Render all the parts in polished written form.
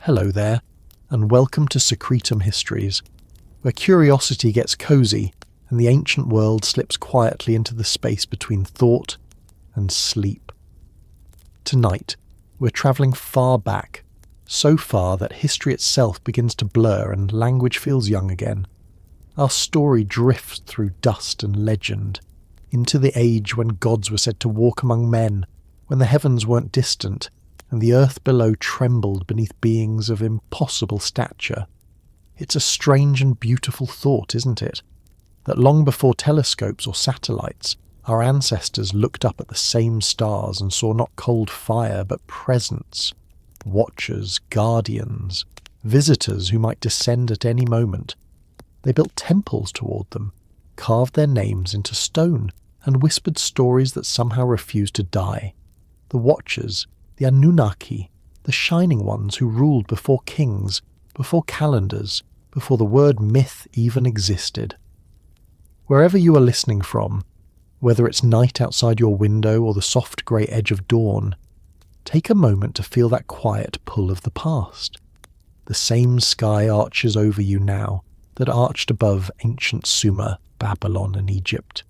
Hello there, and welcome to Secretum Histories, where curiosity gets cozy and the ancient world slips quietly into the space between thought and sleep. Tonight, we're travelling far back, so far that history itself begins to blur and language feels young again. Our story drifts through dust and legend, into the age when gods were said to walk among men, when the heavens weren't distant, and the earth below trembled beneath beings of impossible stature. It's a strange and beautiful thought, isn't it? That long before telescopes or satellites, our ancestors looked up at the same stars and saw not cold fire but presence, watchers, guardians, visitors who might descend at any moment. They built temples toward them, carved their names into stone, and whispered stories that somehow refused to die. The watchers, the Anunnaki, the shining ones who ruled before kings, before calendars, before the word myth even existed. Wherever you are listening from, whether it's night outside your window or the soft grey edge of dawn, take a moment to feel that quiet pull of the past. The same sky arches over you now that arched above ancient Sumer, Babylon and Egypt.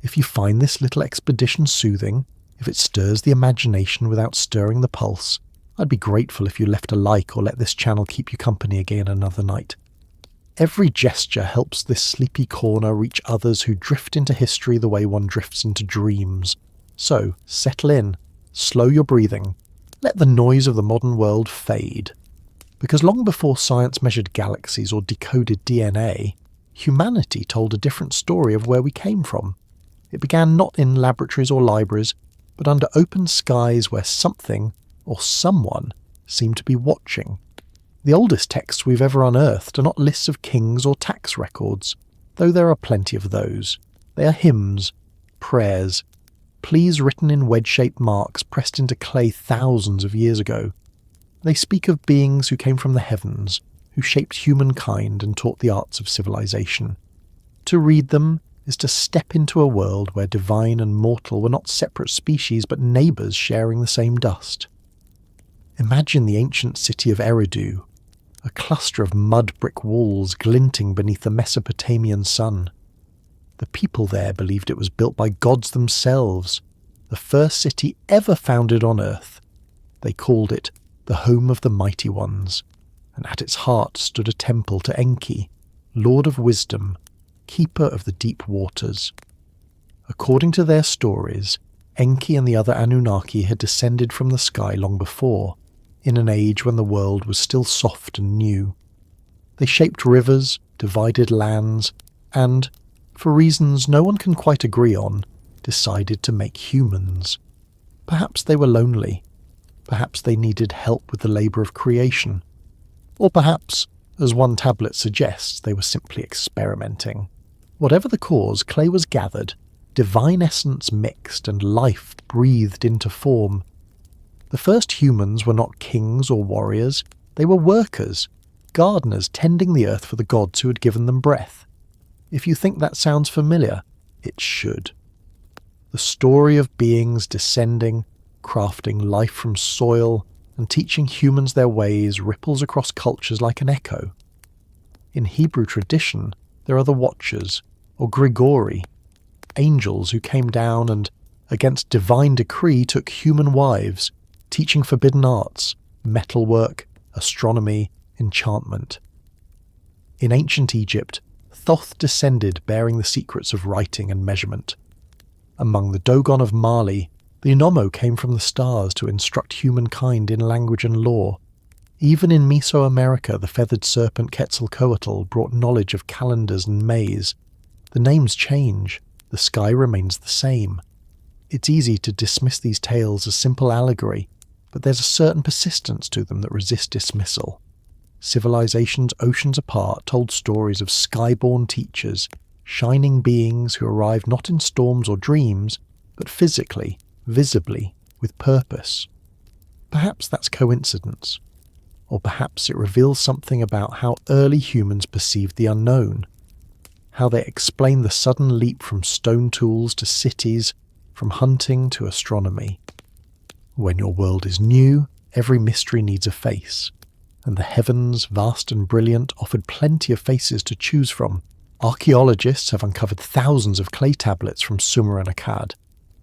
If you find this little expedition soothing, if it stirs the imagination without stirring the pulse, I'd be grateful if you left a like or let this channel keep you company again another night. Every gesture helps this sleepy corner reach others who drift into history the way one drifts into dreams. So, settle in, slow your breathing, let the noise of the modern world fade. Because long before science measured galaxies or decoded DNA, humanity told a different story of where we came from. It began not in laboratories or libraries, but under open skies where something, or someone, seemed to be watching. The oldest texts we've ever unearthed are not lists of kings or tax records, though there are plenty of those. They are hymns, prayers, pleas written in wedge-shaped marks pressed into clay thousands of years ago. They speak of beings who came from the heavens, who shaped humankind and taught the arts of civilization. To read them is to step into a world where divine and mortal were not separate species but neighbours sharing the same dust. Imagine the ancient city of Eridu, a cluster of mud brick walls glinting beneath the Mesopotamian sun. The people there believed it was built by gods themselves, the first city ever founded on earth. They called it the home of the mighty ones, and at its heart stood a temple to Enki, lord of wisdom, keeper of the deep waters. According to their stories, Enki and the other Anunnaki had descended from the sky long before, in an age when the world was still soft and new. They shaped rivers, divided lands, and, for reasons no one can quite agree on, decided to make humans. Perhaps they were lonely. Perhaps they needed help with the labour of creation. Or perhaps, as one tablet suggests, they were simply experimenting. Whatever the cause, clay was gathered, divine essence mixed, and life breathed into form. The first humans were not kings or warriors, they were workers, gardeners tending the earth for the gods who had given them breath. If you think that sounds familiar, it should. The story of beings descending, crafting life from soil, and teaching humans their ways ripples across cultures like an echo. In Hebrew tradition, there are the Watchers, or Grigori, angels who came down and, against divine decree, took human wives, teaching forbidden arts, metalwork, astronomy, enchantment. In ancient Egypt, Thoth descended bearing the secrets of writing and measurement. Among the Dogon of Mali, the Nommo came from the stars to instruct humankind in language and law. Even in Mesoamerica, the feathered serpent Quetzalcoatl brought knowledge of calendars and maize. The names change, the sky remains the same. It's easy to dismiss these tales as simple allegory, but there's a certain persistence to them that resists dismissal. Civilizations oceans apart told stories of skyborn teachers, shining beings who arrived not in storms or dreams, but physically, visibly, with purpose. Perhaps that's coincidence. Or perhaps it reveals something about how early humans perceived the unknown, how they explain the sudden leap from stone tools to cities, from hunting to astronomy. When your world is new, every mystery needs a face. and the heavens, vast and brilliant, offered plenty of faces to choose from. Archaeologists have uncovered thousands of clay tablets from Sumer and Akkad,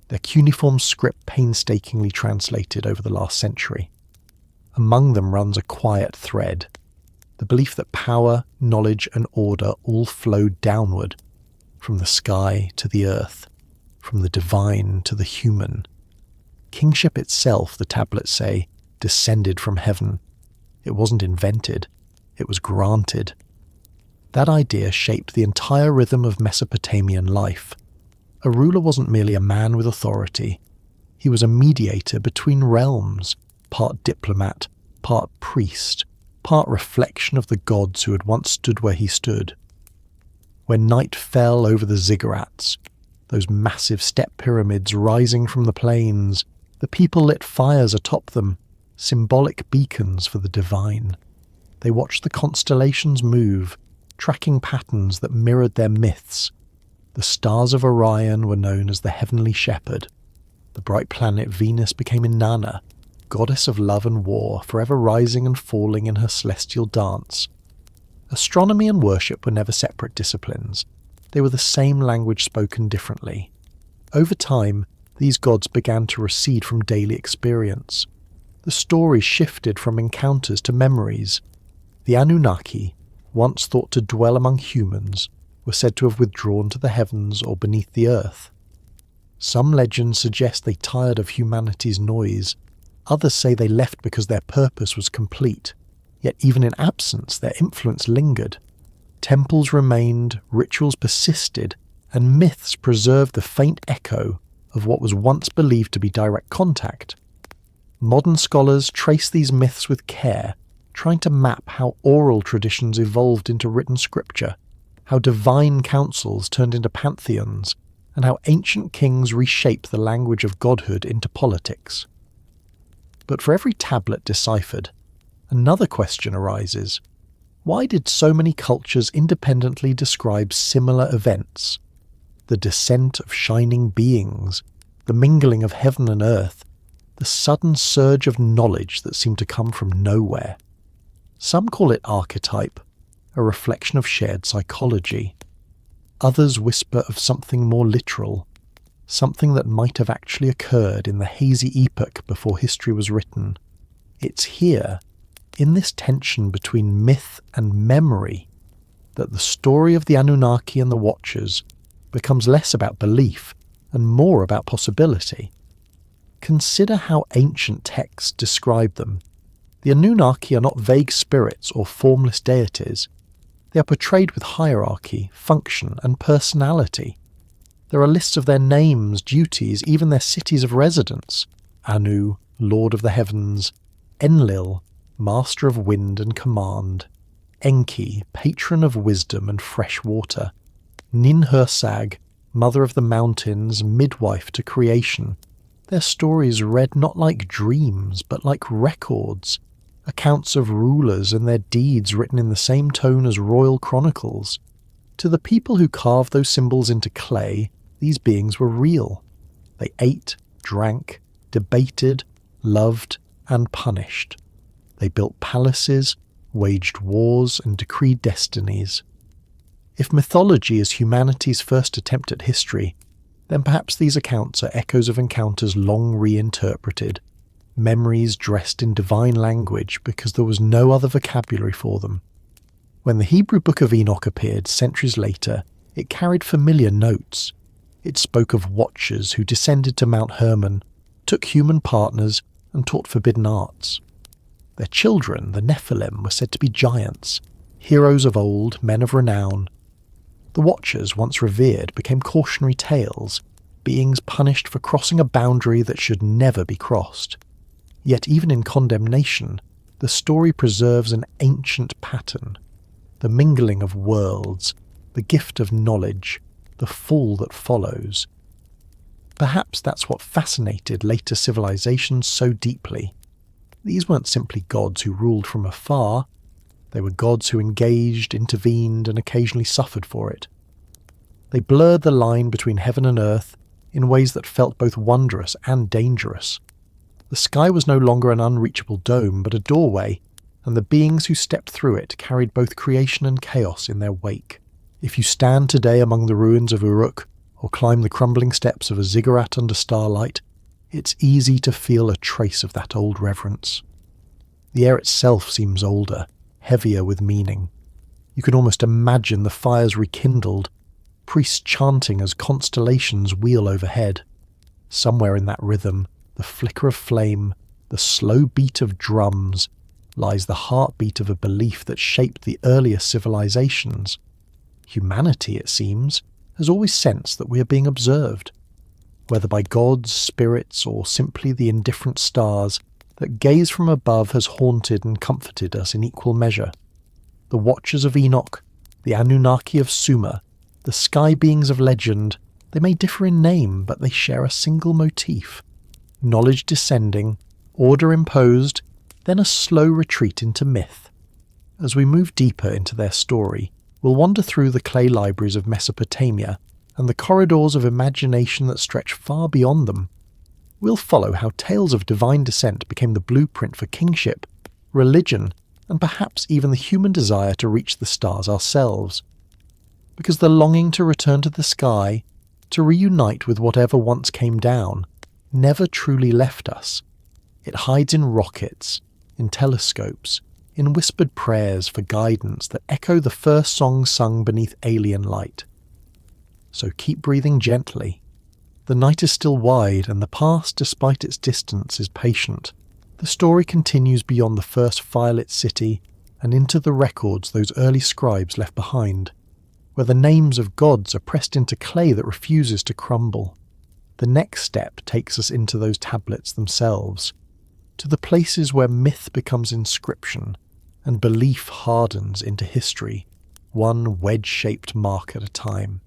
their cuneiform script painstakingly translated over the last century. Among them runs a quiet thread, the belief that power, knowledge and order all flowed downward, from the sky to the earth, from the divine to the human. Kingship itself, the tablets say, descended from heaven. It wasn't invented, it was granted. That idea shaped the entire rhythm of Mesopotamian life. A ruler wasn't merely a man with authority. He was a mediator between realms, part diplomat, part priest, part reflection of the gods who had once stood where he stood. When night fell over the ziggurats, those massive step pyramids rising from the plains, the people lit fires atop them, symbolic beacons for the divine. They watched the constellations move, tracking patterns that mirrored their myths. The stars of Orion were known as the heavenly shepherd. The bright planet Venus became Inanna, goddess of love and war, forever rising and falling in her celestial dance. Astronomy and worship were never separate disciplines. They were the same language spoken differently. Over time, these gods began to recede from daily experience. The stories shifted from encounters to memories. The Anunnaki, once thought to dwell among humans, were said to have withdrawn to the heavens or beneath the earth. Some legends suggest they tired of humanity's noise. Others say they left because their purpose was complete. Yet even in absence, their influence lingered. Temples remained, rituals persisted, and myths preserved the faint echo of what was once believed to be direct contact. Modern scholars trace these myths with care, trying to map how oral traditions evolved into written scripture, how divine councils turned into pantheons, and how ancient kings reshaped the language of godhood into politics. But for every tablet deciphered, another question arises. Why did so many cultures independently describe similar events? The descent of shining beings, the mingling of heaven and earth, the sudden surge of knowledge that seemed to come from nowhere. Some call it archetype, a reflection of shared psychology. Others whisper of something more literal, something that might have actually occurred in the hazy epoch before history was written. It's here, in this tension between myth and memory, that the story of the Anunnaki and the Watchers becomes less about belief and more about possibility. Consider how ancient texts describe them. The Anunnaki are not vague spirits or formless deities. They are portrayed with hierarchy, function, and personality. There are lists of their names, duties, even their cities of residence. Anu, Lord of the Heavens; Enlil, Master of Wind and Command; Enki, Patron of Wisdom and Fresh Water; Ninhursag, Mother of the Mountains, Midwife to Creation. Their stories read not like dreams, but like records, accounts of rulers and their deeds written in the same tone as royal chronicles. To the people who carved those symbols into clay, these beings were real. They ate, drank, debated, loved, and punished. They built palaces, waged wars, and decreed destinies. If mythology is humanity's first attempt at history, then perhaps these accounts are echoes of encounters long reinterpreted, memories dressed in divine language because there was no other vocabulary for them. When the Hebrew Book of Enoch appeared centuries later, it carried familiar notes. It spoke of watchers who descended to Mount Hermon, took human partners, and taught forbidden arts. Their children, the Nephilim, were said to be giants, heroes of old, men of renown. The Watchers, once revered, became cautionary tales, beings punished for crossing a boundary that should never be crossed. Yet even in condemnation, the story preserves an ancient pattern. The mingling of worlds, the gift of knowledge, the fall that follows. Perhaps that's what fascinated later civilizations so deeply. These weren't simply gods who ruled from afar. They were gods who engaged, intervened, and occasionally suffered for it. They blurred the line between heaven and earth in ways that felt both wondrous and dangerous. The sky was no longer an unreachable dome, but a doorway, and the beings who stepped through it carried both creation and chaos in their wake. If you stand today among the ruins of Uruk, or climb the crumbling steps of a ziggurat under starlight, it's easy to feel a trace of that old reverence. The air itself seems older, heavier with meaning. You can almost imagine the fires rekindled, priests chanting as constellations wheel overhead. Somewhere in that rhythm, the flicker of flame, the slow beat of drums, lies the heartbeat of a belief that shaped the earlier civilizations. Humanity, it seems, has always sensed that we are being observed, whether by gods, spirits, or simply the indifferent stars, that gaze from above has haunted and comforted us in equal measure. The Watchers of Enoch, the Anunnaki of Sumer, the sky beings of legend, they may differ in name, but they share a single motif. Knowledge descending, order imposed, then a slow retreat into myth. As we move deeper into their story, we'll wander through the clay libraries of Mesopotamia and the corridors of imagination that stretch far beyond them. We'll follow how tales of divine descent became the blueprint for kingship, religion, and perhaps even the human desire to reach the stars ourselves. Because the longing to return to the sky, to reunite with whatever once came down, never truly left us. It hides in rockets, in telescopes, in whispered prayers for guidance that echo the first songs sung beneath alien light. So keep breathing gently. The night is still wide, and the past, despite its distance, is patient. The story continues beyond the first firelit city and into the records those early scribes left behind, where the names of gods are pressed into clay that refuses to crumble. The next step takes us into those tablets themselves, to the places where myth becomes inscription and belief hardens into history, one wedge-shaped mark at a time.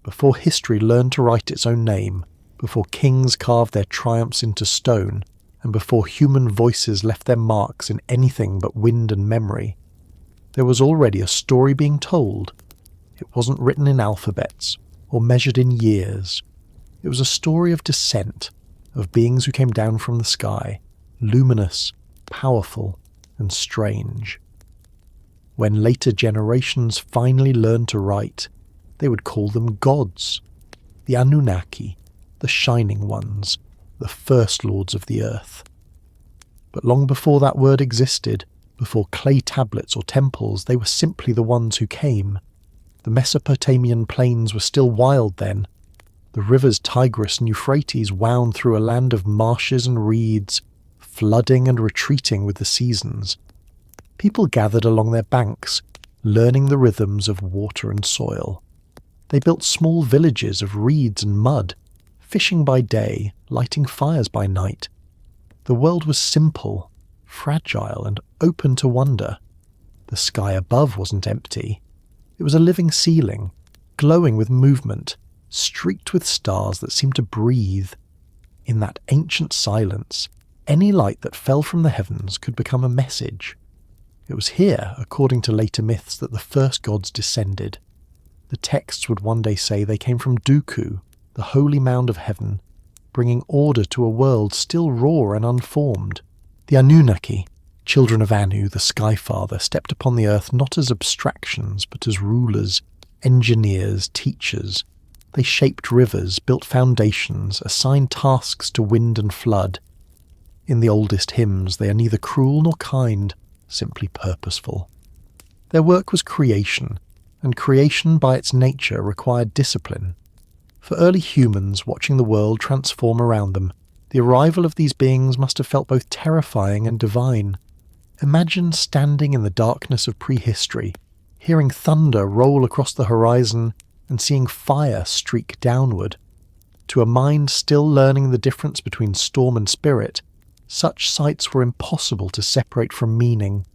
Before history learned to write its own name, before kings carved their triumphs into stone, and before human voices left their marks in anything but wind and memory, there was already a story being told. It wasn't written in alphabets or measured in years. It was a story of descent, of beings who came down from the sky, luminous, powerful, and strange. When later generations finally learned to write, they would call them gods, the Anunnaki, the Shining Ones, the First Lords of the Earth. But long before that word existed, before clay tablets or temples, they were simply the ones who came. The Mesopotamian plains were still wild then. The rivers Tigris and Euphrates wound through a land of marshes and reeds, flooding and retreating with the seasons. People gathered along their banks, learning the rhythms of water and soil. They built small villages of reeds and mud, fishing by day, lighting fires by night. The world was simple, fragile, and open to wonder. The sky above wasn't empty. It was a living ceiling, glowing with movement, streaked with stars that seemed to breathe. In that ancient silence, any light that fell from the heavens could become a message. It was here, according to later myths, that the first gods descended. The texts would one day say they came from Dooku, the holy mound of heaven, bringing order to a world still raw and unformed. The Anunnaki, children of Anu, the Sky Father, stepped upon the earth not as abstractions, but as rulers, engineers, teachers. They shaped rivers, built foundations, assigned tasks to wind and flood. In the oldest hymns, they are neither cruel nor kind, simply purposeful. Their work was creation, and creation by its nature required discipline. For early humans watching the world transform around them, the arrival of these beings must have felt both terrifying and divine. Imagine standing in the darkness of prehistory, hearing thunder roll across the horizon and seeing fire streak downward. To a mind still learning the difference between storm and spirit, such sights were impossible to separate from meaning.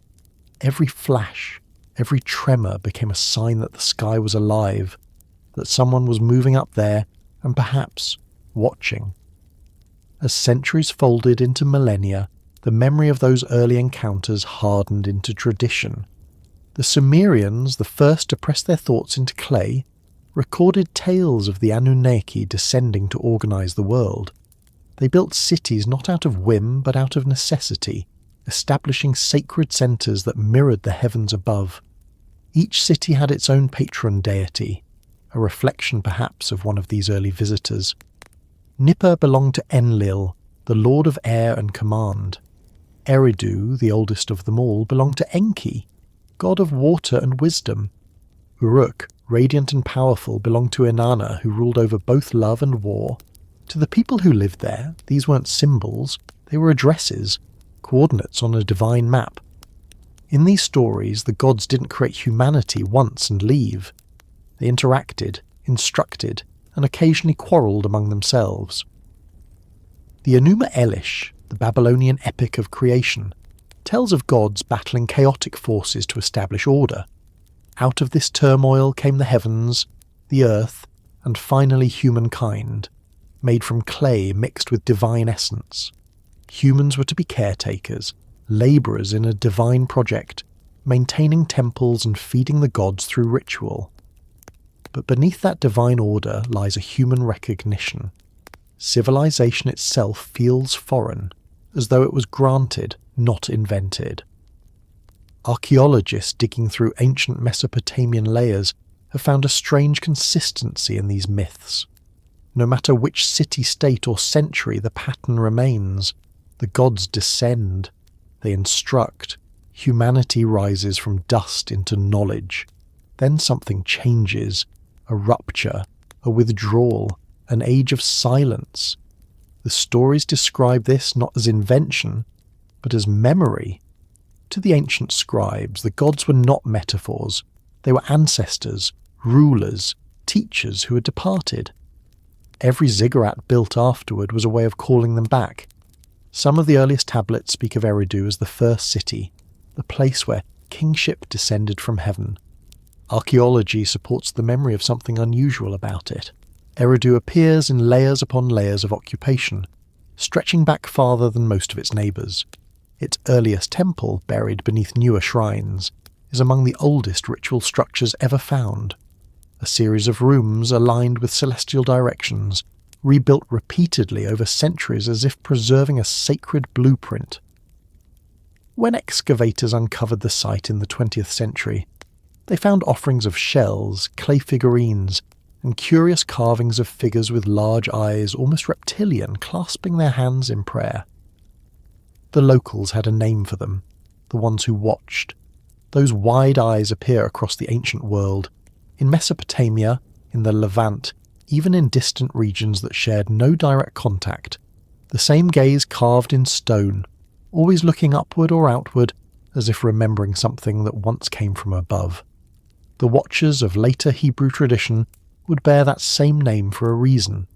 Every flash, every tremor became a sign that the sky was alive, that someone was moving up there and perhaps watching. As centuries folded into millennia, the memory of those early encounters hardened into tradition. The Sumerians, the first to press their thoughts into clay, recorded tales of the Anunnaki descending to organize the world. They built cities not out of whim but out of necessity, establishing sacred centres that mirrored the heavens above. Each city had its own patron deity, a reflection perhaps of one of these early visitors. Nippur belonged to Enlil, the lord of air and command. Eridu, the oldest of them all, belonged to Enki, god of water and wisdom. Uruk, radiant and powerful, belonged to Inanna, who ruled over both love and war. To the people who lived there, these weren't symbols, they were addresses, coordinates on a divine map. In these stories, the gods didn't create humanity once and leave. They interacted, instructed, and occasionally quarrelled among themselves. The Enuma Elish, the Babylonian epic of creation, tells of gods battling chaotic forces to establish order. Out of this turmoil came the heavens, the earth, and finally humankind, made from clay mixed with divine essence. Humans were to be caretakers, labourers in a divine project, maintaining temples and feeding the gods through ritual. But beneath that divine order lies a human recognition. Civilization itself feels foreign, as though it was granted, not invented. Archaeologists digging through ancient Mesopotamian layers have found a strange consistency in these myths. No matter which city-state or century, the pattern remains. The gods descend, they instruct, humanity rises from dust into knowledge. Then something changes, a rupture, a withdrawal, an age of silence. The stories describe this not as invention, but as memory. To the ancient scribes, the gods were not metaphors. They were ancestors, rulers, teachers who had departed. Every ziggurat built afterward was a way of calling them back. Some of the earliest tablets speak of Eridu as the first city, the place where kingship descended from heaven. Archaeology supports the memory of something unusual about it. Eridu appears in layers upon layers of occupation, stretching back farther than most of its neighbours. Its earliest temple, buried beneath newer shrines, is among the oldest ritual structures ever found. A series of rooms aligned with celestial directions, rebuilt repeatedly over centuries as if preserving a sacred blueprint. When excavators uncovered the site in the 20th century, they found offerings of shells, clay figurines, and curious carvings of figures with large eyes, almost reptilian, clasping their hands in prayer. The locals had a name for them, the ones who watched. Those wide eyes appear across the ancient world, in Mesopotamia, in the Levant, even in distant regions that shared no direct contact. The same gaze carved in stone, always looking upward or outward, as if remembering something that once came from above. The watchers of later Hebrew tradition would bear that same name for a reason.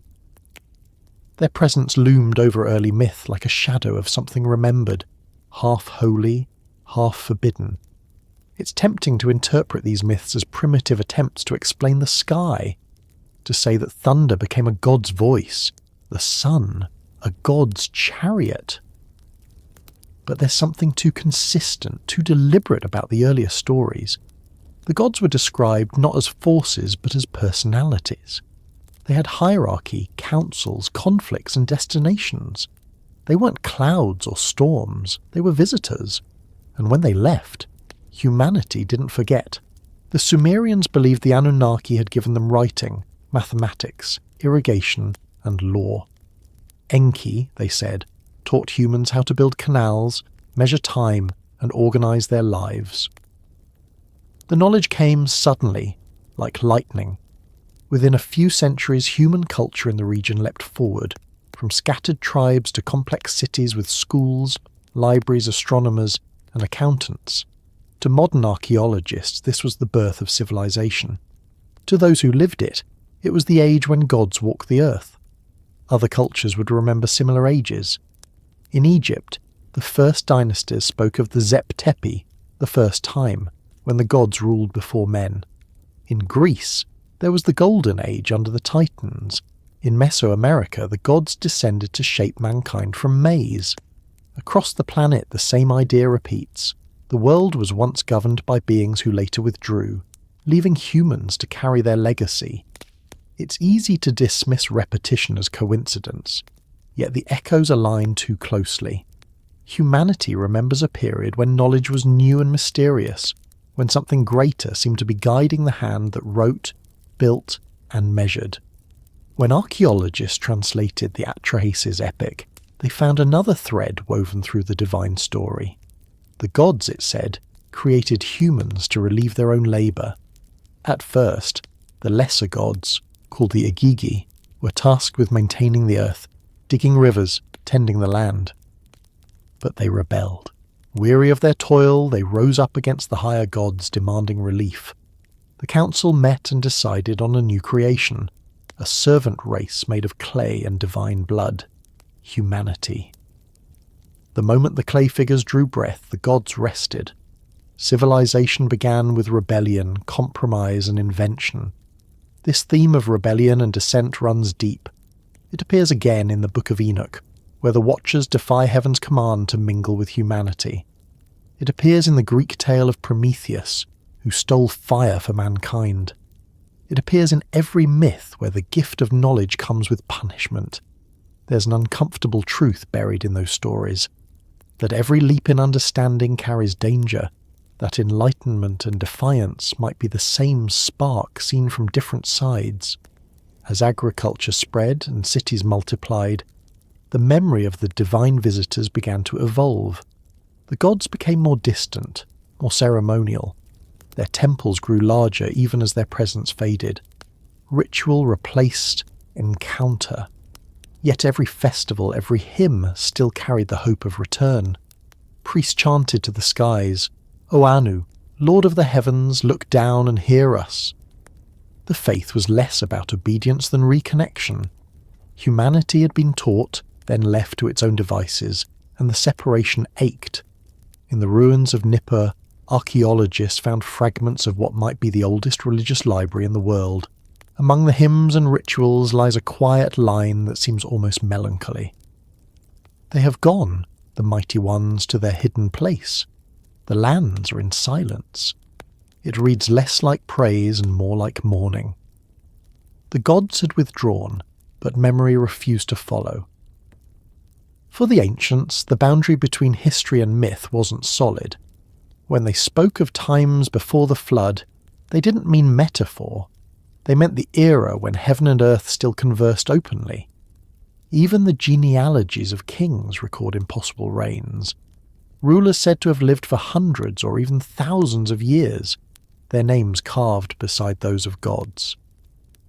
Their presence loomed over early myth like a shadow of something remembered, half holy, half forbidden. It's tempting to interpret these myths as primitive attempts to explain the sky, to say that thunder became a god's voice, the sun, a god's chariot. But there's something too consistent, too deliberate about the earlier stories. The gods were described not as forces but as personalities. They had hierarchy, councils, conflicts and destinations. They weren't clouds or storms, they were visitors. And when they left, humanity didn't forget. The Sumerians believed the Anunnaki had given them writing, mathematics, irrigation, and law. Enki, they said, taught humans how to build canals, measure time, and organize their lives. The knowledge came suddenly, like lightning. Within a few centuries, human culture in the region leapt forward, from scattered tribes to complex cities with schools, libraries, astronomers, and accountants. To modern archaeologists, this was the birth of civilization. To those who lived it, it was the age when gods walked the earth. Other cultures would remember similar ages. In Egypt, the first dynasties spoke of the Zep Tepi, the first time, when the gods ruled before men. In Greece, there was the Golden Age under the Titans. In Mesoamerica, the gods descended to shape mankind from maize. Across the planet, the same idea repeats. The world was once governed by beings who later withdrew, leaving humans to carry their legacy. It's easy to dismiss repetition as coincidence, yet the echoes align too closely. humanity remembers a period when knowledge was new and mysterious, when something greater seemed to be guiding the hand that wrote, built, and measured. When archaeologists translated the Atrahasis epic, they found another thread woven through the divine story. The gods, it said, created humans to relieve their own labour. At first, the lesser gods, called the Igigi, were tasked with maintaining the earth, digging rivers, tending the land. But they rebelled. Weary of their toil, they rose up against the higher gods, demanding relief. The council met and decided on a new creation, a servant race made of clay and divine blood, humanity. The moment the clay figures drew breath, the gods rested. Civilization began with rebellion, compromise, and invention. This theme of rebellion and dissent runs deep. It appears again in the Book of Enoch, where the Watchers defy heaven's command to mingle with humanity. It appears in the Greek tale of Prometheus, who stole fire for mankind. It appears in every myth where the gift of knowledge comes with punishment. There's an uncomfortable truth buried in those stories, that every leap in understanding carries danger, that enlightenment and defiance might be the same spark seen from different sides. As agriculture spread and cities multiplied, the memory of the divine visitors began to evolve. The gods became more distant, more ceremonial. Their temples grew larger even as their presence faded. Ritual replaced encounter. Yet every festival, every hymn still carried the hope of return. Priests chanted to the skies, "O Anu, Lord of the heavens, look down and hear us." The faith was less about obedience than reconnection. Humanity had been taught, then left to its own devices, and the separation ached. In the ruins of Nippur, archaeologists found fragments of what might be the oldest religious library in the world. Among the hymns and rituals lies a quiet line that seems almost melancholy. They have gone, the mighty ones, to their hidden place. The lands are in silence. It reads less like praise and more like mourning. The gods had withdrawn, but memory refused to follow. For the ancients, the boundary between history and myth wasn't solid. When they spoke of times before the flood, they didn't mean metaphor. They meant the era when heaven and earth still conversed openly. Even the genealogies of kings record impossible reigns. Rulers said to have lived for hundreds or even thousands of years, their names carved beside those of gods.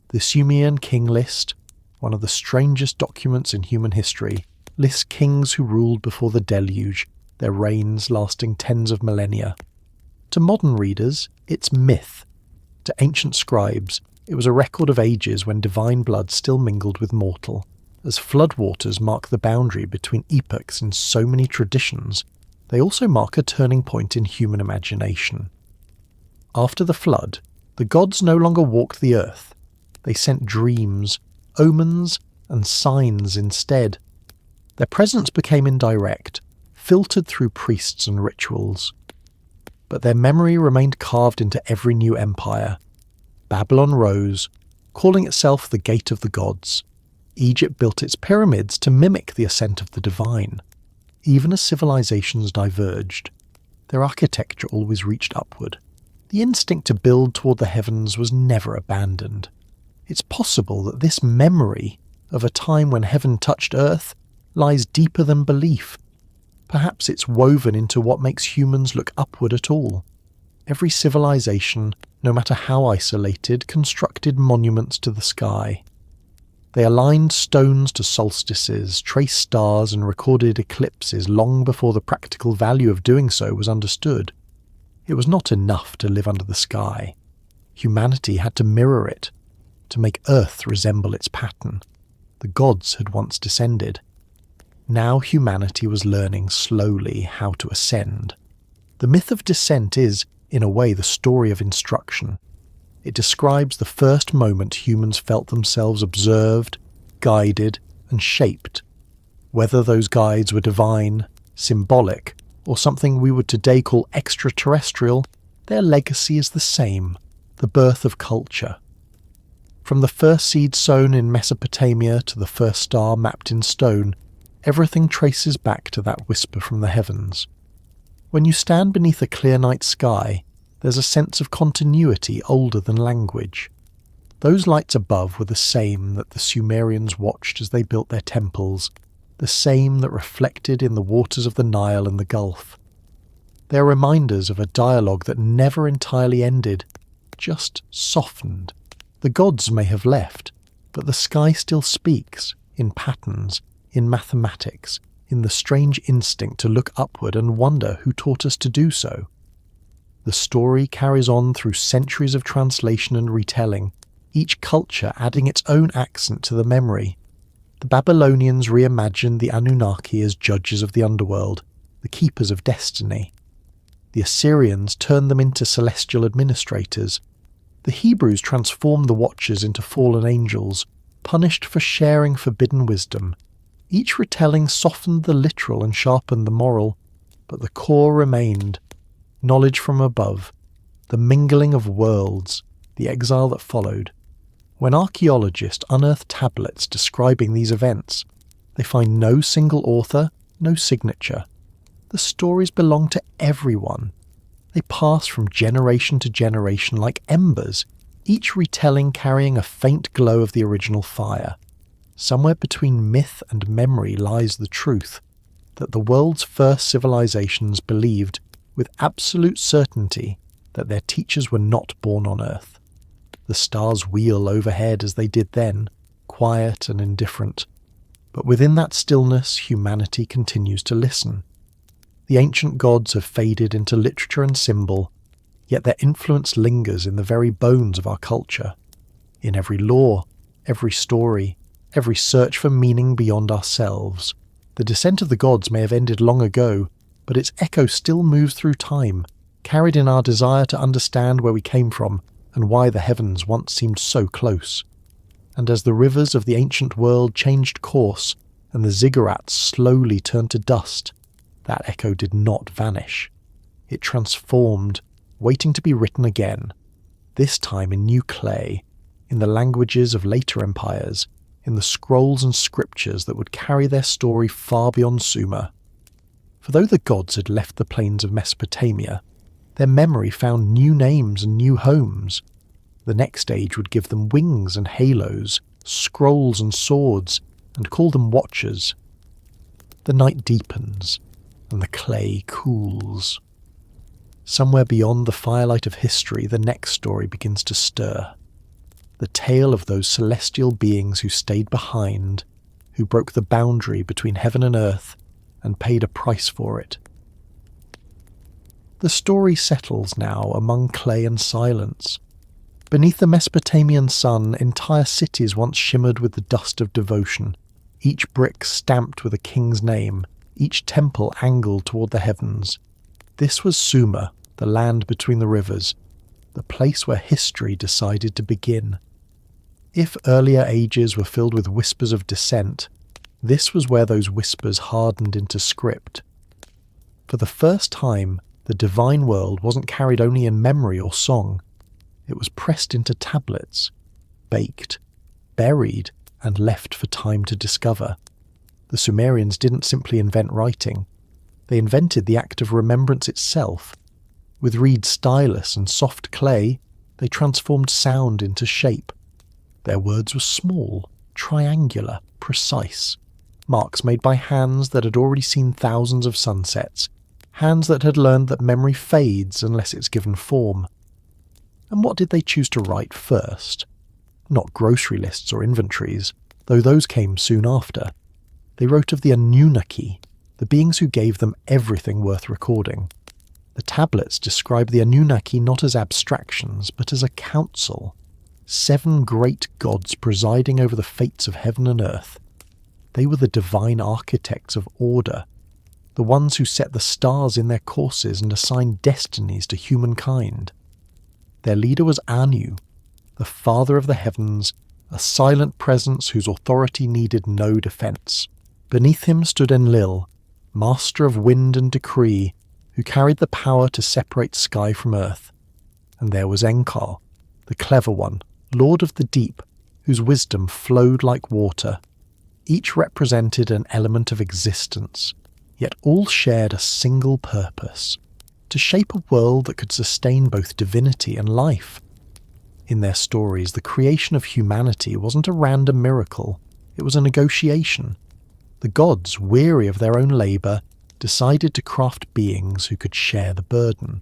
The Sumerian king list, one of the strangest documents in human history, lists kings who ruled before the deluge, their reigns lasting tens of millennia. To modern readers, it's myth. To ancient scribes, it was a record of ages when divine blood still mingled with mortal. As floodwaters mark the boundary between epochs in so many traditions, they also mark a turning point in human imagination. After the flood, the gods no longer walked the earth. They sent dreams, omens, and signs instead. Their presence became indirect, filtered through priests and rituals. But their memory remained carved into every new empire. Babylon rose, calling itself the Gate of the Gods. Egypt built its pyramids to mimic the ascent of the divine. Even as civilizations diverged, their architecture always reached upward. The instinct to build toward the heavens was never abandoned. It's possible that this memory of a time when heaven touched earth lies deeper than belief. Perhaps it's woven into what makes humans look upward at all. Every civilization, no matter how isolated, constructed monuments to the sky. They aligned stones to solstices, traced stars, and recorded eclipses long before the practical value of doing so was understood. It was not enough to live under the sky. Humanity had to mirror it, to make Earth resemble its pattern. The gods had once descended. Now humanity was learning slowly how to ascend. The myth of descent is, in a way, the story of instruction. It describes the first moment humans felt themselves observed, guided, and shaped. Whether those guides were divine, symbolic, or something we would today call extraterrestrial, their legacy is the same, the birth of culture. From the first seed sown in Mesopotamia to the first star mapped in stone, everything traces back to that whisper from the heavens. When you stand beneath a clear night sky, there's a sense of continuity older than language. Those lights above were the same that the Sumerians watched as they built their temples, the same that reflected in the waters of the Nile and the Gulf. They're reminders of a dialogue that never entirely ended, just softened. The gods may have left, but the sky still speaks, in patterns, in mathematics, in the strange instinct to look upward and wonder who taught us to do so. The story carries on through centuries of translation and retelling, each culture adding its own accent to the memory. The Babylonians reimagined the Anunnaki as judges of the underworld, the keepers of destiny. The Assyrians turned them into celestial administrators. The Hebrews transformed the Watchers into fallen angels, punished for sharing forbidden wisdom. Each retelling softened the literal and sharpened the moral, but the core remained. Knowledge from above, the mingling of worlds, the exile that followed. When archaeologists unearth tablets describing these events, they find no single author, no signature. The stories belong to everyone. They pass from generation to generation like embers, each retelling carrying a faint glow of the original fire. Somewhere between myth and memory lies the truth, that the world's first civilizations believed, with absolute certainty, that their teachers were not born on Earth. The stars wheel overhead as they did then, quiet and indifferent. But within that stillness, humanity continues to listen. The ancient gods have faded into literature and symbol, yet their influence lingers in the very bones of our culture. In every law, every story, every search for meaning beyond ourselves. The descent of the gods may have ended long ago, but its echo still moves through time, carried in our desire to understand where we came from and why the heavens once seemed so close. And as the rivers of the ancient world changed course and the ziggurats slowly turned to dust, that echo did not vanish. It transformed, waiting to be written again, this time in new clay, in the languages of later empires, in the scrolls and scriptures that would carry their story far beyond Sumer. For though the gods had left the plains of Mesopotamia, their memory found new names and new homes. The next age would give them wings and halos, scrolls and swords, and call them Watchers. The night deepens, and the clay cools. Somewhere beyond the firelight of history, the next story begins to stir. The tale of those celestial beings who stayed behind, who broke the boundary between heaven and earth, and paid a price for it. The story settles now among clay and silence. Beneath the Mesopotamian sun, entire cities once shimmered with the dust of devotion, each brick stamped with a king's name, each temple angled toward the heavens. This was Sumer, the land between the rivers, the place where history decided to begin. If earlier ages were filled with whispers of dissent, this was where those whispers hardened into script. For the first time, the divine world wasn't carried only in memory or song. It was pressed into tablets, baked, buried, and left for time to discover. The Sumerians didn't simply invent writing. They invented the act of remembrance itself. With reed stylus and soft clay, they transformed sound into shape. Their words were small, triangular, precise. Marks made by hands that had already seen thousands of sunsets, hands that had learned that memory fades unless it's given form. And what did they choose to write first? Not grocery lists or inventories, though those came soon after. They wrote of the Anunnaki, the beings who gave them everything worth recording. The tablets describe the Anunnaki not as abstractions, but as a council. 7 great gods presiding over the fates of heaven and earth. They were the divine architects of order, the ones who set the stars in their courses and assigned destinies to humankind. Their leader was Anu, the father of the heavens, a silent presence whose authority needed no defense. Beneath him stood Enlil, master of wind and decree, who carried the power to separate sky from earth. And there was Enkar, the clever one, lord of the deep, whose wisdom flowed like water. Each represented an element of existence, yet all shared a single purpose: to shape a world that could sustain both divinity and life. In their stories, the creation of humanity wasn't a random miracle, it was a negotiation. The gods, weary of their own labour, decided to craft beings who could share the burden.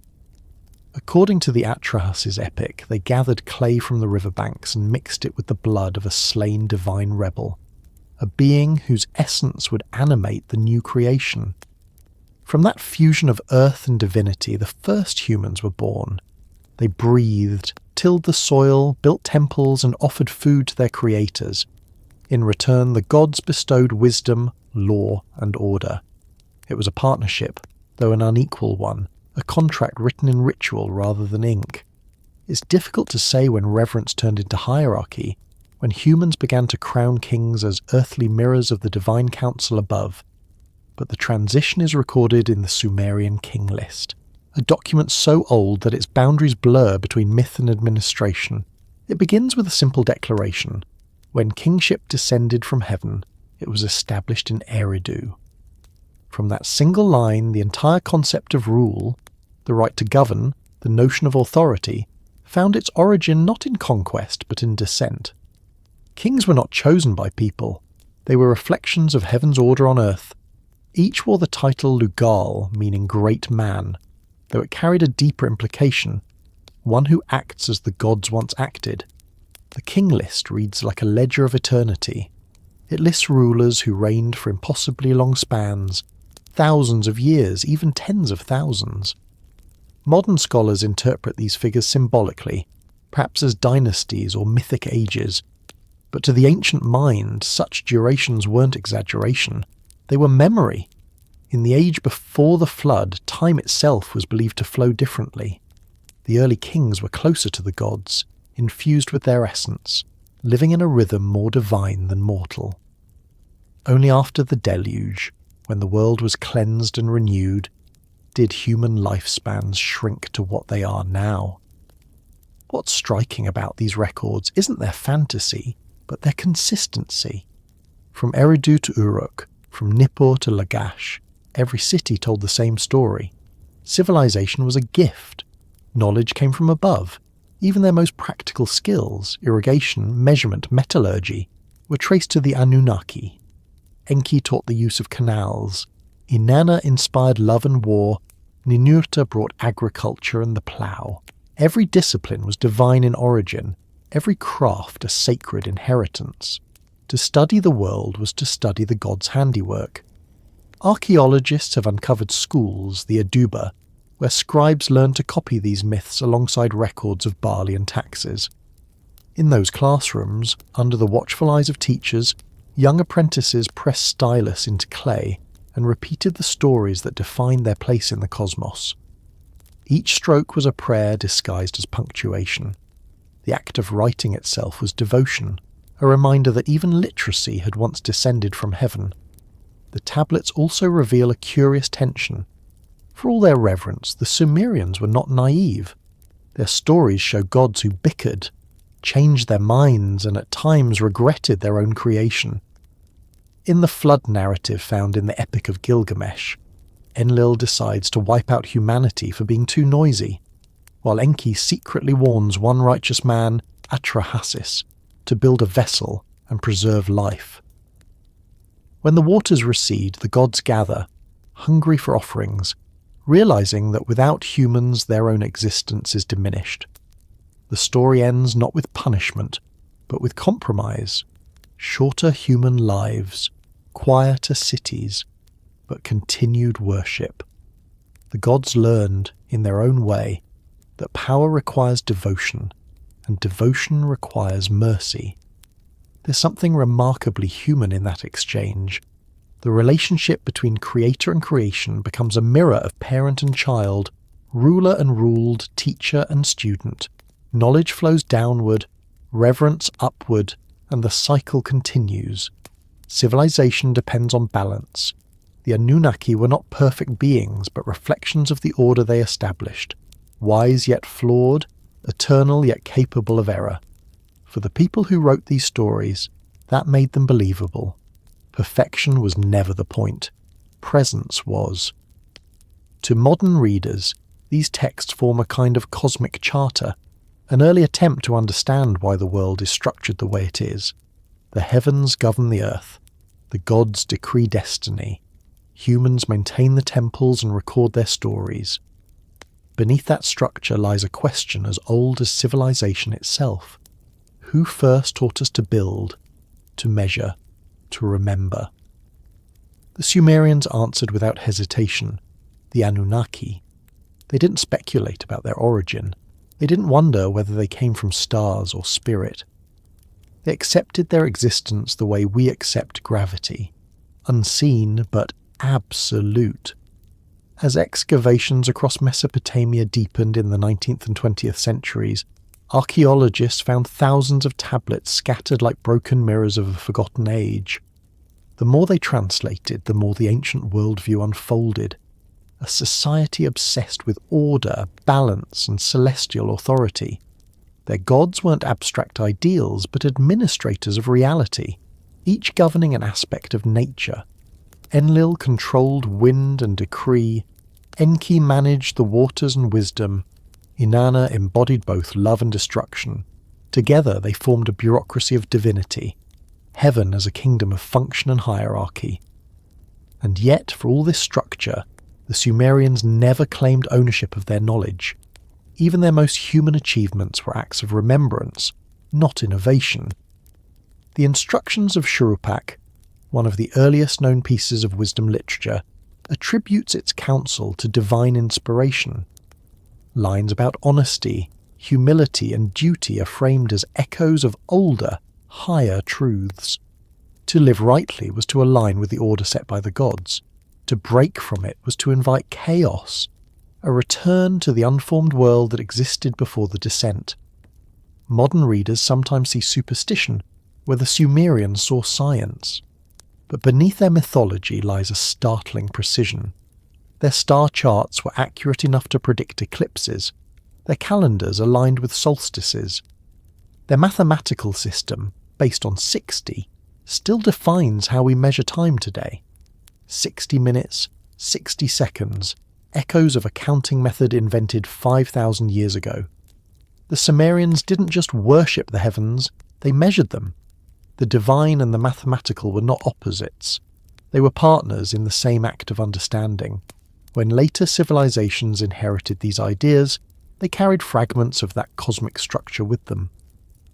According to the Atrahasis epic, they gathered clay from the riverbanks and mixed it with the blood of a slain divine rebel, a being whose essence would animate the new creation. From that fusion of earth and divinity, the first humans were born. They breathed, tilled the soil, built temples, and offered food to their creators. In return, the gods bestowed wisdom, law, and order. It was a partnership, though an unequal one, a contract written in ritual rather than ink. It's difficult to say when reverence turned into hierarchy, when humans began to crown kings as earthly mirrors of the divine council above. But the transition is recorded in the Sumerian king list, a document so old that its boundaries blur between myth and administration. It begins with a simple declaration: when kingship descended from heaven, it was established in Eridu. From that single line, the entire concept of rule, the right to govern, the notion of authority, found its origin not in conquest but in descent. Kings were not chosen by people. They were reflections of heaven's order on earth. Each wore the title Lugal, meaning great man, though it carried a deeper implication, one who acts as the gods once acted. The king list reads like a ledger of eternity. It lists rulers who reigned for impossibly long spans, thousands of years, even tens of thousands. Modern scholars interpret these figures symbolically, perhaps as dynasties or mythic ages. But to the ancient mind, such durations weren't exaggeration. They were memory. In the age before the flood, time itself was believed to flow differently. The early kings were closer to the gods, infused with their essence, living in a rhythm more divine than mortal. Only after the deluge, when the world was cleansed and renewed, did human lifespans shrink to what they are now. What's striking about these records isn't their fantasy, but their consistency. From Eridu to Uruk, from Nippur to Lagash, every city told the same story. Civilization was a gift. Knowledge came from above. Even their most practical skills, irrigation, measurement, metallurgy, were traced to the Anunnaki. Enki taught the use of canals. Inanna inspired love and war. Ninurta brought agriculture and the plough. Every discipline was divine in origin, every craft a sacred inheritance. To study the world was to study the gods' handiwork. Archaeologists have uncovered schools, the Aduba, where scribes learned to copy these myths alongside records of barley and taxes. In those classrooms, under the watchful eyes of teachers, young apprentices pressed stylus into clay and repeated the stories that defined their place in the cosmos. Each stroke was a prayer disguised as punctuation. The act of writing itself was devotion, a reminder that even literacy had once descended from heaven. The tablets also reveal a curious tension. For all their reverence, the Sumerians were not naive. Their stories show gods who bickered, changed their minds, and at times regretted their own creation. In the flood narrative found in the Epic of Gilgamesh, Enlil decides to wipe out humanity for being too noisy, while Enki secretly warns one righteous man, Atrahasis, to build a vessel and preserve life. When the waters recede, the gods gather, hungry for offerings, realizing that without humans their own existence is diminished. The story ends not with punishment, but with compromise. Shorter human lives, quieter cities, but continued worship. The gods learned, in their own way, that power requires devotion, and devotion requires mercy. There's something remarkably human in that exchange. The relationship between creator and creation becomes a mirror of parent and child, ruler and ruled, teacher and student. Knowledge flows downward, reverence upward, and the cycle continues. Civilization depends on balance. The Anunnaki were not perfect beings, but reflections of the order they established, wise yet flawed, eternal yet capable of error. For the people who wrote these stories, that made them believable. Perfection was never the point. Presence was. To modern readers, these texts form a kind of cosmic charter, an early attempt to understand why the world is structured the way it is. The heavens govern the earth. The gods decree destiny. Humans maintain the temples and record their stories. Beneath that structure lies a question as old as civilization itself. Who first taught us to build, to measure, to remember? The Sumerians answered without hesitation. The Anunnaki. They didn't speculate about their origin. They didn't wonder whether they came from stars or spirit. They accepted their existence the way we accept gravity. Unseen, but absolute. As excavations across Mesopotamia deepened in the 19th and 20th centuries, archaeologists found thousands of tablets scattered like broken mirrors of a forgotten age. The more they translated, the more the ancient worldview unfolded. A society obsessed with order, balance, and celestial authority. Their gods weren't abstract ideals, but administrators of reality, each governing an aspect of nature. Enlil controlled wind and decree, Enki managed the waters and wisdom, Inanna embodied both love and destruction. Together they formed a bureaucracy of divinity, heaven as a kingdom of function and hierarchy. And yet, for all this structure, the Sumerians never claimed ownership of their knowledge. Even their most human achievements were acts of remembrance, not innovation. The instructions of Shurupak, one of the earliest known pieces of wisdom literature, attributes its counsel to divine inspiration. Lines about honesty, humility, and duty are framed as echoes of older, higher truths. To live rightly was to align with the order set by the gods. To break from it was to invite chaos, a return to the unformed world that existed before the descent. Modern readers sometimes see superstition where the Sumerians saw science. But beneath their mythology lies a startling precision. Their star charts were accurate enough to predict eclipses. Their calendars aligned with solstices. Their mathematical system, based on 60, still defines how we measure time today. 60 minutes, 60 seconds, echoes of a counting method invented 5,000 years ago. The Sumerians didn't just worship the heavens, they measured them. The divine and the mathematical were not opposites. They were partners in the same act of understanding. When later civilizations inherited these ideas, they carried fragments of that cosmic structure with them.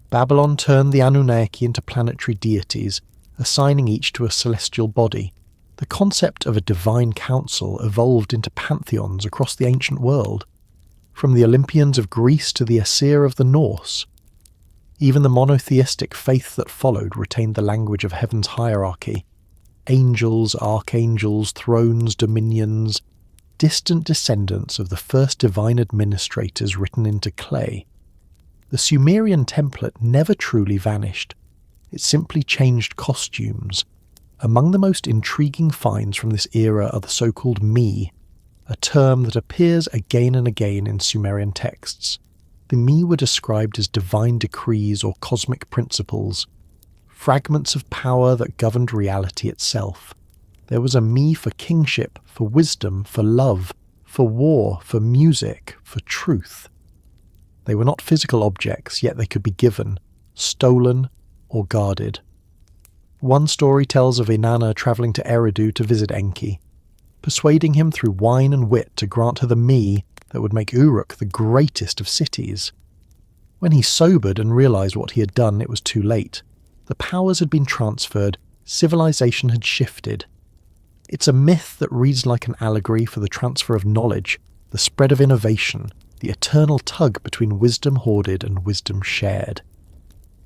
Babylon turned the Anunnaki into planetary deities, assigning each to a celestial body. The concept of a divine council evolved into pantheons across the ancient world, from the Olympians of Greece to the Asir of the Norse. Even the monotheistic faith that followed retained the language of heaven's hierarchy. Angels, archangels, thrones, dominions, distant descendants of the first divine administrators written into clay. The Sumerian template never truly vanished. It simply changed costumes. Among the most intriguing finds from this era are the so-called Mi, a term that appears again and again in Sumerian texts. The Mi were described as divine decrees or cosmic principles, fragments of power that governed reality itself. There was a Mi for kingship, for wisdom, for love, for war, for music, for truth. They were not physical objects, yet they could be given, stolen, or guarded. One story tells of Inanna travelling to Eridu to visit Enki, persuading him through wine and wit to grant her the Mi that would make Uruk the greatest of cities. When he sobered and realised what he had done, it was too late. The powers had been transferred, civilization had shifted. It's a myth that reads like an allegory for the transfer of knowledge, the spread of innovation, the eternal tug between wisdom hoarded and wisdom shared.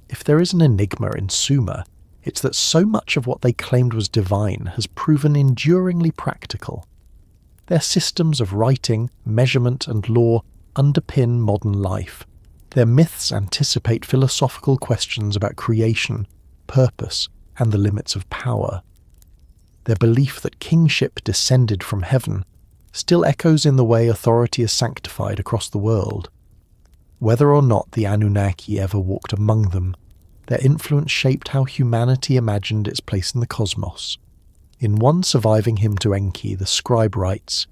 If there is an enigma in Sumer, it's that so much of what they claimed was divine has proven enduringly practical. Their systems of writing, measurement, and law underpin modern life. Their myths anticipate philosophical questions about creation, purpose, and the limits of power. Their belief that kingship descended from heaven still echoes in the way authority is sanctified across the world. Whether or not the Anunnaki ever walked among them, Their influence shaped how humanity imagined its place in the cosmos. In one surviving hymn to Enki, the scribe writes,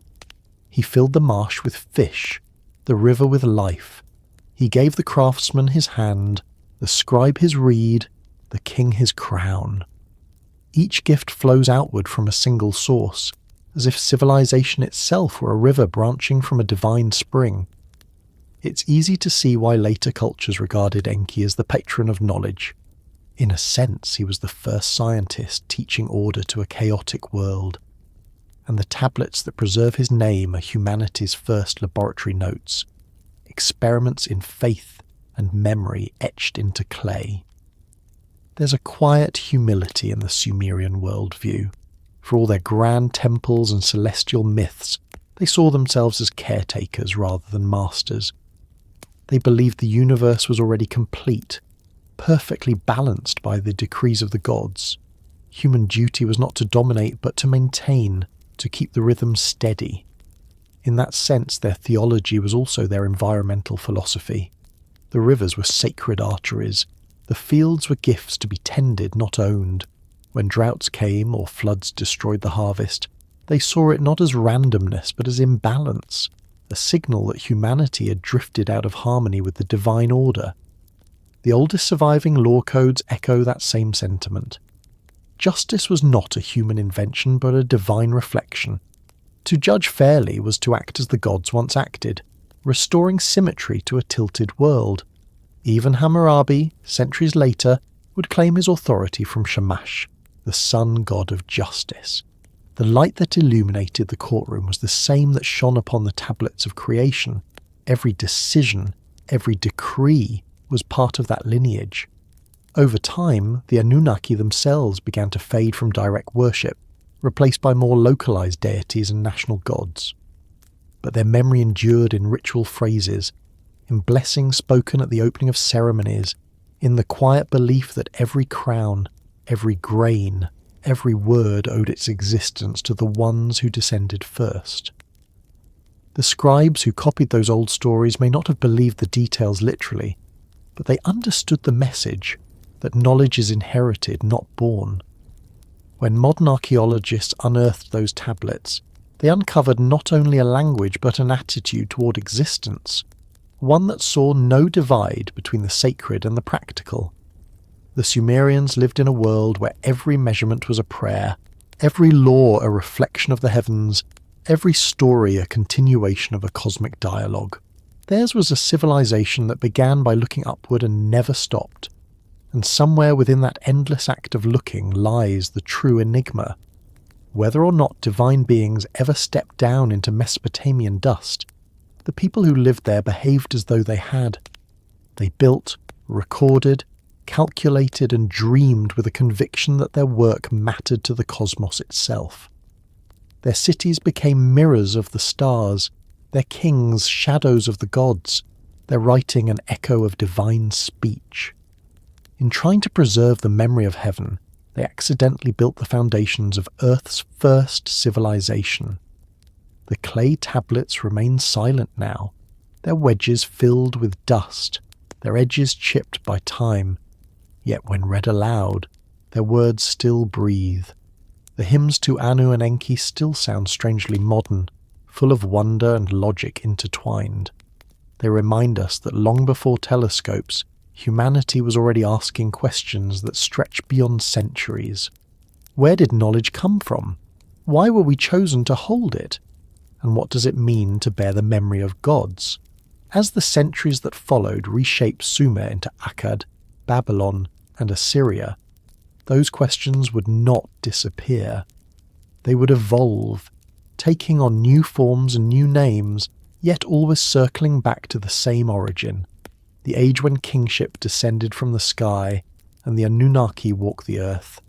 "He filled the marsh with fish, the river with life. He gave the craftsman his hand, the scribe his reed, the king his crown." Each gift flows outward from a single source, as if civilization itself were a river branching from a divine spring. It's easy to see why later cultures regarded Enki as the patron of knowledge. In a sense, he was the first scientist teaching order to a chaotic world, and the tablets that preserve his name are humanity's first laboratory notes, experiments in faith and memory etched into clay. There's a quiet humility in the Sumerian worldview. For all their grand temples and celestial myths, they saw themselves as caretakers rather than masters. They believed the universe was already complete, perfectly balanced by the decrees of the gods. Human duty was not to dominate but to maintain, to keep the rhythm steady. In that sense, their theology was also their environmental philosophy. The rivers were sacred arteries. The fields were gifts to be tended, not owned. When droughts came or floods destroyed the harvest, they saw it not as randomness but as imbalance, a signal that humanity had drifted out of harmony with the divine order. The oldest surviving law codes echo that same sentiment. Justice was not a human invention but a divine reflection. To judge fairly was to act as the gods once acted, restoring symmetry to a tilted world. Even Hammurabi, centuries later, would claim his authority from Shamash, the sun god of justice. The light that illuminated the courtroom was the same that shone upon the tablets of creation. Every decision, every decree was part of that lineage. Over time, the Anunnaki themselves began to fade from direct worship, replaced by more localized deities and national gods. But their memory endured in ritual phrases, in blessings spoken at the opening of ceremonies, in the quiet belief that every crown, every grain, every word owed its existence to the ones who descended first. The scribes who copied those old stories may not have believed the details literally, but they understood the message that knowledge is inherited, not born. When modern archaeologists unearthed those tablets, they uncovered not only a language but an attitude toward existence, one that saw no divide between the sacred and the practical. The Sumerians lived in a world where every measurement was a prayer, every law a reflection of the heavens, every story a continuation of a cosmic dialogue. Theirs was a civilization that began by looking upward and never stopped. And somewhere within that endless act of looking lies the true enigma. Whether or not divine beings ever stepped down into Mesopotamian dust, the people who lived there behaved as though they had. They built, recorded, calculated and dreamed with a conviction that their work mattered to the cosmos itself. Their cities became mirrors of the stars, their kings shadows of the gods, their writing an echo of divine speech. In trying to preserve the memory of heaven, they accidentally built the foundations of Earth's first civilization. The clay tablets remain silent now, their wedges filled with dust, their edges chipped by time. Yet when read aloud, their words still breathe. The hymns to Anu and Enki still sound strangely modern, full of wonder and logic intertwined. They remind us that long before telescopes, humanity was already asking questions that stretch beyond centuries. Where did knowledge come from? Why were we chosen to hold it? And what does it mean to bear the memory of gods? As the centuries that followed reshaped Sumer into Akkad, Babylon, and Assyria, those questions would not disappear. They would evolve, taking on new forms and new names, yet always circling back to the same origin, the age when kingship descended from the sky and the Anunnaki walked the earth.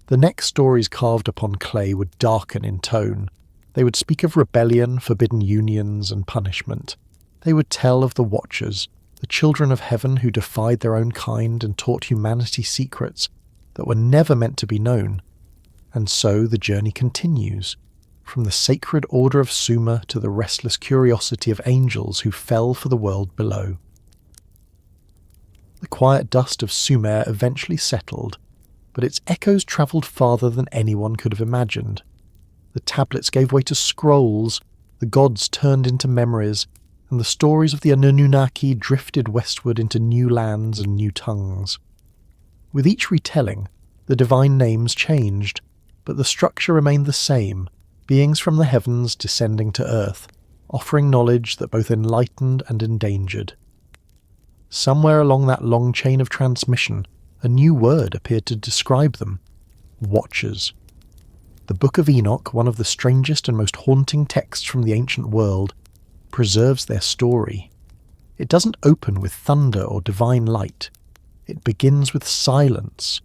The next stories carved upon clay would darken in tone. They would speak of rebellion, forbidden unions, and punishment. They would tell of the Watchers, the children of heaven who defied their own kind and taught humanity secrets that were never meant to be known. And so the journey continues, from the sacred order of Sumer to the restless curiosity of angels who fell for the world below. The quiet dust of Sumer eventually settled, but its echoes travelled farther than anyone could have imagined. The tablets gave way to scrolls, the gods turned into memories, and the stories of the Anunnaki drifted westward into new lands and new tongues. With each retelling, the divine names changed, but the structure remained the same, beings from the heavens descending to earth, offering knowledge that both enlightened and endangered. Somewhere along that long chain of transmission, a new word appeared to describe them: Watchers. The Book of Enoch, one of the strangest and most haunting texts from the ancient world, preserves their story. It doesn't open with thunder or divine light. It begins with silence,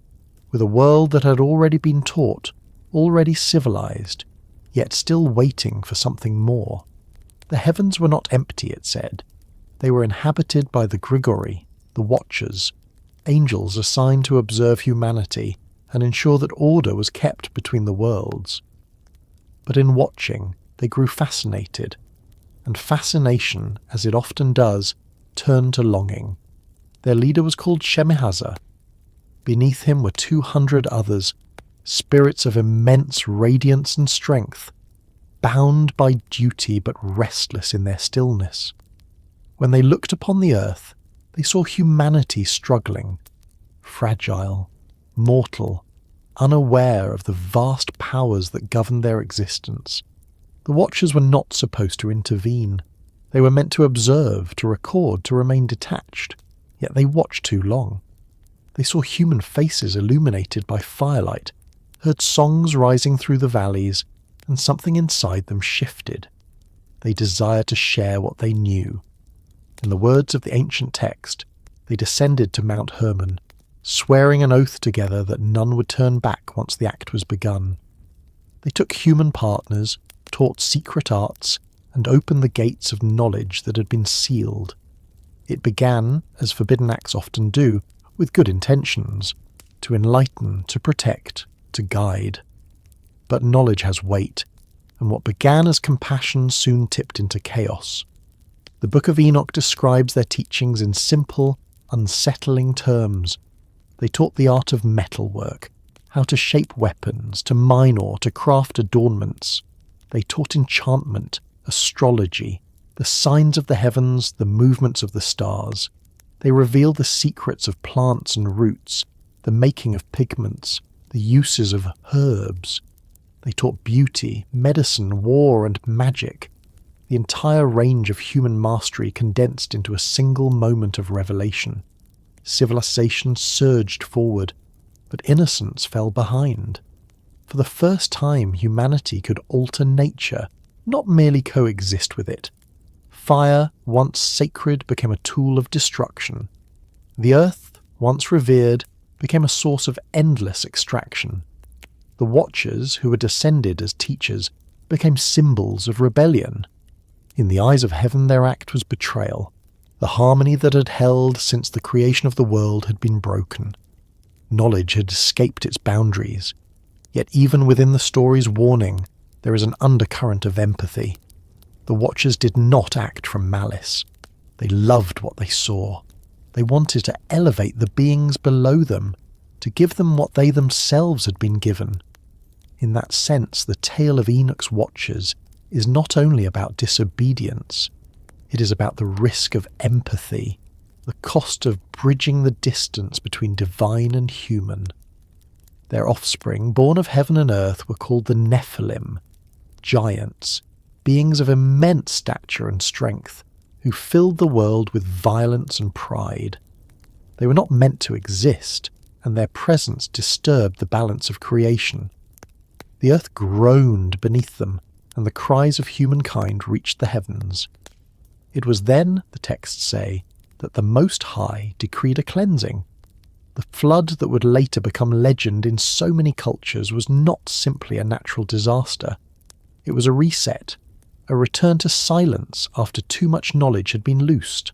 with a world that had already been taught, already civilized, yet still waiting for something more. The heavens were not empty, it said. They were inhabited by the Grigori, the Watchers, angels assigned to observe humanity and ensure that order was kept between the worlds. But in watching, they grew fascinated, and fascination, as it often does, turned to longing. Their leader was called Shemihaza. Beneath him were 200 others, spirits of immense radiance and strength, bound by duty but restless in their stillness. When they looked upon the earth, they saw humanity struggling, fragile, mortal, unaware of the vast powers that governed their existence. The Watchers were not supposed to intervene. They were meant to observe, to record, to remain detached. Yet they watched too long. They saw human faces illuminated by firelight, heard songs rising through the valleys, and something inside them shifted. They desired to share what they knew. In the words of the ancient text, they descended to Mount Hermon, swearing an oath together that none would turn back once the act was begun. They took human partners, taught secret arts, and opened the gates of knowledge that had been sealed. It began, as forbidden acts often do, with good intentions, to enlighten, to protect, to guide. But knowledge has weight, and what began as compassion soon tipped into chaos. The Book of Enoch describes their teachings in simple, unsettling terms. They taught the art of metalwork, how to shape weapons, to mine ore, to craft adornments. They taught enchantment, astrology, the signs of the heavens, the movements of the stars. They revealed the secrets of plants and roots, the making of pigments, the uses of herbs. They taught beauty, medicine, war, and magic. The entire range of human mastery condensed into a single moment of revelation. Civilization surged forward, but innocence fell behind. For the first time, humanity could alter nature, not merely coexist with it. Fire, once sacred, became a tool of destruction. The earth, once revered, became a source of endless extraction. The Watchers, who were descended as teachers, became symbols of rebellion. In the eyes of heaven, their act was betrayal. The harmony that had held since the creation of the world had been broken. Knowledge had escaped its boundaries. Yet even within the story's warning, there is an undercurrent of empathy. The Watchers did not act from malice. They loved what they saw. They wanted to elevate the beings below them, to give them what they themselves had been given. In that sense, the tale of Enoch's Watchers is not only about disobedience, it is about the risk of empathy, the cost of bridging the distance between divine and human. Their offspring, born of heaven and earth, were called the Nephilim, giants, beings of immense stature and strength, who filled the world with violence and pride. They were not meant to exist, and their presence disturbed the balance of creation. The earth groaned beneath them, and the cries of humankind reached the heavens. It was then, the texts say, that the Most High decreed a cleansing. The flood that would later become legend in so many cultures was not simply a natural disaster. It was a reset, a return to silence after too much knowledge had been loosed.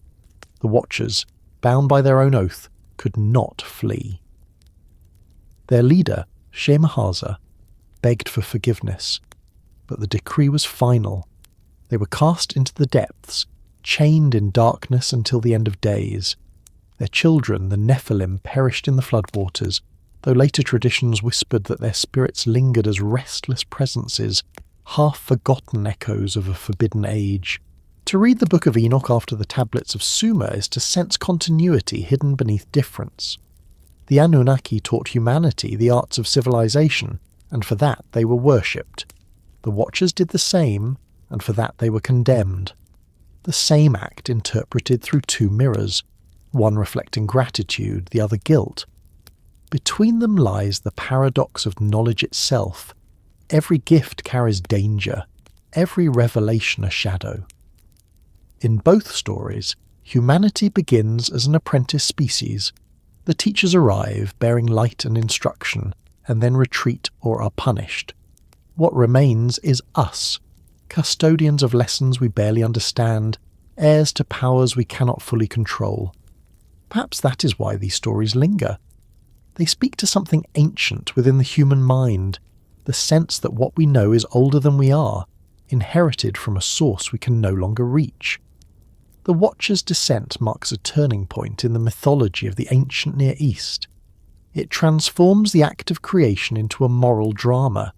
The Watchers, bound by their own oath, could not flee. Their leader, Shemihaza, begged for forgiveness, but the decree was final. They were cast into the depths, chained in darkness until the end of days. Their children, the Nephilim, perished in the floodwaters, though later traditions whispered that their spirits lingered as restless presences, half-forgotten echoes of a forbidden age. To read the Book of Enoch after the tablets of Sumer is to sense continuity hidden beneath difference. The Anunnaki taught humanity the arts of civilization, and for that they were worshipped. The Watchers did the same, and for that they were condemned. The same act interpreted through two mirrors, one reflecting gratitude, the other guilt. Between them lies the paradox of knowledge itself. Every gift carries danger, every revelation a shadow. In both stories, humanity begins as an apprentice species. The teachers arrive, bearing light and instruction, and then retreat or are punished. What remains is us, custodians of lessons we barely understand, heirs to powers we cannot fully control. Perhaps that is why these stories linger. They speak to something ancient within the human mind, the sense that what we know is older than we are, inherited from a source we can no longer reach. The Watcher's descent marks a turning point in the mythology of the ancient Near East. It transforms the act of creation into a moral drama.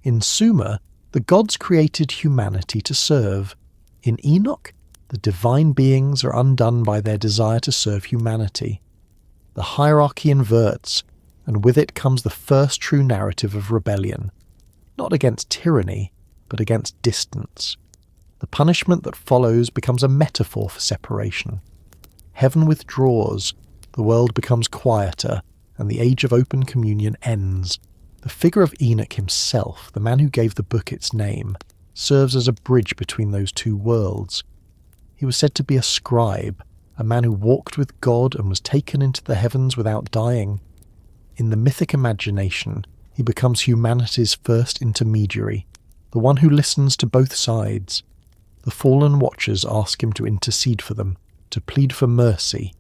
In Sumer, the gods created humanity to serve. In Enoch, the divine beings are undone by their desire to serve humanity. The hierarchy inverts, and with it comes the first true narrative of rebellion, not against tyranny, but against distance. The punishment that follows becomes a metaphor for separation. Heaven withdraws, the world becomes quieter, and the age of open communion ends. The figure of Enoch himself, the man who gave the book its name, serves as a bridge between those two worlds. He was said to be a scribe, a man who walked with God and was taken into the heavens without dying. In the mythic imagination, he becomes humanity's first intermediary, the one who listens to both sides. The fallen Watchers ask him to intercede for them, to plead for mercy.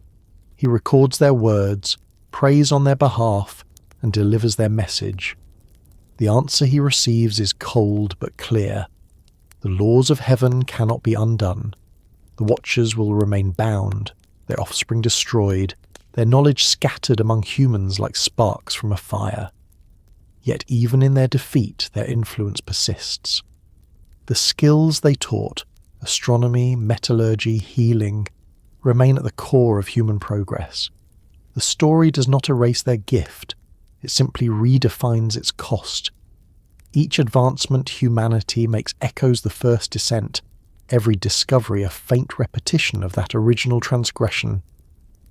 He records their words, prays on their behalf, and delivers their message. The answer he receives is cold but clear. The laws of heaven cannot be undone. The Watchers will remain bound, their offspring destroyed, their knowledge scattered among humans like sparks from a fire. Yet even in their defeat, their influence persists. The skills they taught, astronomy, metallurgy, healing, remain at the core of human progress. The story does not erase their gift, it simply redefines its cost. Each advancement humanity makes echoes the first descent, every discovery a faint repetition of that original transgression.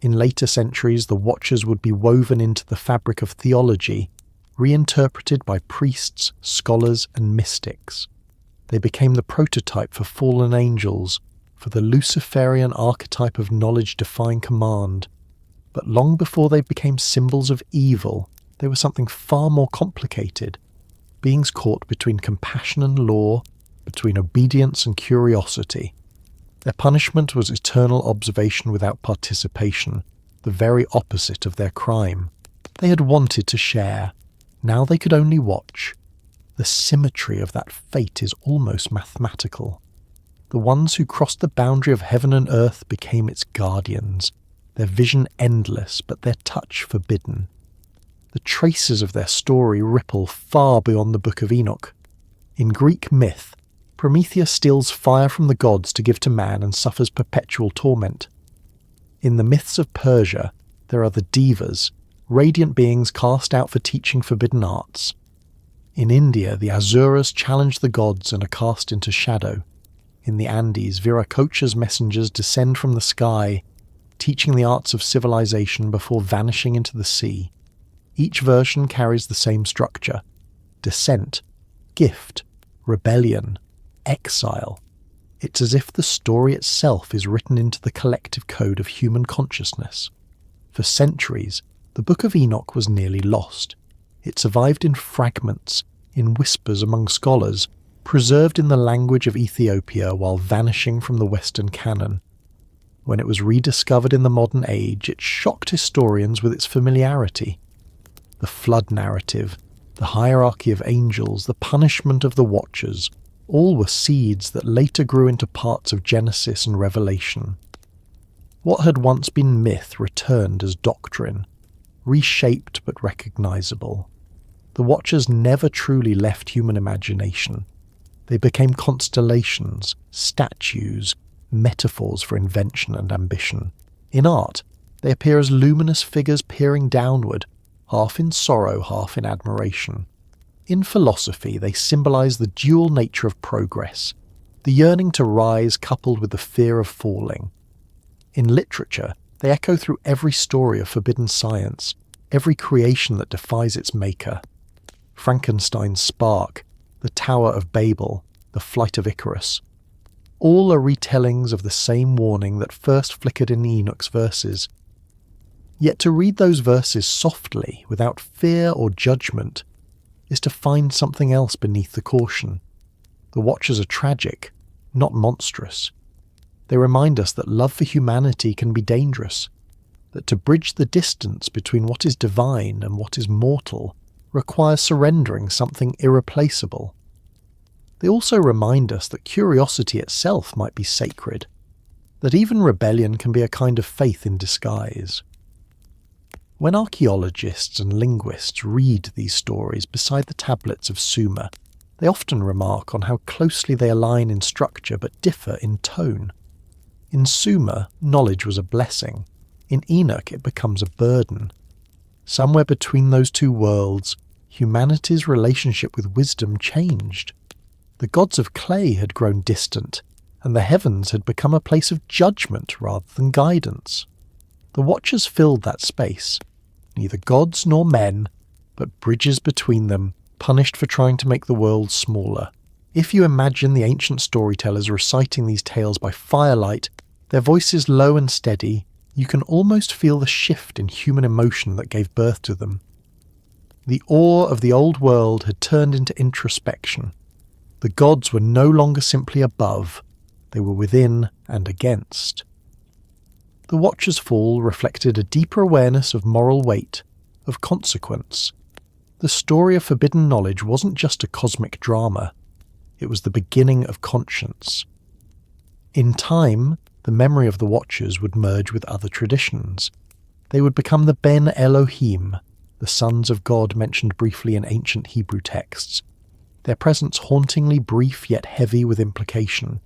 In later centuries, the Watchers would be woven into the fabric of theology, reinterpreted by priests, scholars, and mystics. They became the prototype for fallen angels, for the Luciferian archetype of knowledge-defying command. But long before they became symbols of evil, they were something far more complicated, beings caught between compassion and law, between obedience and curiosity. Their punishment was eternal observation without participation, the very opposite of their crime. They had wanted to share, now they could only watch. The symmetry of that fate is almost mathematical. The ones who crossed the boundary of heaven and earth became its guardians, their vision endless but their touch forbidden. The traces of their story ripple far beyond the Book of Enoch. In Greek myth, Prometheus steals fire from the gods to give to man and suffers perpetual torment. In the myths of Persia, there are the Devas, radiant beings cast out for teaching forbidden arts. In India, the Asuras challenge the gods and are cast into shadow. In the Andes, Viracocha's messengers descend from the sky, teaching the arts of civilization before vanishing into the sea. Each version carries the same structure: descent, gift, rebellion, exile. It's as if the story itself is written into the collective code of human consciousness. For centuries, the Book of Enoch was nearly lost. It survived in fragments, in whispers among scholars, preserved in the language of Ethiopia while vanishing from the Western canon. When it was rediscovered in the modern age, it shocked historians with its familiarity. The flood narrative, the hierarchy of angels, the punishment of the Watchers, all were seeds that later grew into parts of Genesis and Revelation. What had once been myth returned as doctrine, reshaped but recognizable. The Watchers never truly left human imagination. They became constellations, statues, metaphors for invention and ambition. In art, they appear as luminous figures peering downward, half in sorrow, half in admiration. In philosophy, they symbolize the dual nature of progress, the yearning to rise coupled with the fear of falling. In literature, they echo through every story of forbidden science, every creation that defies its maker. Frankenstein's spark, the Tower of Babel, the Flight of Icarus. All are retellings of the same warning that first flickered in Enoch's verses. Yet to read those verses softly, without fear or judgment, is to find something else beneath the caution. The Watchers are tragic, not monstrous. They remind us that love for humanity can be dangerous, that to bridge the distance between what is divine and what is mortal requires surrendering something irreplaceable. They also remind us that curiosity itself might be sacred, that even rebellion can be a kind of faith in disguise. When archaeologists and linguists read these stories beside the tablets of Sumer, they often remark on how closely they align in structure but differ in tone. In Sumer, knowledge was a blessing. In Enoch, it becomes a burden. Somewhere between those two worlds, humanity's relationship with wisdom changed. The gods of clay had grown distant, and the heavens had become a place of judgment rather than guidance. The Watchers filled that space, neither gods nor men, but bridges between them, punished for trying to make the world smaller. If you imagine the ancient storytellers reciting these tales by firelight, their voices low and steady, you can almost feel the shift in human emotion that gave birth to them. The awe of the old world had turned into introspection. The gods were no longer simply above, they were within and against. The Watchers' fall reflected a deeper awareness of moral weight, of consequence. The story of forbidden knowledge wasn't just a cosmic drama, it was the beginning of conscience. In time, the memory of the Watchers would merge with other traditions. They would become the Ben Elohim, the sons of God mentioned briefly in ancient Hebrew texts, their presence hauntingly brief yet heavy with implication.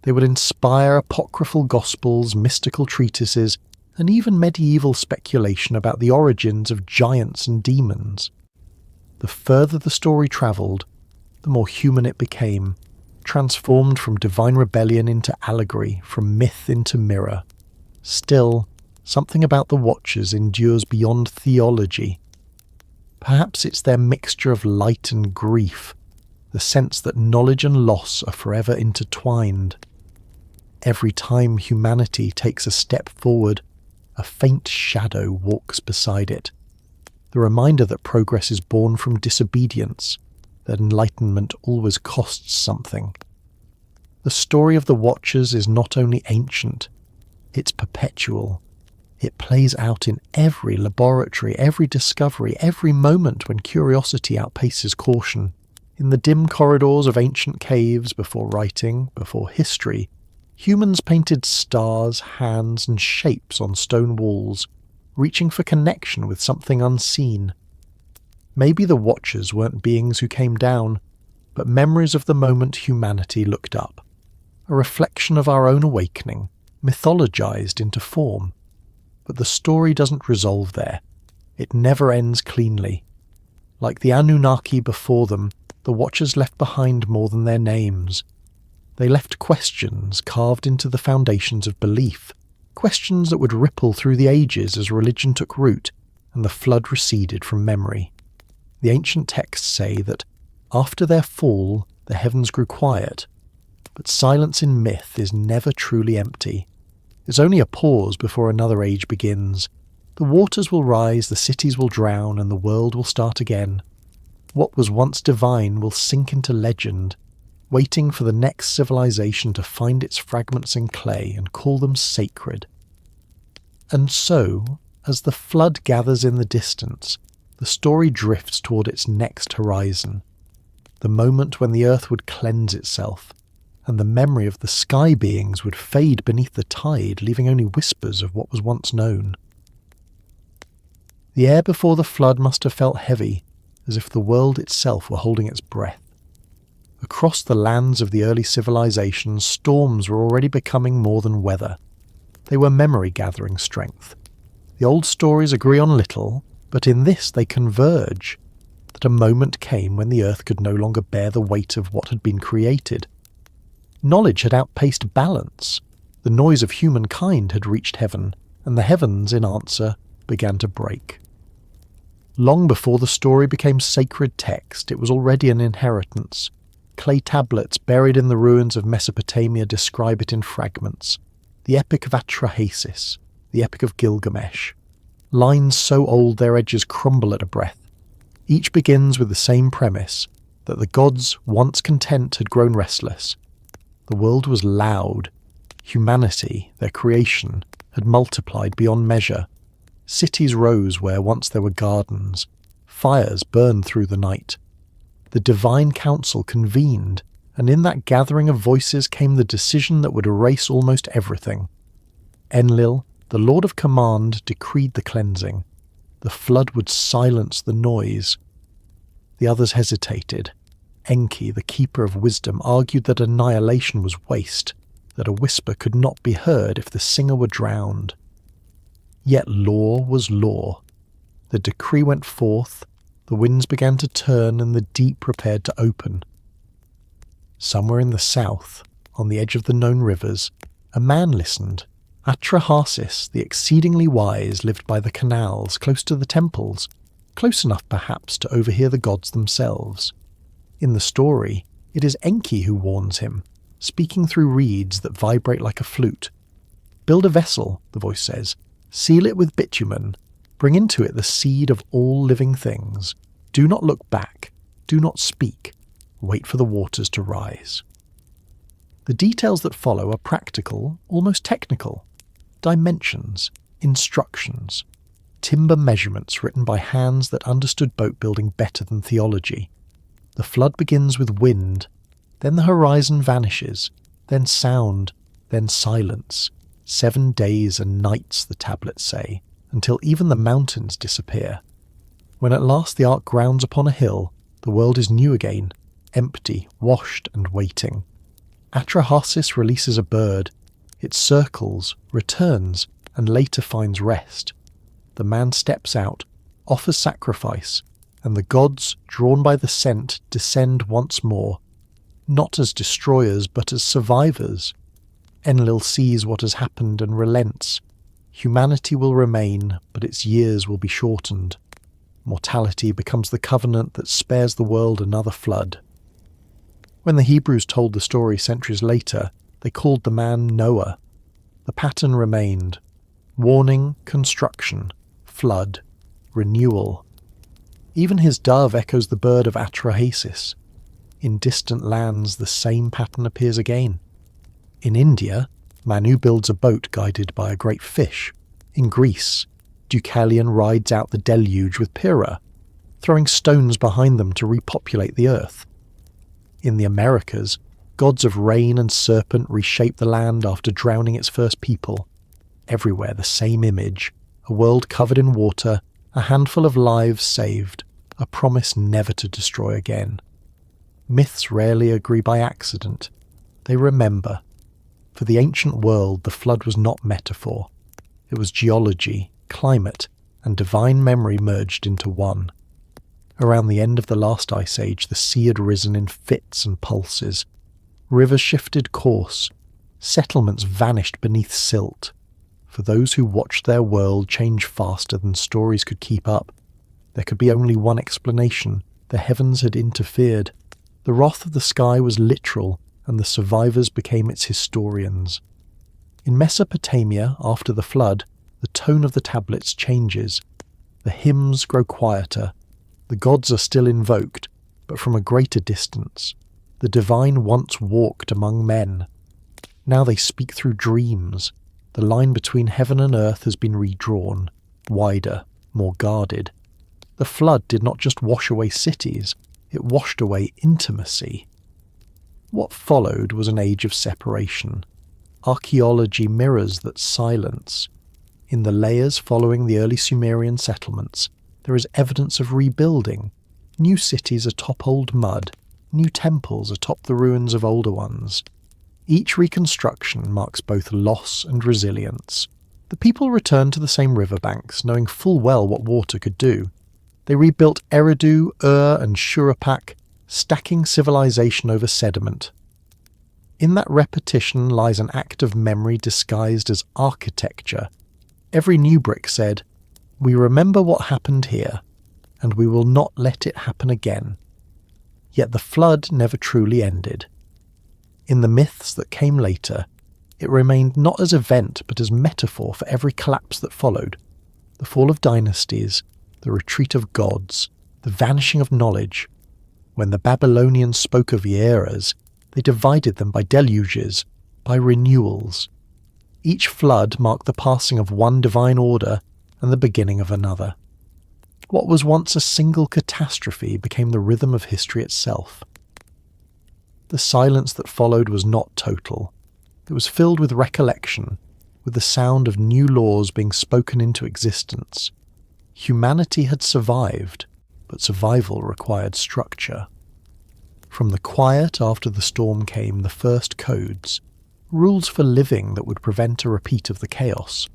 They would inspire apocryphal gospels, mystical treatises, and even medieval speculation about the origins of giants and demons. The further the story travelled, the more human it became, transformed from divine rebellion into allegory, from myth into mirror. Still, something about the Watchers endures beyond theology. Perhaps it's their mixture of light and grief, the sense that knowledge and loss are forever intertwined. Every time humanity takes a step forward, a faint shadow walks beside it. The reminder that progress is born from disobedience, that enlightenment always costs something. The story of the Watchers is not only ancient, it's perpetual. It plays out in every laboratory, every discovery, every moment when curiosity outpaces caution. In the dim corridors of ancient caves, before writing, before history, humans painted stars, hands, and shapes on stone walls, reaching for connection with something unseen. Maybe the Watchers weren't beings who came down, but memories of the moment humanity looked up. A reflection of our own awakening, mythologized into form. But the story doesn't resolve there. It never ends cleanly. Like the Anunnaki before them, the Watchers left behind more than their names. They left questions carved into the foundations of belief, questions that would ripple through the ages as religion took root and the flood receded from memory. The ancient texts say that after their fall, the heavens grew quiet, but silence in myth is never truly empty. It's only a pause before another age begins. The waters will rise, the cities will drown, and the world will start again. What was once divine will sink into legend, waiting for the next civilization to find its fragments in clay and call them sacred. And so, as the flood gathers in the distance, the story drifts toward its next horizon, the moment when the earth would cleanse itself, and the memory of the sky beings would fade beneath the tide, leaving only whispers of what was once known. The air before the flood must have felt heavy, as if the world itself were holding its breath. Across the lands of the early civilizations, storms were already becoming more than weather. They were memory-gathering strength. The old stories agree on little, but in this they converge, that a moment came when the earth could no longer bear the weight of what had been created. Knowledge had outpaced balance. The noise of humankind had reached heaven, and the heavens, in answer, began to break. Long before the story became sacred text, it was already an inheritance. Clay tablets buried in the ruins of Mesopotamia describe it in fragments. The Epic of Atrahasis, the Epic of Gilgamesh. Lines so old their edges crumble at a breath. Each begins with the same premise, that the gods, once content, had grown restless. The world was loud. Humanity, their creation, had multiplied beyond measure. Cities rose where once there were gardens. Fires burned through the night. The divine council convened, and in that gathering of voices came the decision that would erase almost everything. Enlil, the Lord of Command, decreed the cleansing. The flood would silence the noise. The others hesitated. Enki, the keeper of wisdom, argued that annihilation was waste, that a whisper could not be heard if the singer were drowned. Yet law was law. The decree went forth, the winds began to turn, and the deep prepared to open. Somewhere in the south, on the edge of the known rivers, a man listened. Atrahasis, the exceedingly wise, lived by the canals, close to the temples, close enough perhaps to overhear the gods themselves. In the story, it is Enki who warns him, speaking through reeds that vibrate like a flute. "Build a vessel," the voice says, "seal it with bitumen, bring into it the seed of all living things. Do not look back, do not speak, wait for the waters to rise." The details that follow are practical, almost technical. Dimensions, instructions, timber measurements written by hands that understood boat building better than theology. The flood begins with wind, then the horizon vanishes, then sound, then silence. 7 days and nights, the tablets say, until even the mountains disappear. When at last the ark grounds upon a hill, the world is new again, empty, washed and waiting. Atrahasis releases a bird. It circles, returns, and later finds rest. The man steps out, offers sacrifice, and the gods, drawn by the scent, descend once more, not as destroyers but as survivors. Enlil sees what has happened and relents. Humanity will remain, but its years will be shortened. Mortality becomes the covenant that spares the world another flood. When the Hebrews told the story centuries later, they called the man Noah. The pattern remained: warning, construction, flood, renewal. Even his dove echoes the bird of Atrahasis. In distant lands, the same pattern appears again. In India, Manu builds a boat guided by a great fish. In Greece, Deucalion rides out the deluge with Pyrrha, throwing stones behind them to repopulate the earth. In the Americas, gods of rain and serpent reshape the land after drowning its first people. Everywhere the same image: a world covered in water, a handful of lives saved, a promise never to destroy again. Myths rarely agree by accident. They remember. For the ancient world, the flood was not metaphor. It was geology, climate, and divine memory merged into one. Around the end of the last ice age, the sea had risen in fits and pulses. Rivers shifted course. Settlements vanished beneath silt. For those who watched their world change faster than stories could keep up, there could be only one explanation: the heavens had interfered. The wrath of the sky was literal, and the survivors became its historians. In Mesopotamia, after the flood, the tone of the tablets changes. The hymns grow quieter. The gods are still invoked, but from a greater distance. The divine once walked among men. Now they speak through dreams. The line between heaven and earth has been redrawn, wider, more guarded. The flood did not just wash away cities, it washed away intimacy. What followed was an age of separation. Archaeology mirrors that silence. In the layers following the early Sumerian settlements, there is evidence of rebuilding. New cities atop old mud, new temples atop the ruins of older ones. Each reconstruction marks both loss and resilience. The people returned to the same riverbanks, knowing full well what water could do. They rebuilt Eridu, and Shurapak, stacking civilization over sediment. In that repetition lies an act of memory disguised as architecture. Every new brick said, "We remember what happened here, and we will not let it happen again." Yet the flood never truly ended. In the myths that came later, it remained not as event but as metaphor for every collapse that followed. The fall of dynasties, the retreat of gods, the vanishing of knowledge. When the Babylonians spoke of the eras, they divided them by deluges, by renewals. Each flood marked the passing of one divine order and the beginning of another. What was once a single catastrophe became the rhythm of history itself. The silence that followed was not total. It was filled with recollection, with the sound of new laws being spoken into existence. Humanity had survived, but survival required structure. From the quiet after the storm came the first codes, rules for living that would prevent a repeat of the chaos.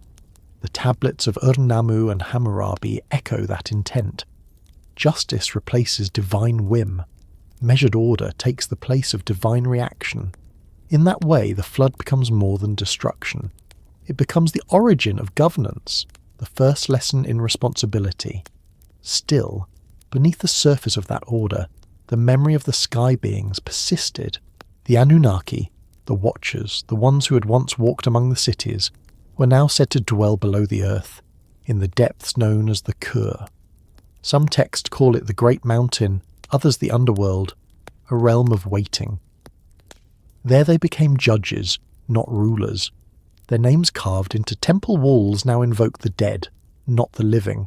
The tablets of Ur-Nammu and Hammurabi echo that intent. Justice replaces divine whim. Measured order takes the place of divine reaction. In that way, the flood becomes more than destruction. It becomes the origin of governance, the first lesson in responsibility. Still, beneath the surface of that order, the memory of the sky beings persisted. The Anunnaki, the Watchers, the ones who had once walked among the cities, were now said to dwell below the earth, in the depths known as the Kur. Some texts call it the Great Mountain, others the Underworld, a realm of waiting. There they became judges, not rulers. Their names carved into temple walls now invoke the dead, not the living.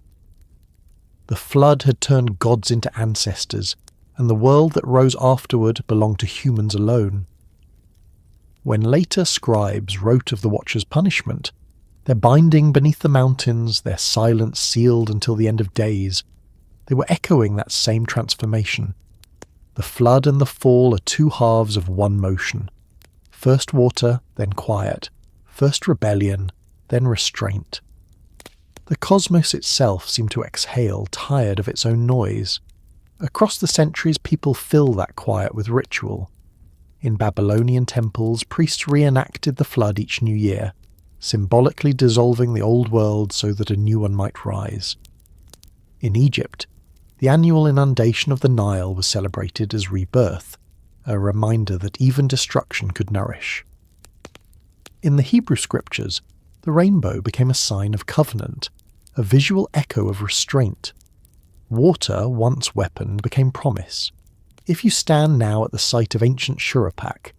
The flood had turned gods into ancestors, and the world that rose afterward belonged to humans alone. When later scribes wrote of the Watchers' punishment, their binding beneath the mountains, their silence sealed until the end of days, they were echoing that same transformation. The flood and the fall are two halves of one motion. First water, then quiet. First rebellion, then restraint. The cosmos itself seemed to exhale, tired of its own noise. Across the centuries, people fill that quiet with ritual. In Babylonian temples, priests reenacted the flood each new year, symbolically dissolving the old world so that a new one might rise. In Egypt, the annual inundation of the Nile was celebrated as rebirth, a reminder that even destruction could nourish. In the Hebrew scriptures, the rainbow became a sign of covenant, a visual echo of restraint. Water, once weapon, became promise. If you stand now at the site of ancient Shurapak,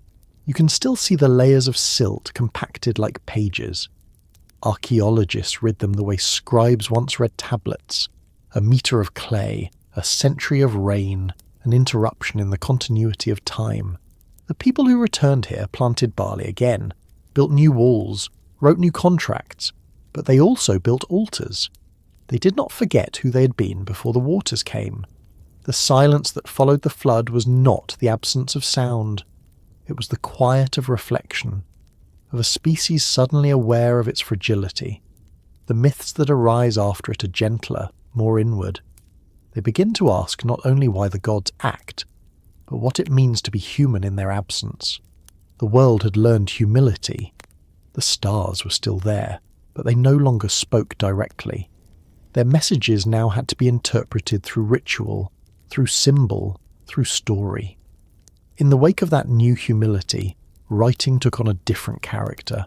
you can still see the layers of silt compacted like pages. Archaeologists read them the way scribes once read tablets, a metre of clay, a century of rain, an interruption in the continuity of time. The people who returned here planted barley again, built new walls, wrote new contracts, but they also built altars. They did not forget who they had been before the waters came. The silence that followed the flood was not the absence of sound. It was the quiet of reflection, of a species suddenly aware of its fragility. The myths that arise after it are gentler, more inward. They begin to ask not only why the gods act, but what it means to be human in their absence. The world had learned humility. The stars were still there, but they no longer spoke directly. Their messages now had to be interpreted through ritual, through symbol, through story. In the wake of that new humility, writing took on a different character.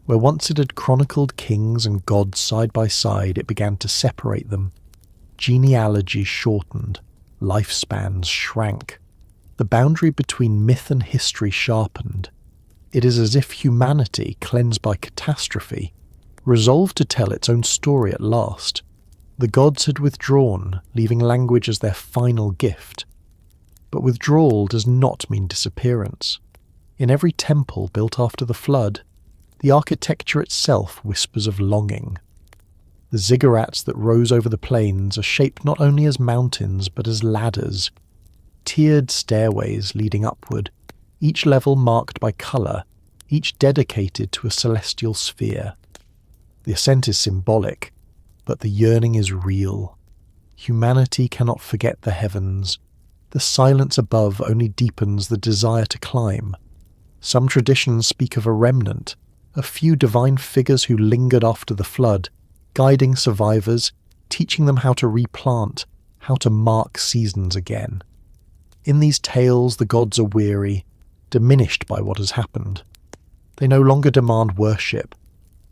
Where once it had chronicled kings and gods side by side, it began to separate them. Genealogies shortened, lifespans shrank. The boundary between myth and history sharpened. It is as if humanity, cleansed by catastrophe, resolved to tell its own story at last. The gods had withdrawn, leaving language as their final gift. But withdrawal does not mean disappearance. In every temple built after the flood, the architecture itself whispers of longing. The ziggurats that rose over the plains are shaped not only as mountains but as ladders, tiered stairways leading upward, each level marked by colour, each dedicated to a celestial sphere. The ascent is symbolic, but the yearning is real. Humanity cannot forget the heavens. The silence above only deepens the desire to climb. Some traditions speak of a remnant, a few divine figures who lingered after the flood, guiding survivors, teaching them how to replant, how to mark seasons again. In these tales, the gods are weary, diminished by what has happened. They no longer demand worship.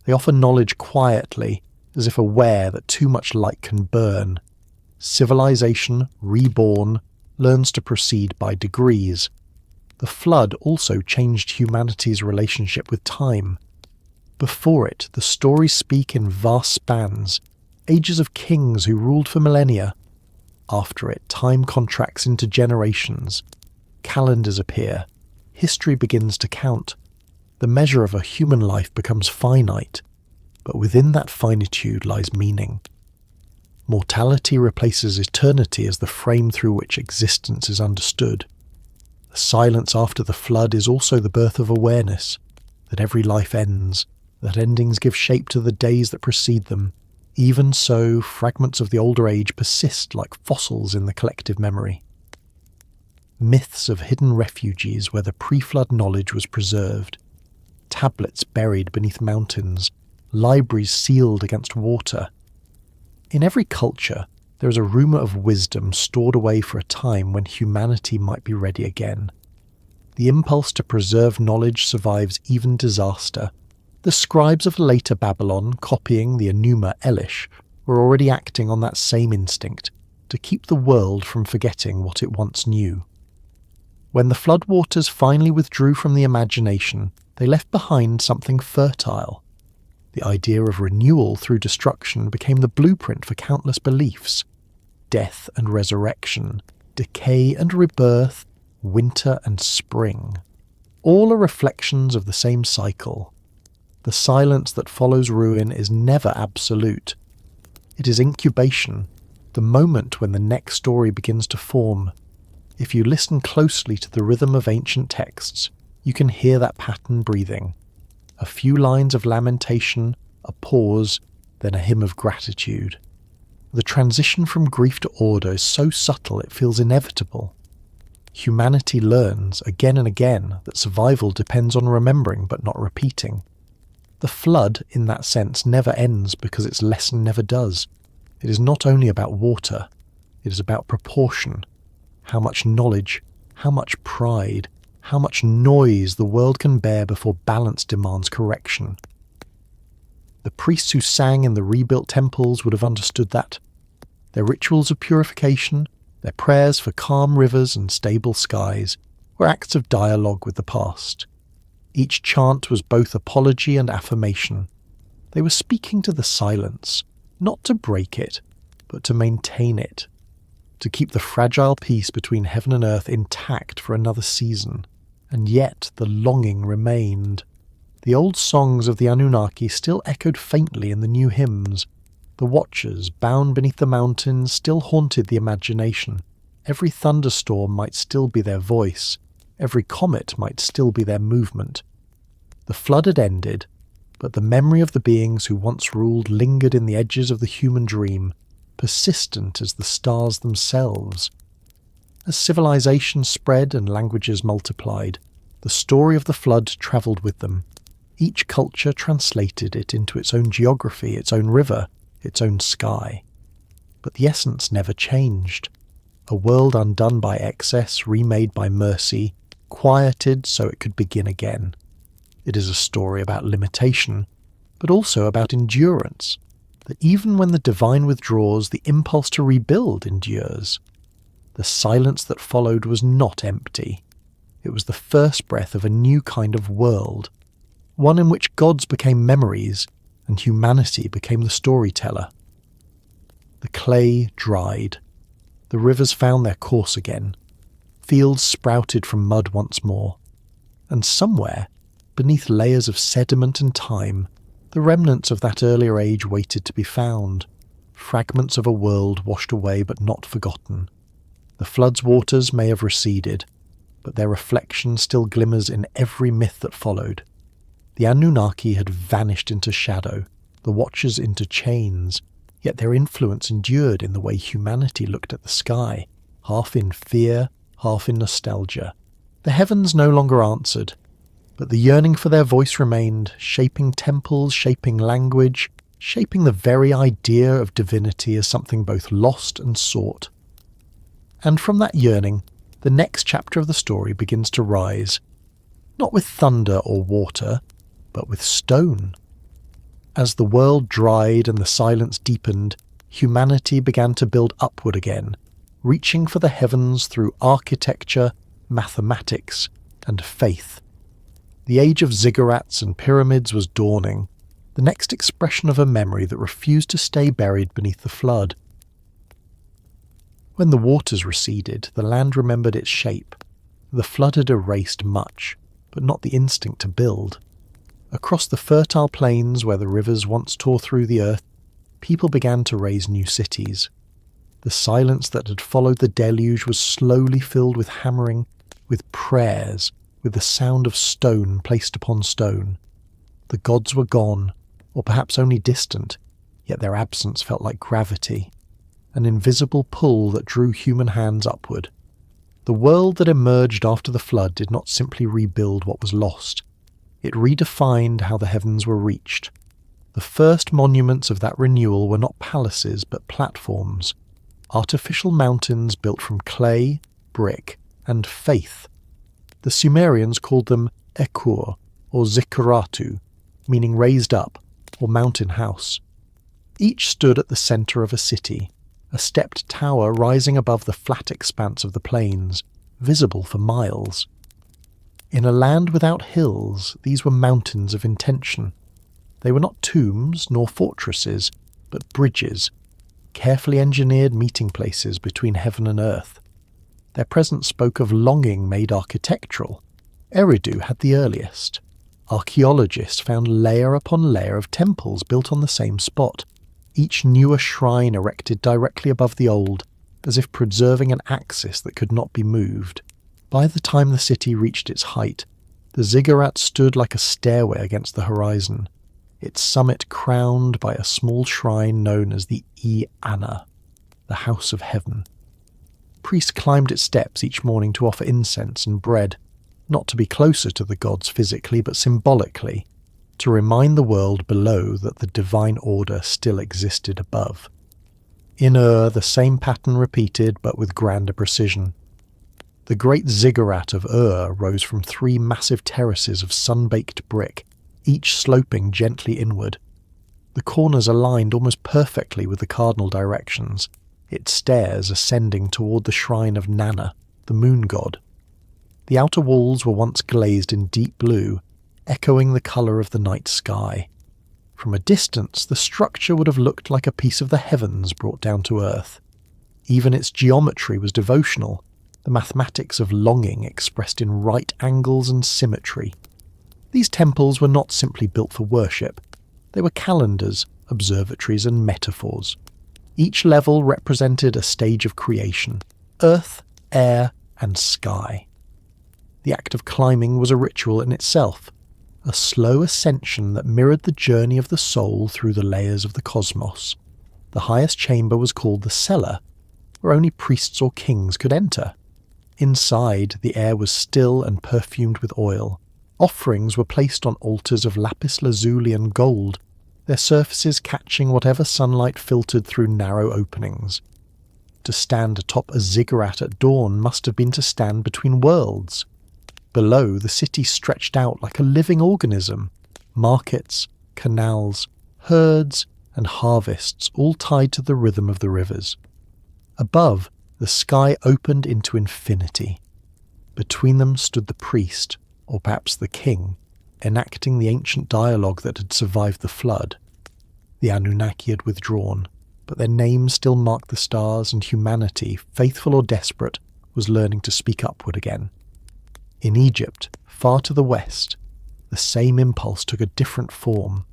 They offer knowledge quietly, as if aware that too much light can burn. Civilization, reborn, learns to proceed by degrees. The flood also changed humanity's relationship with time. Before it, the stories speak in vast spans, ages of kings who ruled for millennia. After it, time contracts into generations. Calendars appear. History begins to count. The measure of a human life becomes finite, but within that finitude lies meaning. Mortality replaces eternity as the frame through which existence is understood. The silence after the flood is also the birth of awareness, that every life ends, that endings give shape to the days that precede them. Even so, fragments of the older age persist like fossils in the collective memory. Myths of hidden refuges where the pre-flood knowledge was preserved. Tablets buried beneath mountains, libraries sealed against water. In every culture, there is a rumour of wisdom stored away for a time when humanity might be ready again. The impulse to preserve knowledge survives even disaster. The scribes of later Babylon, copying the Enuma Elish, were already acting on that same instinct, to keep the world from forgetting what it once knew. When the floodwaters finally withdrew from the imagination, they left behind something fertile. The idea of renewal through destruction became the blueprint for countless beliefs. Death and resurrection, decay and rebirth, winter and spring. All are reflections of the same cycle. The silence that follows ruin is never absolute. It is incubation, the moment when the next story begins to form. If you listen closely to the rhythm of ancient texts, you can hear that pattern breathing. A few lines of lamentation, a pause, then a hymn of gratitude. The transition from grief to order is so subtle it feels inevitable. Humanity learns, again and again, that survival depends on remembering but not repeating. The flood, in that sense, never ends because its lesson never does. It is not only about water, it is about proportion. How much knowledge, how much pride, how much noise the world can bear before balance demands correction. The priests who sang in the rebuilt temples would have understood that. Their rituals of purification, their prayers for calm rivers and stable skies, were acts of dialogue with the past. Each chant was both apology and affirmation. They were speaking to the silence, not to break it, but to maintain it, to keep the fragile peace between heaven and earth intact for another season. And yet the longing remained. The old songs of the Anunnaki still echoed faintly in the new hymns. The watchers, bound beneath the mountains, still haunted the imagination. Every thunderstorm might still be their voice. Every comet might still be their movement. The flood had ended, but the memory of the beings who once ruled lingered in the edges of the human dream, persistent as the stars themselves. As civilization spread and languages multiplied, the story of the flood travelled with them. Each culture translated it into its own geography, its own river, its own sky. But the essence never changed. A world undone by excess, remade by mercy, quieted so it could begin again. It is a story about limitation, but also about endurance, that even when the divine withdraws, the impulse to rebuild endures. The silence that followed was not empty. It was the first breath of a new kind of world, one in which gods became memories and humanity became the storyteller. The clay dried. The rivers found their course again. Fields sprouted from mud once more. And somewhere, beneath layers of sediment and time, the remnants of that earlier age waited to be found. Fragments of a world washed away but not forgotten. The flood's waters may have receded, but their reflection still glimmers in every myth that followed. The Anunnaki had vanished into shadow, the Watchers into chains, yet their influence endured in the way humanity looked at the sky, half in fear, half in nostalgia. The heavens no longer answered, but the yearning for their voice remained, shaping temples, shaping language, shaping the very idea of divinity as something both lost and sought. And from that yearning, the next chapter of the story begins to rise, not with thunder or water, but with stone. As the world dried and the silence deepened, humanity began to build upward again, reaching for the heavens through architecture, mathematics, and faith. The age of ziggurats and pyramids was dawning, the next expression of a memory that refused to stay buried beneath the flood. When the waters receded, the land remembered its shape. The flood had erased much, but not the instinct to build. Across the fertile plains where the rivers once tore through the earth, people began to raise new cities. The silence that had followed the deluge was slowly filled with hammering, with prayers, with the sound of stone placed upon stone. The gods were gone, or perhaps only distant, yet their absence felt like gravity, an invisible pull that drew human hands upward. The world that emerged after the flood did not simply rebuild what was lost. It redefined how the heavens were reached. The first monuments of that renewal were not palaces but platforms, artificial mountains built from clay, brick, and faith. The Sumerians called them Ekur, or Zikkuratu, meaning raised up, or mountain house. Each stood at the centre of a city, a stepped tower rising above the flat expanse of the plains, visible for miles. In a land without hills, these were mountains of intention. They were not tombs nor fortresses, but bridges, carefully engineered meeting places between heaven and earth. Their presence spoke of longing made architectural. Eridu had the earliest. Archaeologists found layer upon layer of temples built on the same spot, each newer shrine erected directly above the old, as if preserving an axis that could not be moved. By the time the city reached its height, the ziggurat stood like a stairway against the horizon, its summit crowned by a small shrine known as the Ana, the House of Heaven. Priests climbed its steps each morning to offer incense and bread, not to be closer to the gods physically but symbolically, to remind the world below that the divine order still existed above. In the same pattern repeated but with grander precision. The great ziggurat of rose from 3 massive terraces of sun-baked brick, each sloping gently inward. The corners aligned almost perfectly with the cardinal directions, its stairs ascending toward the shrine of Nana, the moon god. The outer walls were once glazed in deep blue, echoing the colour of the night sky. From a distance, the structure would have looked like a piece of the heavens brought down to earth. Even its geometry was devotional, the mathematics of longing expressed in right angles and symmetry. These temples were not simply built for worship. They were calendars, observatories, and metaphors. Each level represented a stage of creation: earth, air, and sky. The act of climbing was a ritual in itself, a slow ascension that mirrored the journey of the soul through the layers of the cosmos. The highest chamber was called the cellar, where only priests or kings could enter. Inside, the air was still and perfumed with oil. Offerings were placed on altars of lapis lazuli and gold, their surfaces catching whatever sunlight filtered through narrow openings. To stand atop a ziggurat at dawn must have been to stand between worlds. Below, the city stretched out like a living organism. Markets, canals, herds, and harvests all tied to the rhythm of the rivers. Above, the sky opened into infinity. Between them stood the priest, or perhaps the king, enacting the ancient dialogue that had survived the flood. The Anunnaki had withdrawn, but their names still marked the stars, and humanity, faithful or desperate, was learning to speak upward again. In Egypt, far to the west, the same impulse took a different form.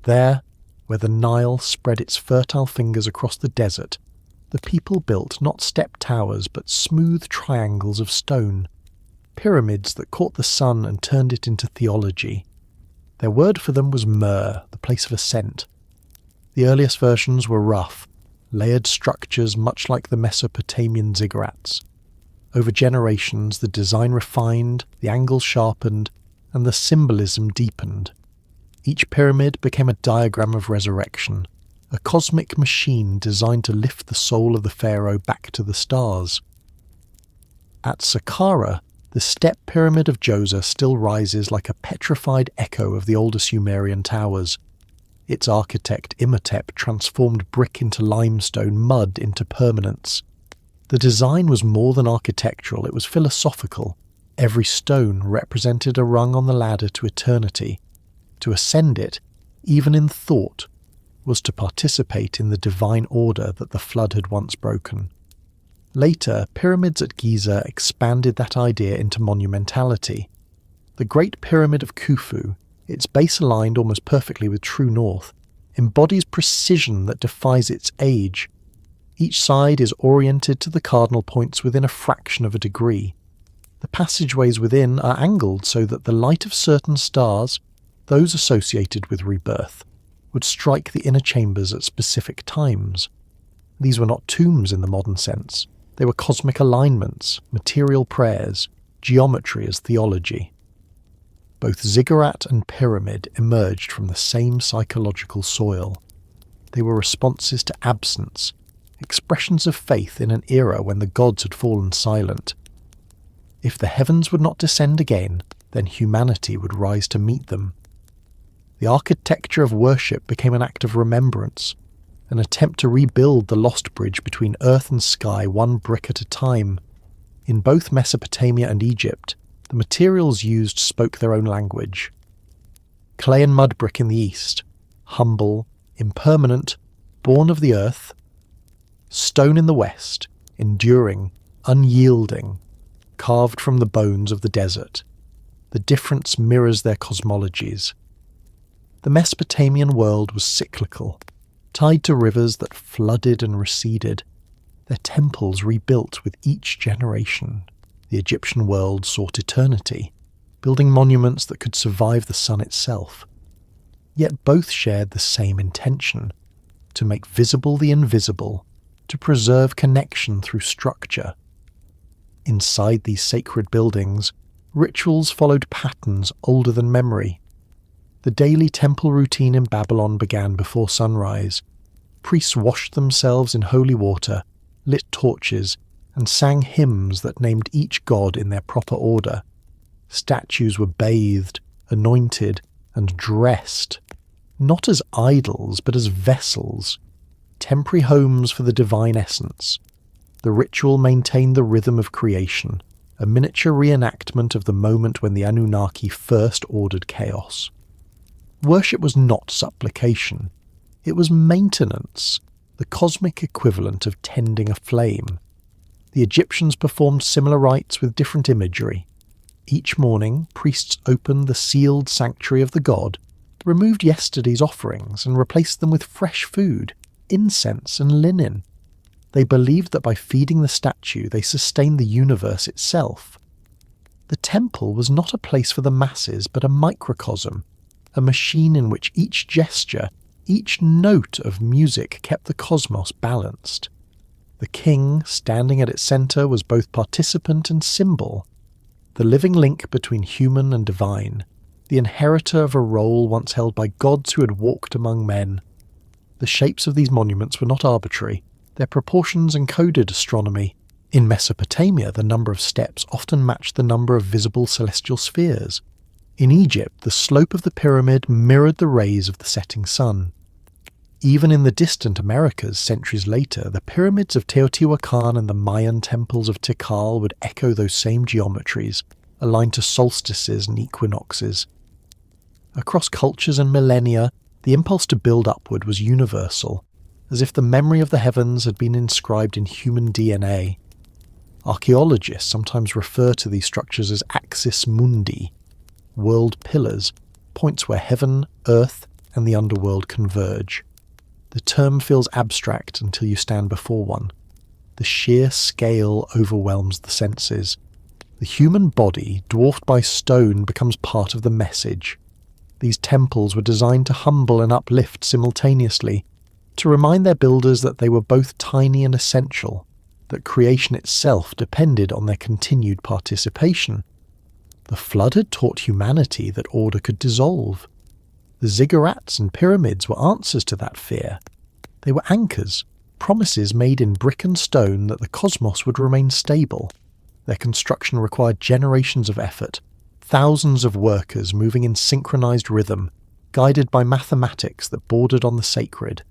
There, where the Nile spread its fertile fingers across the desert, the people built not step towers but smooth triangles of stone, pyramids that caught the sun and turned it into theology. Their word for them was Mer, the place of ascent. The earliest versions were rough, layered structures much like the Mesopotamian ziggurats. Over generations, the design refined, the angles sharpened, and the symbolism deepened. Each pyramid became a diagram of resurrection, a cosmic machine designed to lift the soul of the pharaoh back to the stars. At Saqqara, the step pyramid of Djoser still rises like a petrified echo of the older Sumerian towers. Its architect Imhotep transformed brick into limestone, mud into permanence. The design was more than architectural, it was philosophical. Every stone represented a rung on the ladder to eternity. To ascend it, even in thought, was to participate in the divine order that the flood had once broken. Later, pyramids at Giza expanded that idea into monumentality. The Great Pyramid of Khufu, its base aligned almost perfectly with true north, embodies precision that defies its age. Each side is oriented to the cardinal points within a fraction of a degree. The passageways within are angled so that the light of certain stars, those associated with rebirth, would strike the inner chambers at specific times. These were not tombs in the modern sense. They were cosmic alignments, material prayers, geometry as theology. Both ziggurat and pyramid emerged from the same psychological soil. They were responses to absence, expressions of faith in an era when the gods had fallen silent. If the heavens would not descend again, then humanity would rise to meet them. The architecture of worship became an act of remembrance, an attempt to rebuild the lost bridge between earth and sky one brick at a time. In both Mesopotamia and Egypt, the materials used spoke their own language. Clay and mud brick in the east, humble, impermanent, born of the earth. Stone in the west, enduring, unyielding, carved from the bones of the desert. The difference mirrors their cosmologies. The Mesopotamian world was cyclical, tied to rivers that flooded and receded, their temples rebuilt with each generation. The Egyptian world sought eternity, building monuments that could survive the sun itself. Yet both shared the same intention, to make visible the invisible, to preserve connection through structure. Inside these sacred buildings, rituals followed patterns older than memory. The daily temple routine in Babylon began before sunrise. Priests washed themselves in holy water, lit torches, and sang hymns that named each god in their proper order. Statues were bathed, anointed, and dressed, not as idols but as vessels, temporary homes for the divine essence. The ritual maintained the rhythm of creation, a miniature reenactment of the moment when the Anunnaki first ordered chaos. Worship was not supplication. It was maintenance, the cosmic equivalent of tending a flame. The Egyptians performed similar rites with different imagery. Each morning, priests opened the sealed sanctuary of the god, removed yesterday's offerings, and replaced them with fresh food, incense, and linen. They believed that by feeding the statue they sustained the universe itself. The temple was not a place for the masses, but a microcosm, a machine in which each gesture, each note of music kept the cosmos balanced. The king, standing at its centre, was both participant and symbol, the living link between human and divine, the inheritor of a role once held by gods who had walked among men. The shapes of these monuments were not arbitrary. Their proportions encoded astronomy. In Mesopotamia, the number of steps often matched the number of visible celestial spheres. In Egypt, the slope of the pyramid mirrored the rays of the setting sun. Even in the distant Americas centuries later, the pyramids of Teotihuacan and the Mayan temples of Tikal would echo those same geometries, aligned to solstices and equinoxes. Across cultures and millennia, the impulse to build upward was universal, as if the memory of the heavens had been inscribed in human DNA. Archaeologists sometimes refer to these structures as axis mundi, world pillars, points where heaven, earth, and the underworld converge. The term feels abstract until you stand before one. The sheer scale overwhelms the senses. The human body, dwarfed by stone, becomes part of the message. These temples were designed to humble and uplift simultaneously, to remind their builders that they were both tiny and essential, that creation itself depended on their continued participation. The flood had taught humanity that order could dissolve. The ziggurats and pyramids were answers to that fear. They were anchors, promises made in brick and stone that the cosmos would remain stable. Their construction required generations of effort, thousands of workers moving in synchronized rhythm, guided by mathematics that bordered on the sacred.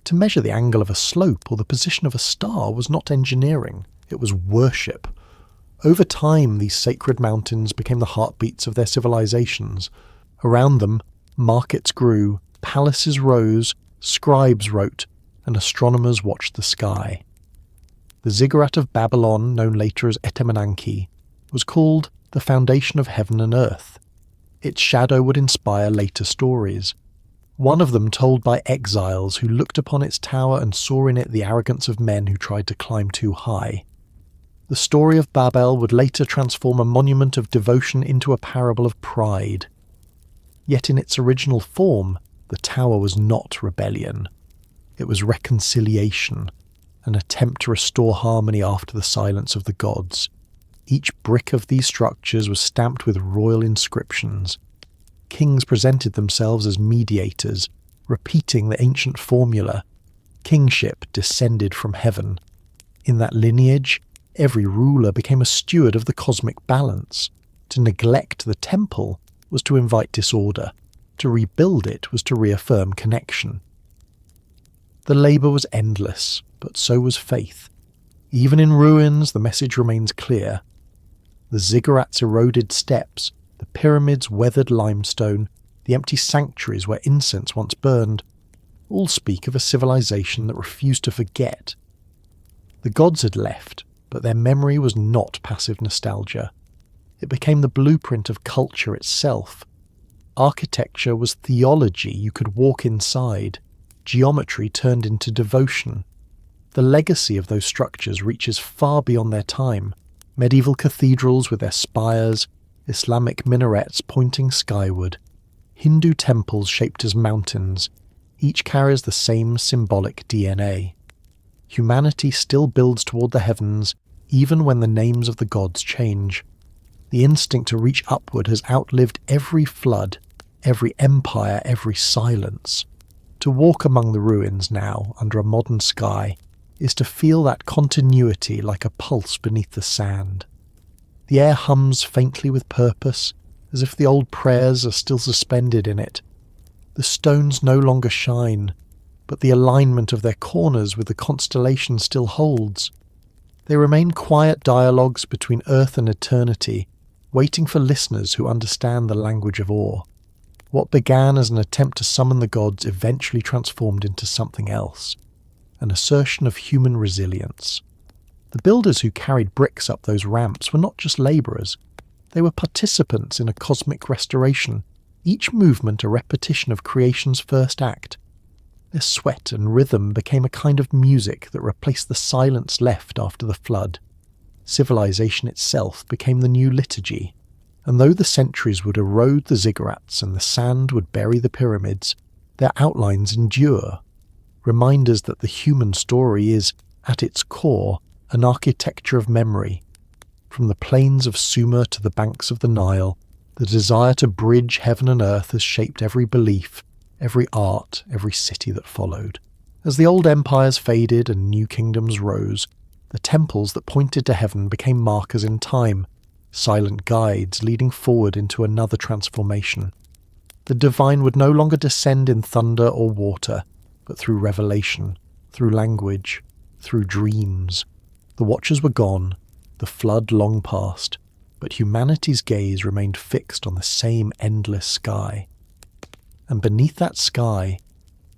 To measure the angle of a slope or the position of a star was not engineering, it was worship. Over time, these sacred mountains became the heartbeats of their civilizations. Around them, markets grew, palaces rose, scribes wrote, and astronomers watched the sky. The ziggurat of Babylon, known later as Etemenanki, was called the foundation of heaven and earth. Its shadow would inspire later stories. One of them told by exiles who looked upon its tower and saw in it the arrogance of men who tried to climb too high. The story of Babel would later transform a monument of devotion into a parable of pride. Yet in its original form, the tower was not rebellion. It was reconciliation, an attempt to restore harmony after the silence of the gods. Each brick of these structures was stamped with royal inscriptions. Kings presented themselves as mediators, repeating the ancient formula. Kingship descended from heaven. In that lineage, every ruler became a steward of the cosmic balance. To neglect the temple was to invite disorder. To rebuild it was to reaffirm connection. The labour was endless, but so was faith. Even in ruins, the message remains clear. The ziggurats' eroded steps, the pyramids' weathered limestone, the empty sanctuaries where incense once burned, all speak of a civilization that refused to forget. The gods had left, but their memory was not passive nostalgia. It became the blueprint of culture itself. Architecture was theology you could walk inside. Geometry turned into devotion. The legacy of those structures reaches far beyond their time. Medieval cathedrals with their spires, Islamic minarets pointing skyward, Hindu temples shaped as mountains, each carries the same symbolic DNA. Humanity still builds toward the heavens, even when the names of the gods change. The instinct to reach upward has outlived every flood, every empire, every silence. To walk among the ruins now, under a modern sky, is to feel that continuity like a pulse beneath the sand. The air hums faintly with purpose, as if the old prayers are still suspended in it. The stones no longer shine, but the alignment of their corners with the constellations still holds. They remain quiet dialogues between earth and eternity, waiting for listeners who understand the language of awe. What began as an attempt to summon the gods eventually transformed into something else, an assertion of human resilience. The builders who carried bricks up those ramps were not just labourers. They were participants in a cosmic restoration, each movement a repetition of creation's first act. Their sweat and rhythm became a kind of music that replaced the silence left after the flood. Civilization itself became the new liturgy, and though the centuries would erode the ziggurats and the sand would bury the pyramids, their outlines endure, reminders that the human story is, at its core, an architecture of memory. From the plains of Sumer to the banks of the Nile, the desire to bridge heaven and earth has shaped every belief, every art, every city that followed. As the old empires faded and new kingdoms rose, the temples that pointed to heaven became markers in time, silent guides leading forward into another transformation. The divine would no longer descend in thunder or water, but through revelation, through language, through dreams. The watchers were gone, the flood long past, but humanity's gaze remained fixed on the same endless sky. And beneath that sky,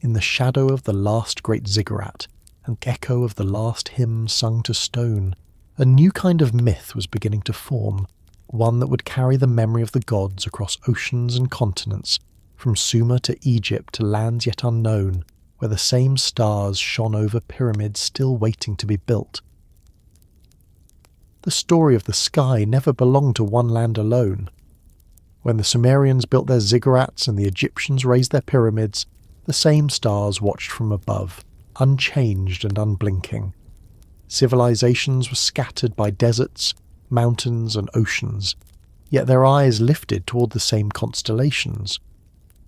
in the shadow of the last great ziggurat, and echo of the last hymn sung to stone, a new kind of myth was beginning to form, one that would carry the memory of the gods across oceans and continents, from Sumer to Egypt to lands yet unknown, where the same stars shone over pyramids still waiting to be built. The story of the sky never belonged to one land alone. When the Sumerians built their ziggurats and the Egyptians raised their pyramids, the same stars watched from above, unchanged and unblinking. Civilizations were scattered by deserts, mountains and oceans, yet their eyes lifted toward the same constellations.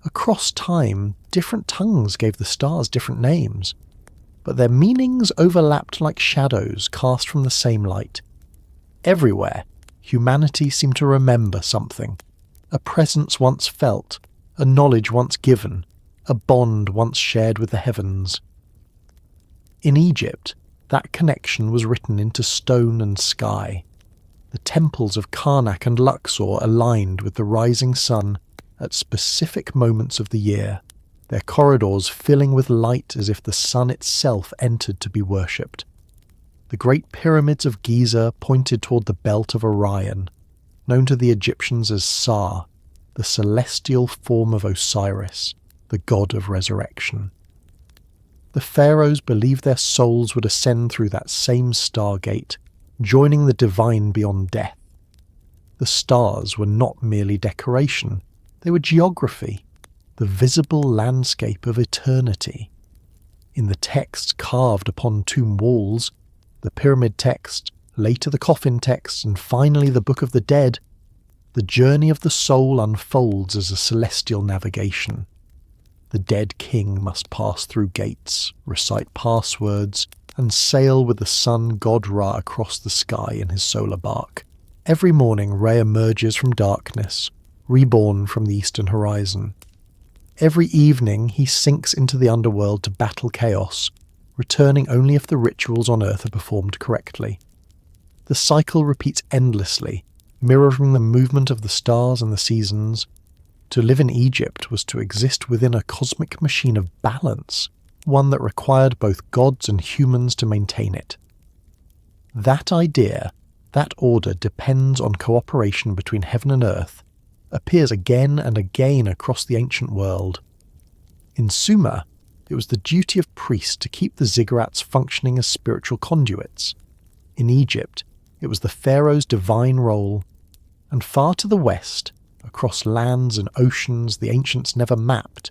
Across time, different tongues gave the stars different names, but their meanings overlapped like shadows cast from the same light. Everywhere, humanity seemed to remember something, a presence once felt, a knowledge once given, a bond once shared with the heavens. In Egypt, that connection was written into stone and sky. The temples of Karnak and Luxor aligned with the rising sun at specific moments of the year, their corridors filling with light as if the sun itself entered to be worshipped. The great pyramids of Giza pointed toward the belt of Orion, known to the Egyptians as Sa, the celestial form of Osiris, the god of resurrection. The pharaohs believed their souls would ascend through that same stargate, joining the divine beyond death. The stars were not merely decoration, they were geography, the visible landscape of eternity. In the texts carved upon tomb walls, the pyramid text, later the coffin text, and finally the Book of the Dead, the journey of the soul unfolds as a celestial navigation. The dead king must pass through gates, recite passwords, and sail with the sun god Ra across the sky in his solar bark. Every morning Ra emerges from darkness, reborn from the eastern horizon. Every evening he sinks into the underworld to battle chaos, returning only if the rituals on Earth are performed correctly. The cycle repeats endlessly, mirroring the movement of the stars and the seasons. To live in Egypt was to exist within a cosmic machine of balance, one that required both gods and humans to maintain it. That idea, that order depends on cooperation between heaven and earth, appears again and again across the ancient world. In Sumer, it was the duty of priests to keep the ziggurats functioning as spiritual conduits. In Egypt, it was the pharaoh's divine role. And far to the west, across lands and oceans the ancients never mapped,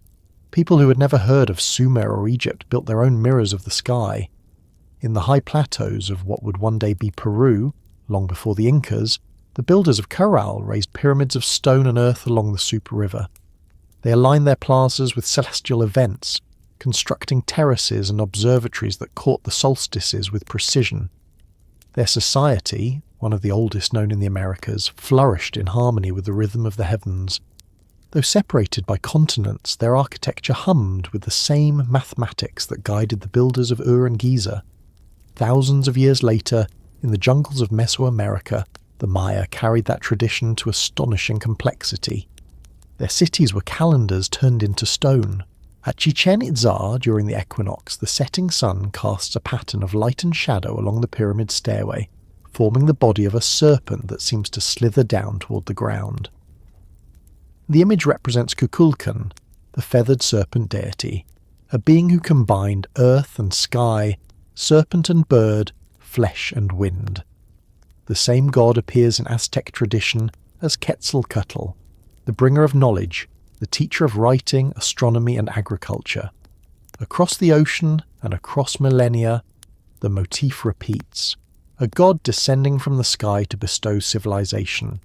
people who had never heard of Sumer or Egypt built their own mirrors of the sky. In the high plateaus of what would one day be Peru, long before the Incas, the builders of Corral raised pyramids of stone and earth along the Super River. They aligned their plazas with celestial events, constructing terraces and observatories that caught the solstices with precision. Their society, one of the oldest known in the Americas, flourished in harmony with the rhythm of the heavens. Though separated by continents, their architecture hummed with the same mathematics that guided the builders of Ur and Giza. Thousands of years later, in the jungles of Mesoamerica, the Maya carried that tradition to astonishing complexity. Their cities were calendars turned into stone. At Chichen Itza, during the equinox, the setting sun casts a pattern of light and shadow along the pyramid stairway, forming the body of a serpent that seems to slither down toward the ground. The image represents Kukulkan, the feathered serpent deity, a being who combined earth and sky, serpent and bird, flesh and wind. The same god appears in Aztec tradition as Quetzalcoatl, the bringer of knowledge, the teacher of writing, astronomy and agriculture. Across the ocean and across millennia, the motif repeats, a god descending from the sky to bestow civilization.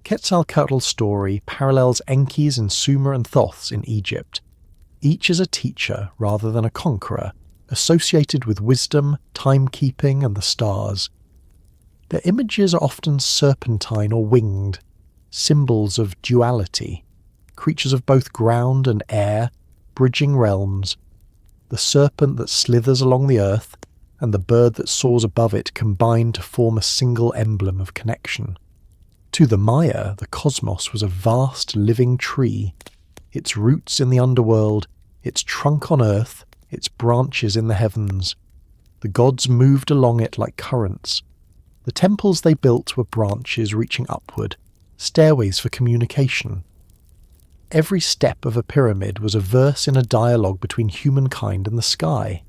Quetzalcoatl's story parallels Enkis in Sumer and Thoth's in Egypt, each as a teacher rather than a conqueror, associated with wisdom, timekeeping and the stars. Their images are often serpentine or winged, symbols of duality, creatures of both ground and air, bridging realms. The serpent that slithers along the earth and the bird that soars above it combine to form a single emblem of connection. To the Maya, the cosmos was a vast living tree, its roots in the underworld, its trunk on earth, its branches in the heavens. The gods moved along it like currents. The temples they built were branches reaching upward, stairways for communication. Every step of a pyramid was a verse in a dialogue between humankind and the sky.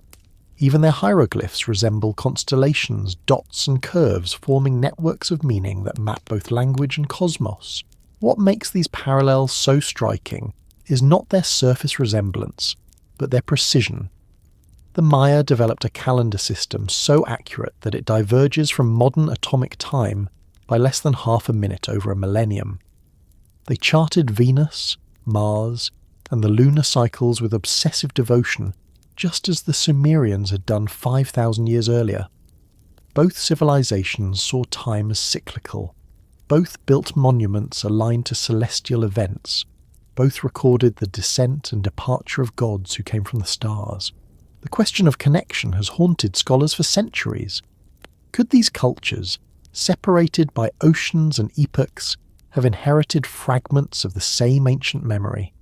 Even their hieroglyphs resemble constellations, dots and curves forming networks of meaning that map both language and cosmos. What makes these parallels so striking is not their surface resemblance, but their precision. The Maya developed a calendar system so accurate that it diverges from modern atomic time by less than half a minute over a millennium. They charted Venus, Mars, and the lunar cycles with obsessive devotion, just as the Sumerians had done 5,000 years earlier. Both civilizations saw time as cyclical. Both built monuments aligned to celestial events. Both recorded the descent and departure of gods who came from the stars. The question of connection has haunted scholars for centuries. Could these cultures, separated by oceans and epochs, have inherited fragments of the same ancient memory?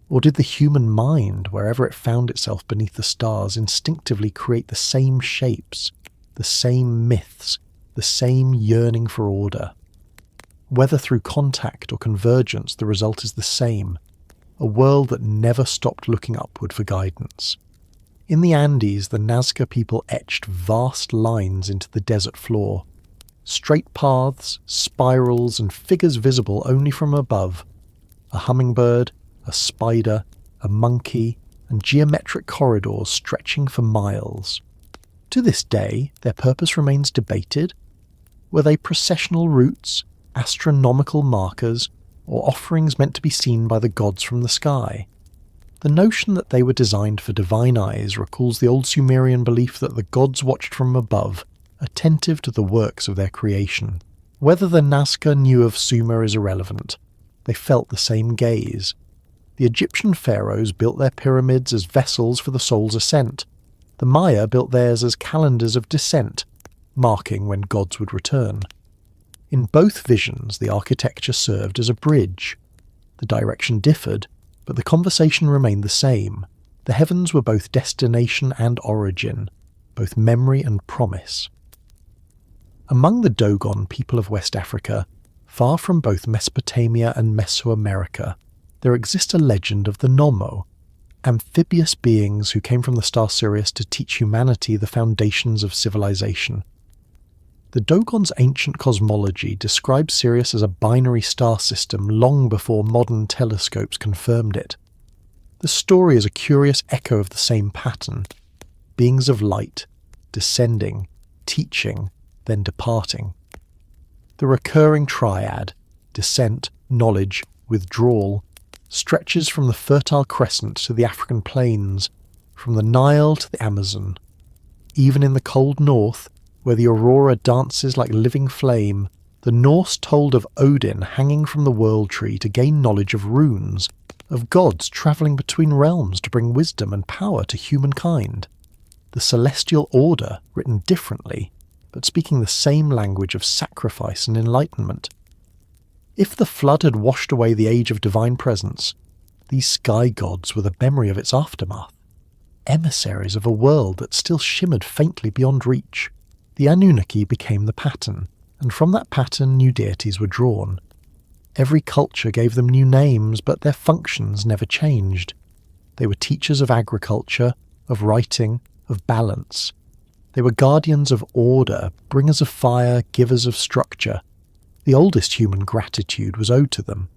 Or did the human mind, wherever it found itself beneath the stars, instinctively create the same shapes, the same myths, the same yearning for order? Whether through contact or convergence, the result is the same, a world that never stopped looking upward for guidance. In the Andes, the Nazca people etched vast lines into the desert floor. Straight paths, spirals, and figures visible only from above. A hummingbird, a spider, a monkey, and geometric corridors stretching for miles. To this day, their purpose remains debated. Were they processional routes, astronomical markers, or offerings meant to be seen by the gods from the sky? The notion that they were designed for divine eyes recalls the old Sumerian belief that the gods watched from above, attentive to the works of their creation. Whether the Nazca knew of Sumer is irrelevant. They felt the same gaze. The Egyptian pharaohs built their pyramids as vessels for the soul's ascent. The Maya built theirs as calendars of descent, marking when gods would return. In both visions, the architecture served as a bridge. The direction differed, but the conversation remained the same. The heavens were both destination and origin, both memory and promise. Among the Dogon people of West Africa, far from both Mesopotamia and Mesoamerica, there exists a legend of the Nommo, amphibious beings who came from the star Sirius to teach humanity the foundations of civilization. The Dogon's ancient cosmology describes Sirius as a binary star system long before modern telescopes confirmed it. The story is a curious echo of the same pattern: beings of light, descending, teaching, then departing. The recurring triad, descent, knowledge, withdrawal, stretches from the Fertile Crescent to the African plains, from the Nile to the Amazon. Even in the cold north, where the aurora dances like living flame, the Norse told of Odin hanging from the world tree to gain knowledge of runes, of gods travelling between realms to bring wisdom and power to humankind. The celestial order, written differently, but speaking the same language of sacrifice and enlightenment. If the flood had washed away the age of divine presence, these sky gods were the memory of its aftermath, emissaries of a world that still shimmered faintly beyond reach. The Anunnaki became the pattern, and from that pattern new deities were drawn. Every culture gave them new names, but their functions never changed. They were teachers of agriculture, of writing, of balance. They were guardians of order, bringers of fire, givers of structure. The oldest human gratitude was owed to them.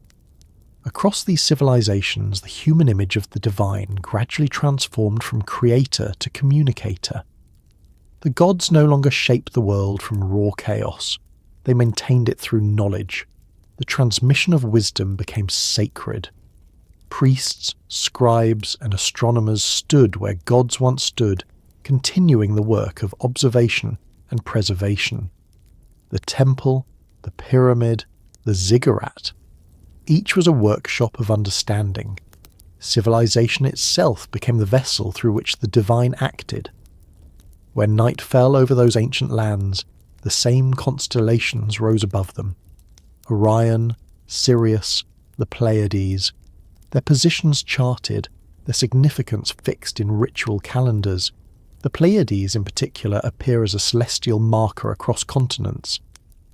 Across these civilizations, the human image of the divine gradually transformed from creator to communicator. The gods no longer shaped the world from raw chaos. They maintained it through knowledge. The transmission of wisdom became sacred. Priests, scribes, and astronomers stood where gods once stood, continuing the work of observation and preservation. The temple, the pyramid, the ziggurat. Each was a workshop of understanding. Civilization itself became the vessel through which the divine acted. When night fell over those ancient lands, the same constellations rose above them. Orion, Sirius, the Pleiades, their positions charted, their significance fixed in ritual calendars. The Pleiades in particular appear as a celestial marker across continents.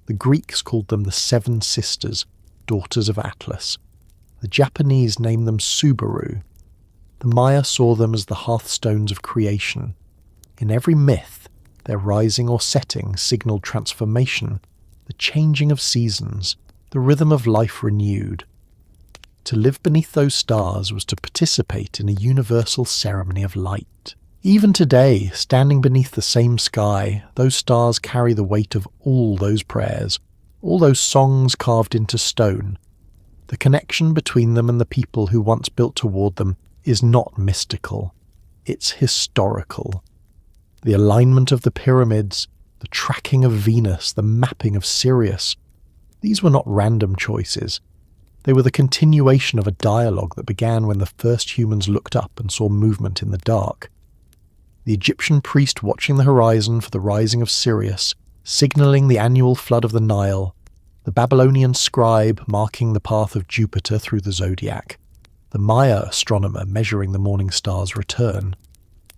The Greeks called them the Seven Sisters, daughters of Atlas. The Japanese named them Subaru. The Maya saw them as the hearthstones of creation. In every myth, their rising or setting signalled transformation, the changing of seasons, the rhythm of life renewed. To live beneath those stars was to participate in a universal ceremony of light. Even today, standing beneath the same sky, those stars carry the weight of all those prayers, all those songs carved into stone. The connection between them and the people who once built toward them is not mystical, it's historical. The alignment of the pyramids, the tracking of Venus, the mapping of Sirius, these were not random choices. They were the continuation of a dialogue that began when the first humans looked up and saw movement in the dark. The Egyptian priest watching the horizon for the rising of Sirius, signalling the annual flood of the Nile, the Babylonian scribe marking the path of Jupiter through the zodiac, the Maya astronomer measuring the morning star's return,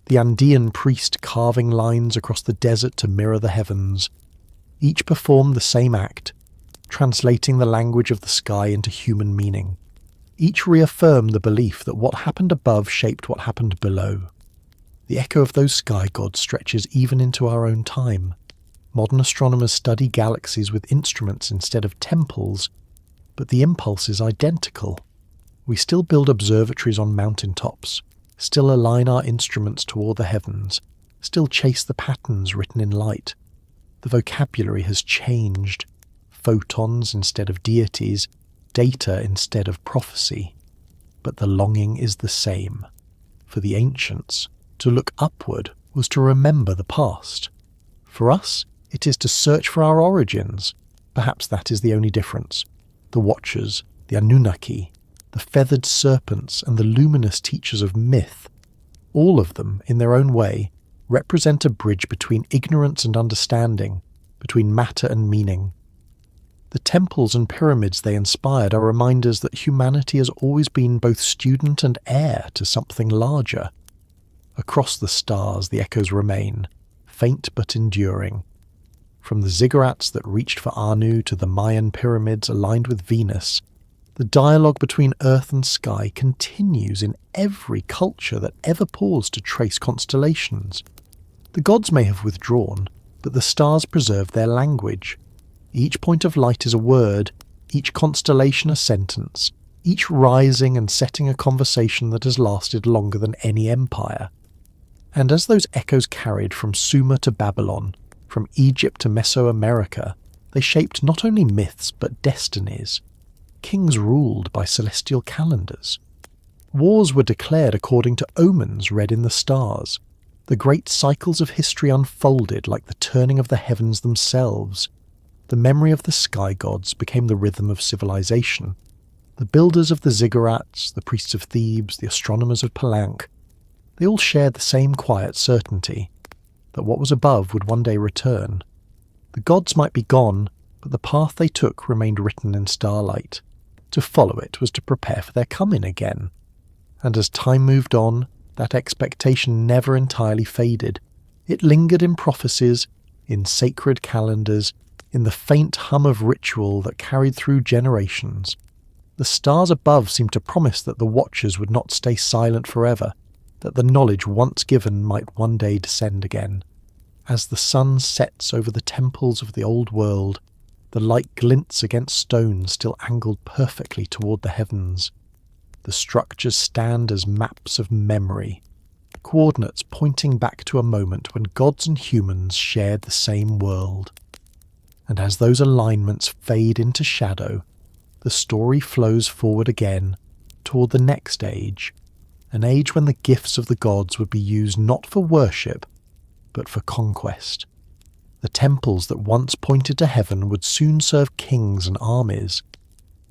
the Andean priest carving lines across the desert to mirror the heavens. Each performed the same act, translating the language of the sky into human meaning. Each reaffirmed the belief that what happened above shaped what happened below. The echo of those sky gods stretches even into our own time. Modern astronomers study galaxies with instruments instead of temples, but the impulse is identical. We still build observatories on mountaintops, still align our instruments toward the heavens, still chase the patterns written in light. The vocabulary has changed. Photons instead of deities, data instead of prophecy. But the longing is the same. For the ancients, to look upward was to remember the past. For us, it is to search for our origins. Perhaps that is the only difference. The Watchers, the Anunnaki, the feathered serpents and the luminous teachers of myth, all of them, in their own way, represent a bridge between ignorance and understanding, between matter and meaning. The temples and pyramids they inspired are reminders that humanity has always been both student and heir to something larger. Across the stars the echoes remain, faint but enduring. From the ziggurats that reached for Anu to the Mayan pyramids aligned with Venus, the dialogue between earth and sky continues in every culture that ever paused to trace constellations. The gods may have withdrawn, but the stars preserved their language. Each point of light is a word, each constellation a sentence, each rising and setting a conversation that has lasted longer than any empire. And as those echoes carried from Sumer to Babylon, from Egypt to Mesoamerica, they shaped not only myths but destinies. Kings ruled by celestial calendars. Wars were declared according to omens read in the stars. The great cycles of history unfolded like the turning of the heavens themselves. The memory of the sky gods became the rhythm of civilization. The builders of the ziggurats, the priests of Thebes, the astronomers of Palenque, they all shared the same quiet certainty, that what was above would one day return. The gods might be gone, but the path they took remained written in starlight. To follow it was to prepare for their coming again. And as time moved on, that expectation never entirely faded. It lingered in prophecies, in sacred calendars, in the faint hum of ritual that carried through generations. The stars above seemed to promise that the Watchers would not stay silent forever, that the knowledge once given might one day descend again. As the sun sets over the temples of the old world, the light glints against stones still angled perfectly toward the heavens. The structures stand as maps of memory, coordinates pointing back to a moment when gods and humans shared the same world. And as those alignments fade into shadow, the story flows forward again toward the next age, an age when the gifts of the gods would be used not for worship, but for conquest. The temples that once pointed to heaven would soon serve kings and armies.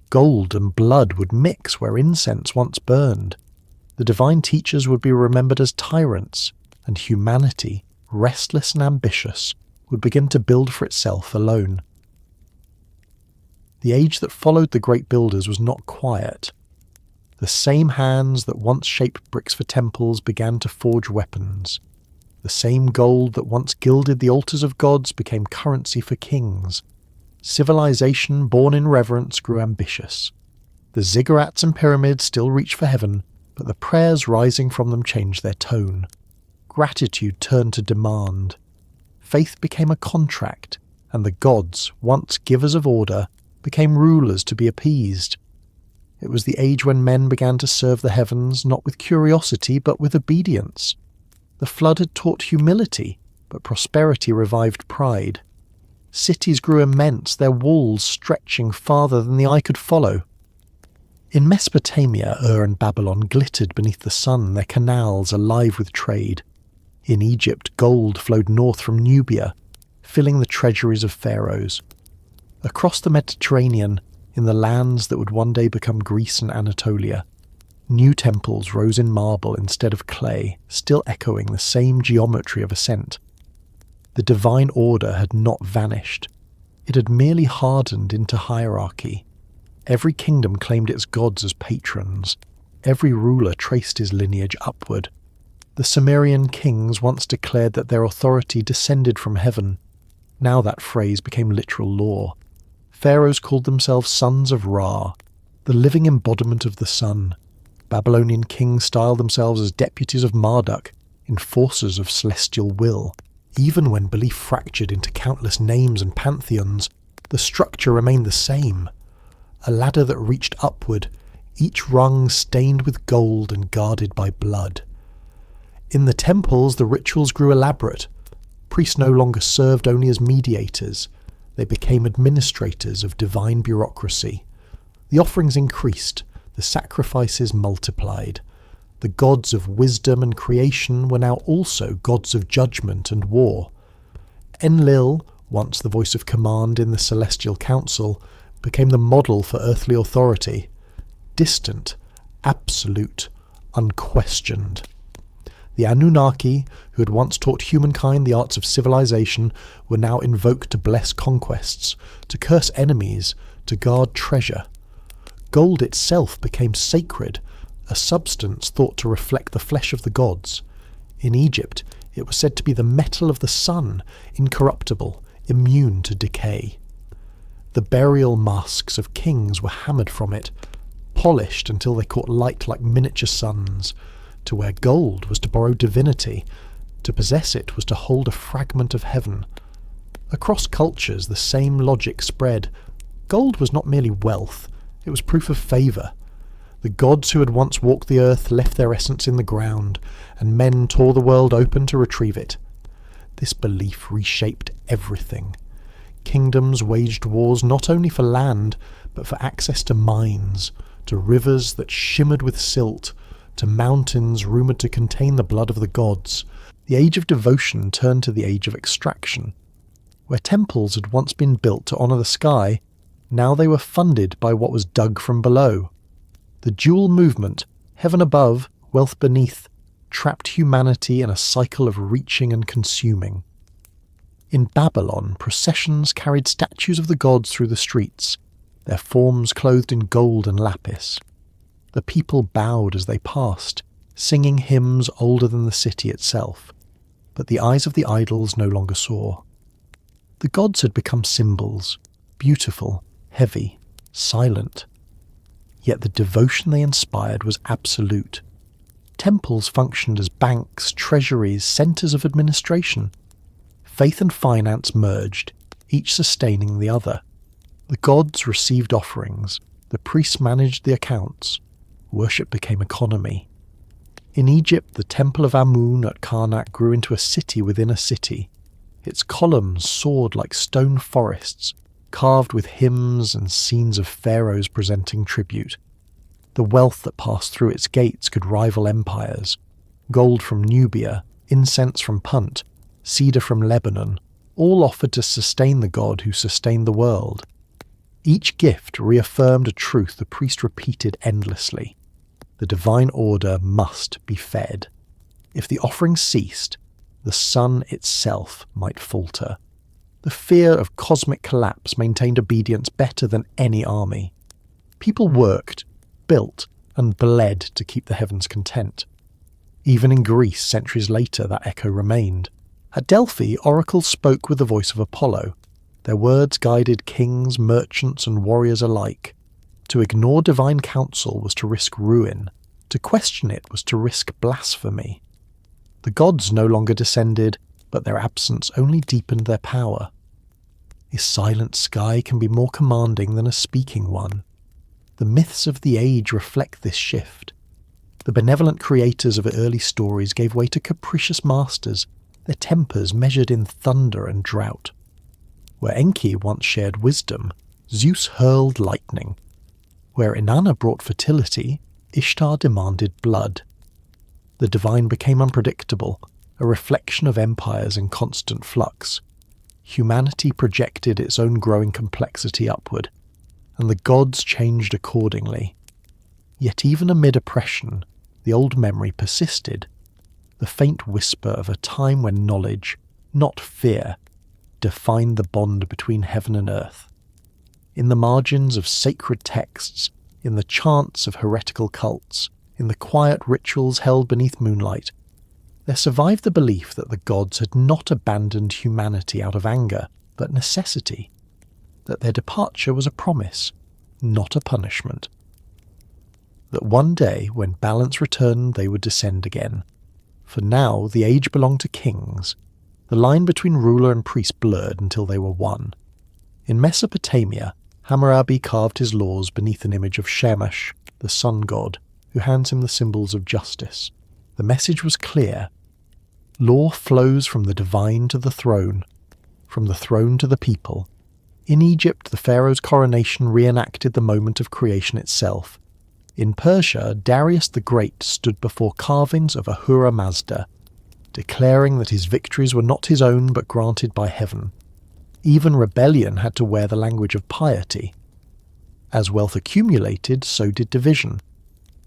Gold and blood would mix where incense once burned. The divine teachers would be remembered as tyrants, and humanity, restless and ambitious, would begin to build for itself alone. The age that followed the great builders was not quiet. The same hands that once shaped bricks for temples began to forge weapons. The same gold that once gilded the altars of gods became currency for kings. Civilization born in reverence grew ambitious. The ziggurats and pyramids still reached for heaven, but the prayers rising from them changed their tone. Gratitude turned to demand. Faith became a contract, and the gods, once givers of order, became rulers to be appeased. It was the age when men began to serve the heavens not with curiosity but with obedience. The flood had taught humility, but prosperity revived pride. Cities grew immense, their walls stretching farther than the eye could follow. In Mesopotamia, Ur and Babylon glittered beneath the sun, their canals alive with trade. In Egypt, gold flowed north from Nubia, filling the treasuries of pharaohs. Across the Mediterranean, in the lands that would one day become Greece and Anatolia, new temples rose in marble instead of clay, still echoing the same geometry of ascent. The divine order had not vanished. It had merely hardened into hierarchy. Every kingdom claimed its gods as patrons. Every ruler traced his lineage upward. The Sumerian kings once declared that their authority descended from heaven. Now that phrase became literal law. Pharaohs called themselves sons of Ra, the living embodiment of the sun. Babylonian kings styled themselves as deputies of Marduk, enforcers of celestial will. Even when belief fractured into countless names and pantheons, the structure remained the same. A ladder that reached upward, each rung stained with gold and guarded by blood. In the temples, the rituals grew elaborate. Priests no longer served only as mediators. They became administrators of divine bureaucracy. The offerings increased, the sacrifices multiplied. The gods of wisdom and creation were now also gods of judgment and war. Enlil, once the voice of command in the celestial council, became the model for earthly authority. Distant, absolute, unquestioned. The Anunnaki, who had once taught humankind the arts of civilization, were now invoked to bless conquests, to curse enemies, to guard treasure. Gold itself became sacred, a substance thought to reflect the flesh of the gods. In Egypt, it was said to be the metal of the sun, incorruptible, immune to decay. The burial masks of kings were hammered from it, polished until they caught light like miniature suns. To wear gold was to borrow divinity. To possess it was to hold a fragment of heaven. Across cultures, the same logic spread. Gold was not merely wealth, it was proof of favour. The gods who had once walked the earth left their essence in the ground, and men tore the world open to retrieve it. This belief reshaped everything. Kingdoms waged wars not only for land, but for access to mines, to rivers that shimmered with silt, to mountains rumoured to contain the blood of the gods. The age of devotion turned to the age of extraction. Where temples had once been built to honour the sky, now they were funded by what was dug from below. The dual movement, heaven above, wealth beneath, trapped humanity in a cycle of reaching and consuming. In Babylon, processions carried statues of the gods through the streets, their forms clothed in gold and lapis. The people bowed as they passed, singing hymns older than the city itself, but the eyes of the idols no longer saw. The gods had become symbols, beautiful, heavy, silent. Yet the devotion they inspired was absolute. Temples functioned as banks, treasuries, centres of administration. Faith and finance merged, each sustaining the other. The gods received offerings, the priests managed the accounts. Worship became economy. In Egypt, the temple of Amun at Karnak grew into a city within a city. Its columns soared like stone forests, carved with hymns and scenes of pharaohs presenting tribute. The wealth that passed through its gates could rival empires. Gold from Nubia, incense from Punt, cedar from Lebanon, all offered to sustain the god who sustained the world. Each gift reaffirmed a truth the priest repeated endlessly. The divine order must be fed. If the offering ceased, the sun itself might falter. The fear of cosmic collapse maintained obedience better than any army. People worked, built, and bled to keep the heavens content. Even in Greece, centuries later, that echo remained. At Delphi, oracles spoke with the voice of Apollo. Their words guided kings, merchants, and warriors alike. To ignore divine counsel was to risk ruin. To question it was to risk blasphemy. The gods no longer descended, but their absence only deepened their power. A silent sky can be more commanding than a speaking one. The myths of the age reflect this shift. The benevolent creators of early stories gave way to capricious masters, their tempers measured in thunder and drought. Where Enki once shared wisdom, Zeus hurled lightning. Where Inanna brought fertility, Ishtar demanded blood. The divine became unpredictable, a reflection of empires in constant flux. Humanity projected its own growing complexity upward, and the gods changed accordingly. Yet even amid oppression, the old memory persisted, the faint whisper of a time when knowledge, not fear, defined the bond between heaven and earth. In the margins of sacred texts, in the chants of heretical cults, in the quiet rituals held beneath moonlight, there survived the belief that the gods had not abandoned humanity out of anger, but necessity, that their departure was a promise, not a punishment. That one day, when balance returned, they would descend again. For now, the age belonged to kings. The line between ruler and priest blurred until they were one. In Mesopotamia, Hammurabi carved his laws beneath an image of Shamash, the sun god, who hands him the symbols of justice. The message was clear. Law flows from the divine to the throne, from the throne to the people. In Egypt, the pharaoh's coronation reenacted the moment of creation itself. In Persia, Darius the Great stood before carvings of Ahura Mazda, declaring that his victories were not his own but granted by heaven. Even rebellion had to wear the language of piety. As wealth accumulated, so did division.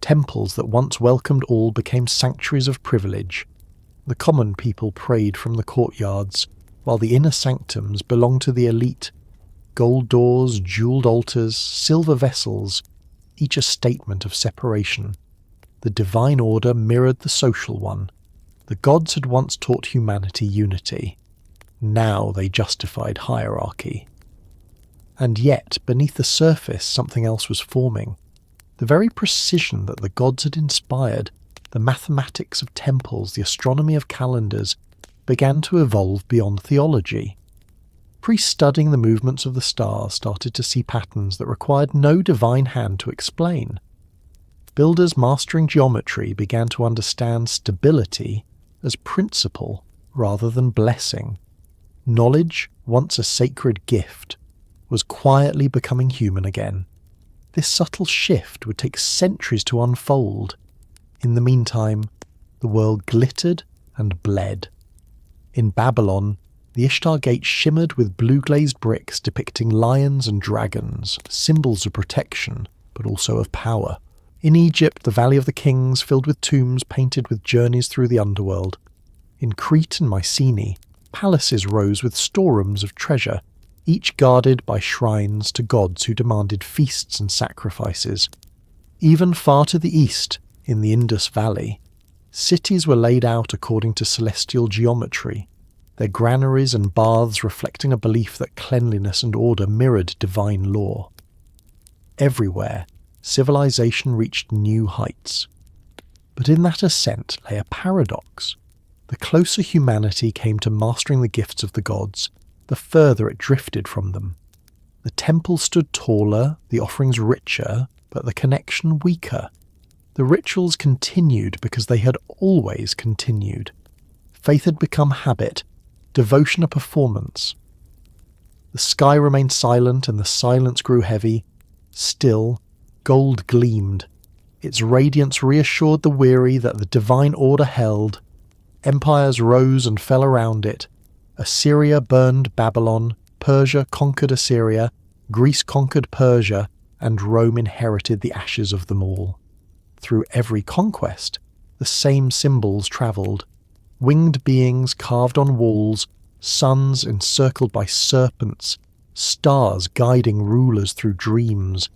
Temples that once welcomed all became sanctuaries of privilege. The common people prayed from the courtyards, while the inner sanctums belonged to the elite. Gold doors, jewelled altars, silver vessels, each a statement of separation. The divine order mirrored the social one. The gods had once taught humanity unity. Now they justified hierarchy. And yet, beneath the surface, something else was forming. The very precision that the gods had inspired, the mathematics of temples, the astronomy of calendars, began to evolve beyond theology. Priests studying the movements of the stars started to see patterns that required no divine hand to explain. Builders mastering geometry began to understand stability as principle rather than blessing. Knowledge, once a sacred gift, was quietly becoming human again. This subtle shift would take centuries to unfold. In the meantime, the world glittered and bled. In Babylon, the Ishtar Gate shimmered with blue-glazed bricks depicting lions and dragons, symbols of protection, but also of power. In Egypt, the Valley of the Kings filled with tombs painted with journeys through the underworld. In Crete and Mycenae, palaces rose with storerooms of treasure, each guarded by shrines to gods who demanded feasts and sacrifices. Even far to the east, in the Indus Valley, cities were laid out according to celestial geometry, their granaries and baths reflecting a belief that cleanliness and order mirrored divine law. Everywhere, civilization reached new heights. But in that ascent lay a paradox. The closer humanity came to mastering the gifts of the gods, the further it drifted from them. The temple stood taller, the offerings richer, but the connection weaker. The rituals continued because they had always continued. Faith had become habit, devotion a performance. The sky remained silent and the silence grew heavy. Still, gold gleamed. Its radiance reassured the weary that the divine order held. Empires rose and fell around it. Assyria burned Babylon, Persia conquered Assyria, Greece conquered Persia, and Rome inherited the ashes of them all. Through every conquest, the same symbols travelled. Winged beings carved on walls, suns encircled by serpents, stars guiding rulers through dreams.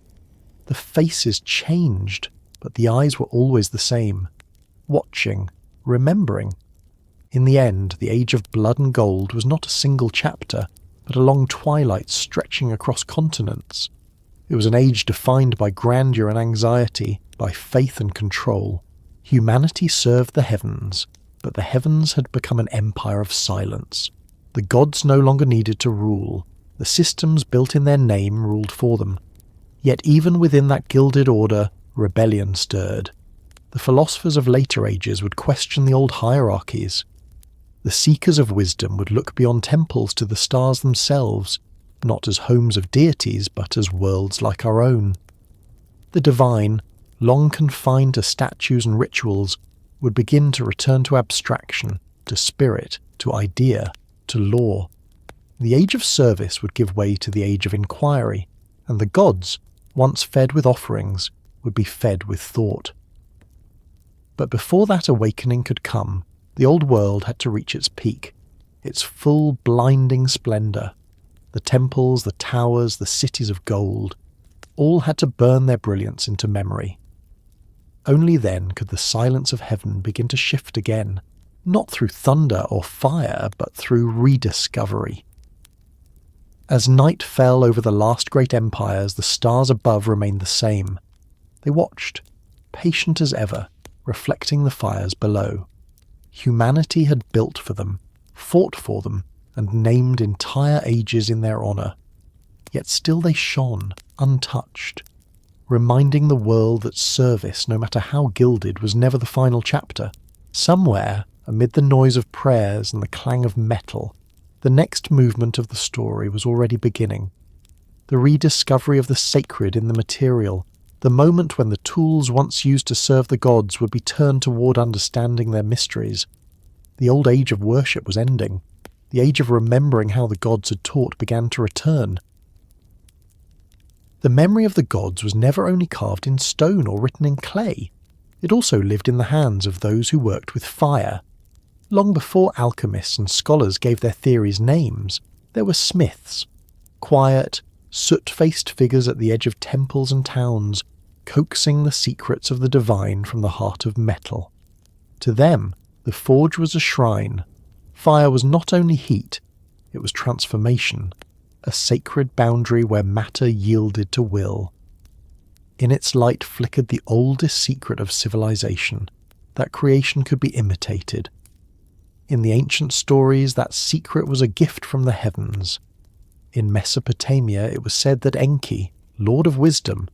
The faces changed, but the eyes were always the same, watching, remembering. In the end, the Age of Blood and Gold was not a single chapter, but a long twilight stretching across continents. It was an age defined by grandeur and anxiety, by faith and control. Humanity served the heavens, but the heavens had become an empire of silence. The gods no longer needed to rule. The systems built in their name ruled for them. Yet even within that gilded order, rebellion stirred. The philosophers of later ages would question the old hierarchies. The seekers of wisdom would look beyond temples to the stars themselves, not as homes of deities, but as worlds like our own. The divine, long confined to statues and rituals, would begin to return to abstraction, to spirit, to idea, to law. The age of service would give way to the age of inquiry, and the gods, once fed with offerings, would be fed with thought. But before that awakening could come, the old world had to reach its peak, its full blinding splendour. The temples, the towers, the cities of gold, all had to burn their brilliance into memory. Only then could the silence of heaven begin to shift again, not through thunder or fire, but through rediscovery. As night fell over the last great empires, the stars above remained the same. They watched, patient as ever, reflecting the fires below. Humanity had built for them, fought for them, and named entire ages in their honour. Yet still they shone, untouched, reminding the world that service, no matter how gilded, was never the final chapter. Somewhere, amid the noise of prayers and the clang of metal, the next movement of the story was already beginning. The rediscovery of the sacred in the material, the moment when the tools once used to serve the gods would be turned toward understanding their mysteries. The old age of worship was ending. The age of remembering how the gods had taught began to return. The memory of the gods was never only carved in stone or written in clay. It also lived in the hands of those who worked with fire. Long before alchemists and scholars gave their theories names, there were smiths, quiet, soot-faced figures at the edge of temples and towns, coaxing the secrets of the divine from the heart of metal. To them, the forge was a shrine. Fire was not only heat, it was transformation, a sacred boundary where matter yielded to will. In its light flickered the oldest secret of civilization, that creation could be imitated. In the ancient stories, that secret was a gift from the heavens. In Mesopotamia, it was said that Enki, Lord of Wisdom,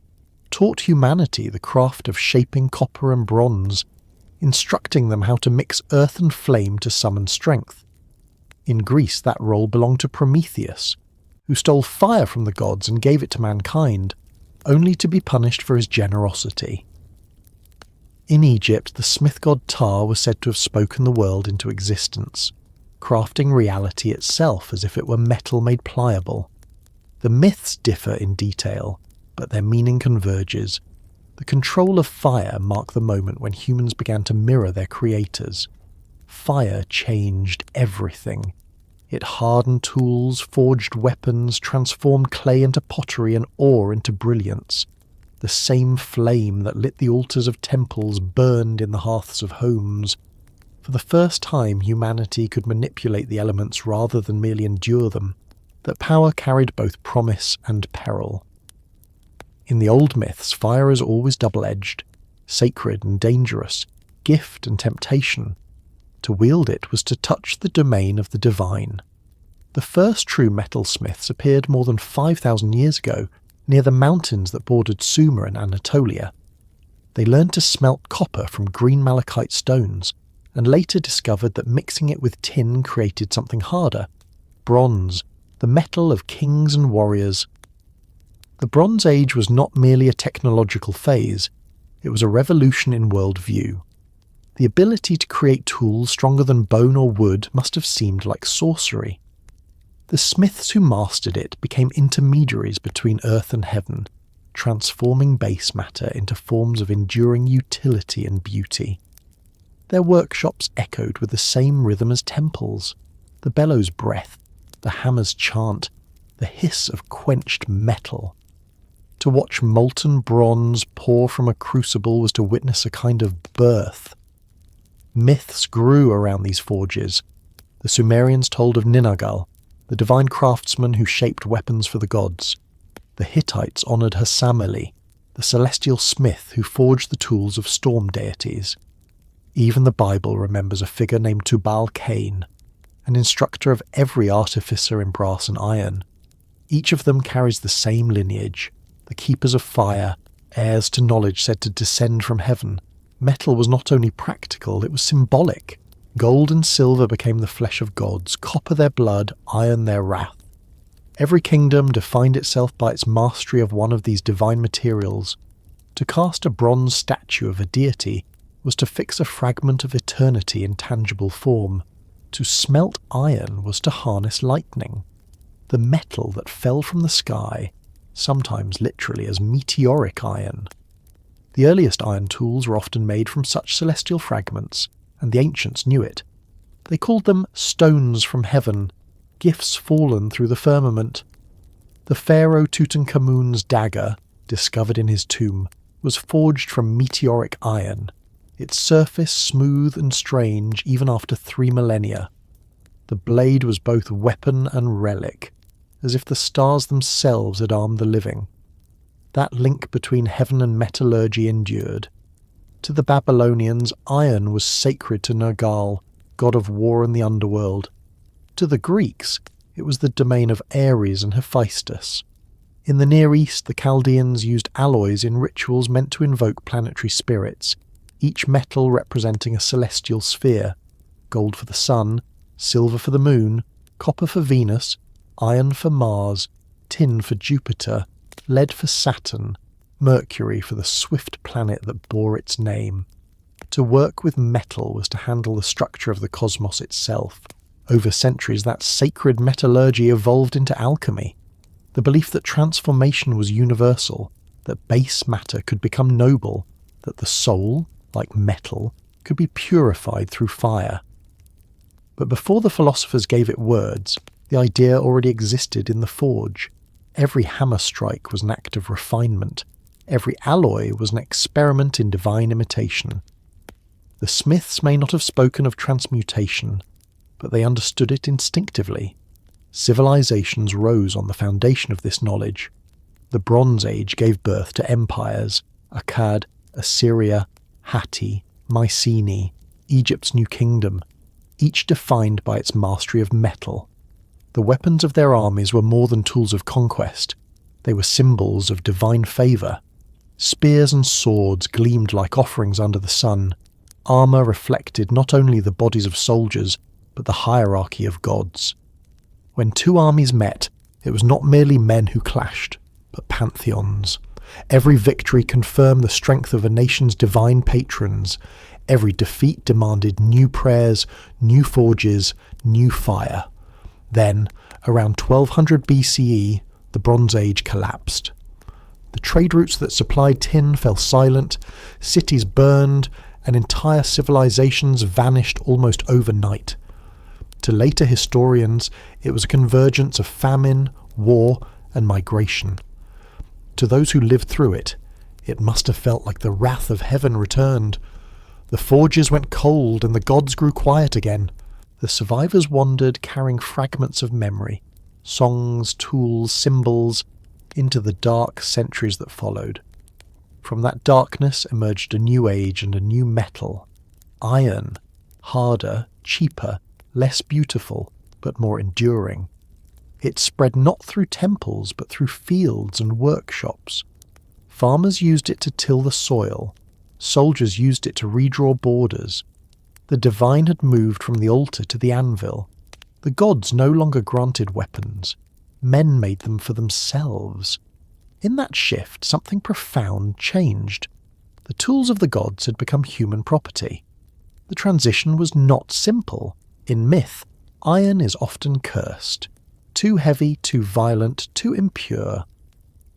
taught humanity the craft of shaping copper and bronze, instructing them how to mix earth and flame to summon strength. In Greece, that role belonged to Prometheus, who stole fire from the gods and gave it to mankind, only to be punished for his generosity. In Egypt, the smith god Ptah was said to have spoken the world into existence, crafting reality itself as if it were metal made pliable. The myths differ in detail, but their meaning converges. The control of fire marked the moment when humans began to mirror their creators. Fire changed everything. It hardened tools, forged weapons, transformed clay into pottery and ore into brilliance. The same flame that lit the altars of temples burned in the hearths of homes. For the first time, humanity could manipulate the elements rather than merely endure them. That power carried both promise and peril. In the old myths, fire is always double-edged, sacred and dangerous, gift and temptation. To wield it was to touch the domain of the divine. The first true metalsmiths appeared more than 5,000 years ago, near the mountains that bordered Sumer and Anatolia. They learned to smelt copper from green malachite stones, and later discovered that mixing it with tin created something harder, bronze, the metal of kings and warriors. The Bronze Age was not merely a technological phase, it was a revolution in worldview. The ability to create tools stronger than bone or wood must have seemed like sorcery. The smiths who mastered it became intermediaries between earth and heaven, transforming base matter into forms of enduring utility and beauty. Their workshops echoed with the same rhythm as temples, the bellow's breath, the hammer's chant, the hiss of quenched metal. To watch molten bronze pour from a crucible was to witness a kind of birth. Myths grew around these forges. The Sumerians told of Ninagal, the divine craftsman who shaped weapons for the gods. The Hittites honoured Hasameli, the celestial smith who forged the tools of storm deities. Even the Bible remembers a figure named Tubal-Cain, an instructor of every artificer in brass and iron. Each of them carries the same lineage, the keepers of fire, heirs to knowledge said to descend from heaven. Metal was not only practical, it was symbolic. Gold and silver became the flesh of gods, copper their blood, iron their wrath. Every kingdom defined itself by its mastery of one of these divine materials. To cast a bronze statue of a deity was to fix a fragment of eternity in tangible form. To smelt iron was to harness lightning. The metal that fell from the sky, sometimes literally as meteoric iron. The earliest iron tools were often made from such celestial fragments, and the ancients knew it. They called them stones from heaven, gifts fallen through the firmament. The pharaoh Tutankhamun's dagger, discovered in his tomb, was forged from meteoric iron, its surface smooth and strange even after 3 millennia. The blade was both weapon and relic, as if the stars themselves had armed the living. That link between heaven and metallurgy endured. To the Babylonians, iron was sacred to Nergal, god of war and the underworld. To the Greeks, it was the domain of Ares and Hephaestus. In the Near East, the Chaldeans used alloys in rituals meant to invoke planetary spirits, each metal representing a celestial sphere: gold for the sun, silver for the moon, copper for Venus, iron for Mars, tin for Jupiter, lead for Saturn, Mercury for the swift planet that bore its name. To work with metal was to handle the structure of the cosmos itself. Over centuries, that sacred metallurgy evolved into alchemy. The belief that transformation was universal, that base matter could become noble, that the soul, like metal, could be purified through fire. But before the philosophers gave it words, the idea already existed in the forge. Every hammer strike was an act of refinement. Every alloy was an experiment in divine imitation. The smiths may not have spoken of transmutation, but they understood it instinctively. Civilizations rose on the foundation of this knowledge. The Bronze Age gave birth to empires: Akkad, Assyria, Hatti, Mycenae, Egypt's new kingdom, each defined by its mastery of metal. The weapons of their armies were more than tools of conquest. They were symbols of divine favour. Spears and swords gleamed like offerings under the sun. Armour reflected not only the bodies of soldiers, but the hierarchy of gods. When two armies met, it was not merely men who clashed, but pantheons. Every victory confirmed the strength of a nation's divine patrons. Every defeat demanded new prayers, new forges, new fire. Then, around 1200 BCE, the Bronze Age collapsed. The trade routes that supplied tin fell silent, cities burned, and entire civilizations vanished almost overnight. To later historians, it was a convergence of famine, war, and migration. To those who lived through it, it must have felt like the wrath of heaven returned. The forges went cold and the gods grew quiet again. The survivors wandered carrying fragments of memory, songs, tools, symbols, into the dark centuries that followed. From that darkness emerged a new age and a new metal. Iron, harder, cheaper, less beautiful, but more enduring. It spread not through temples, but through fields and workshops. Farmers used it to till the soil. Soldiers used it to redraw borders. The divine had moved from the altar to the anvil. The gods no longer granted weapons. Men made them for themselves. In that shift, something profound changed. The tools of the gods had become human property. The transition was not simple. In myth, iron is often cursed. Too heavy, too violent, too impure.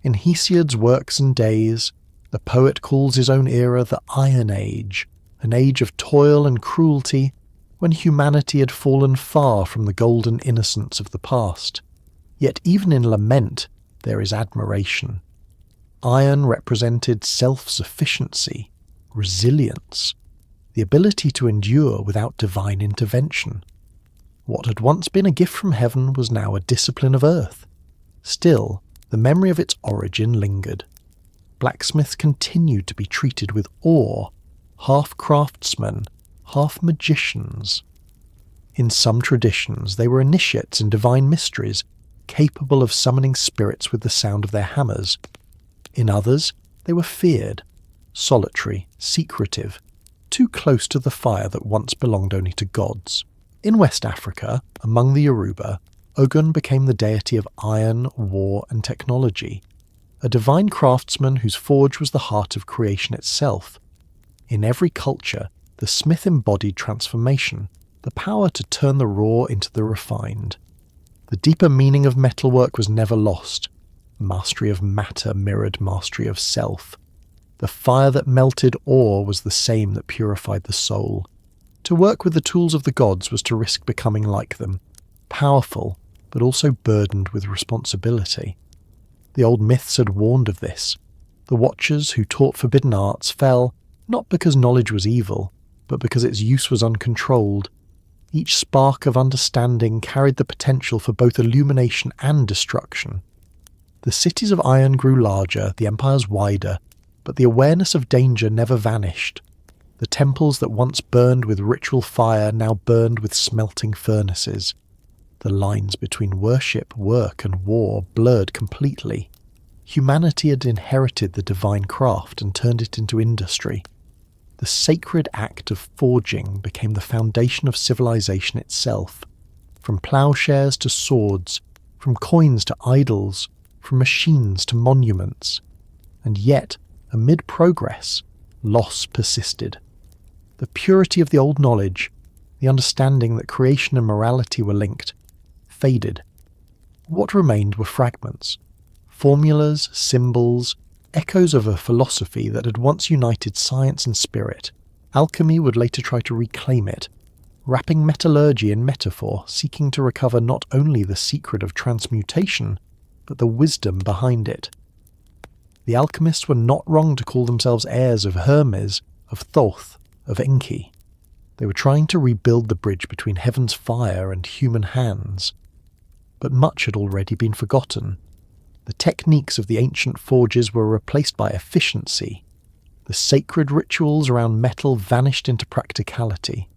In Hesiod's works and days, the poet calls his own era the Iron Age, an age of toil and cruelty, when humanity had fallen far from the golden innocence of the past. Yet even in lament, there is admiration. Iron represented self-sufficiency, resilience. the ability to endure without divine intervention. What had once been a gift from heaven was now a discipline of earth. Still, the memory of its origin lingered. Blacksmiths continued to be treated with awe, half craftsmen, half magicians. In some traditions, they were initiates in divine mysteries, capable of summoning spirits with the sound of their hammers. In others, they were feared, solitary, secretive, too close to the fire that once belonged only to gods. In West Africa, among the Yoruba, Ogun became the deity of iron, war, and technology, a divine craftsman whose forge was the heart of creation itself. In every culture, the smith embodied transformation, the power to turn the raw into the refined. The deeper meaning of metalwork was never lost. Mastery of matter mirrored mastery of self. The fire that melted ore was the same that purified the soul. To work with the tools of the gods was to risk becoming like them, powerful, but also burdened with responsibility. The old myths had warned of this. The watchers who taught forbidden arts fell, not because knowledge was evil, but because its use was uncontrolled. Each spark of understanding carried the potential for both illumination and destruction. The cities of iron grew larger, the empires wider, but the awareness of danger never vanished. The temples that once burned with ritual fire now burned with smelting furnaces. The lines between worship, work, and war blurred completely. Humanity had inherited the divine craft and turned it into industry. The sacred act of forging became the foundation of civilization itself. From plowshares to swords, from coins to idols, from machines to monuments. And yet, amid progress, loss persisted. The purity of the old knowledge, the understanding that creation and morality were linked, faded. What remained were fragments, formulas, symbols, echoes of a philosophy that had once united science and spirit. Alchemy would later try to reclaim it, wrapping metallurgy in metaphor, seeking to recover not only the secret of transmutation, but the wisdom behind it. The alchemists were not wrong to call themselves heirs of Hermes, of Thoth, of Enki. They were trying to rebuild the bridge between heaven's fire and human hands. But much had already been forgotten. The techniques of the ancient forges were replaced by efficiency. The sacred rituals around metal vanished into practicality.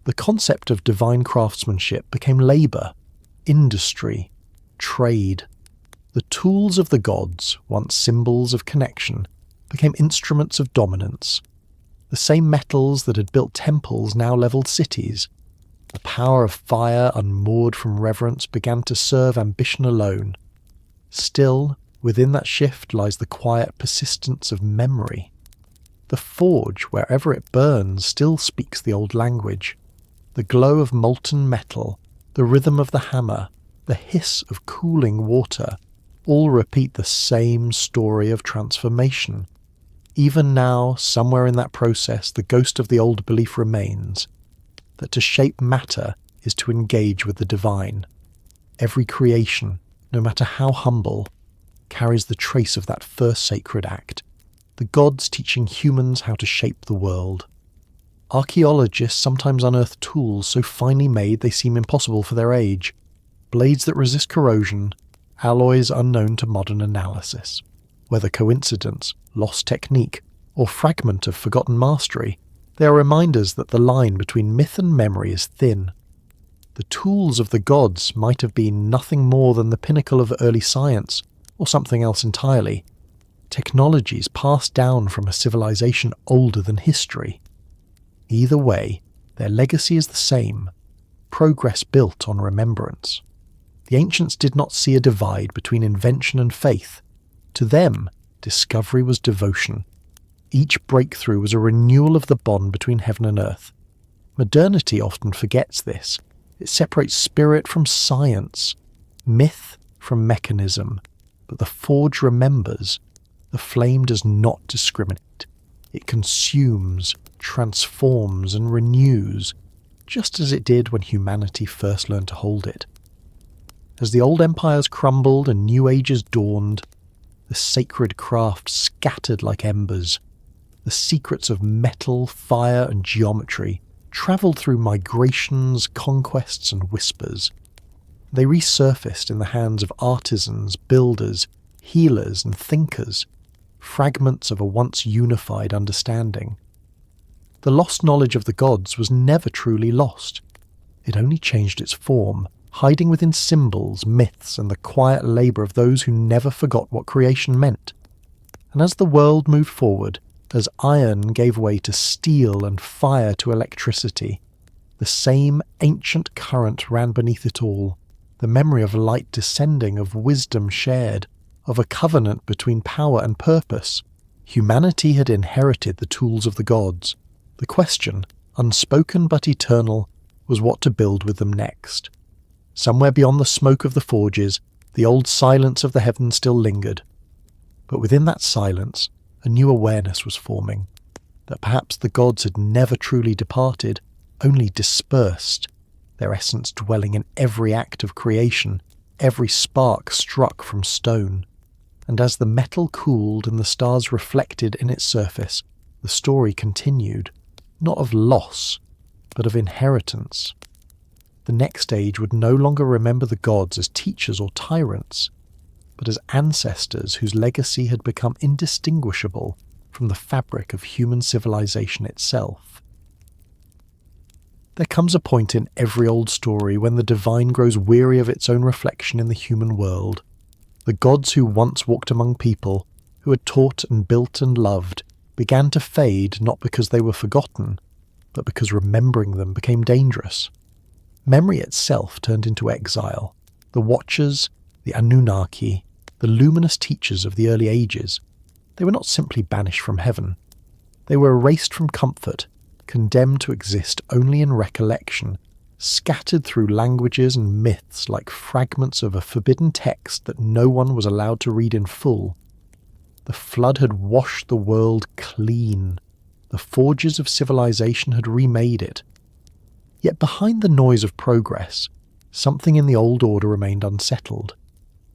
The concept of divine craftsmanship became labour, industry, trade. The tools of the gods, once symbols of connection, became instruments of dominance. The same metals that had built temples now levelled cities. The power of fire, unmoored from reverence, began to serve ambition alone. Still, within that shift lies the quiet persistence of memory. The forge, wherever it burns, still speaks the old language. The glow of molten metal, the rhythm of the hammer, the hiss of cooling water, all repeat the same story of transformation. Even now, somewhere in that process, the ghost of the old belief remains, that to shape matter is to engage with the divine. Every creation, no matter how humble, carries the trace of that first sacred act, the gods teaching humans how to shape the world. Archaeologists sometimes unearth tools so finely made they seem impossible for their age, blades that resist corrosion, alloys unknown to modern analysis. Whether coincidence, lost technique, or fragment of forgotten mastery, they are reminders that the line between myth and memory is thin. The tools of the gods might have been nothing more than the pinnacle of early science, or something else entirely. Technologies passed down from a civilization older than history. Either way, their legacy is the same: progress built on remembrance. The ancients did not see a divide between invention and faith. To them, discovery was devotion. Each breakthrough was a renewal of the bond between heaven and earth. Modernity often forgets this. It separates spirit from science, myth from mechanism. But the forge remembers. The flame does not discriminate. It consumes, transforms, and renews, just as it did when humanity first learned to hold it. As the old empires crumbled and new ages dawned, the sacred craft scattered like embers. the secrets of metal, fire, and geometry travelled through migrations, conquests, and whispers. They resurfaced in the hands of artisans, builders, healers, and thinkers, fragments of a once unified understanding. The lost knowledge of the gods was never truly lost. It only changed its form, hiding within symbols, myths, and the quiet labour of those who never forgot what creation meant. And as the world moved forward, as iron gave way to steel and fire to electricity, the same ancient current ran beneath it all, the memory of light descending, of wisdom shared, of a covenant between power and purpose. Humanity had inherited the tools of the gods. The question, unspoken but eternal, was what to build with them next. Somewhere beyond the smoke of the forges, the old silence of the heavens still lingered. But within that silence, a new awareness was forming, that perhaps the gods had never truly departed, only dispersed, their essence dwelling in every act of creation, every spark struck from stone. And as the metal cooled and the stars reflected in its surface, the story continued, not of loss, but of inheritance. The next age would no longer remember the gods as teachers or tyrants, but as ancestors whose legacy had become indistinguishable from the fabric of human civilization itself. There comes a point in every old story when the divine grows weary of its own reflection in the human world. The gods who once walked among people, who had taught and built and loved, began to fade not because they were forgotten, but because remembering them became dangerous. Memory itself turned into exile. The Watchers, the Anunnaki, the luminous teachers of the early ages, they were not simply banished from heaven. They were erased from comfort, condemned to exist only in recollection, scattered through languages and myths like fragments of a forbidden text that no one was allowed to read in full. The flood had washed the world clean. The forges of civilization had remade it. Yet behind the noise of progress, something in the old order remained unsettled.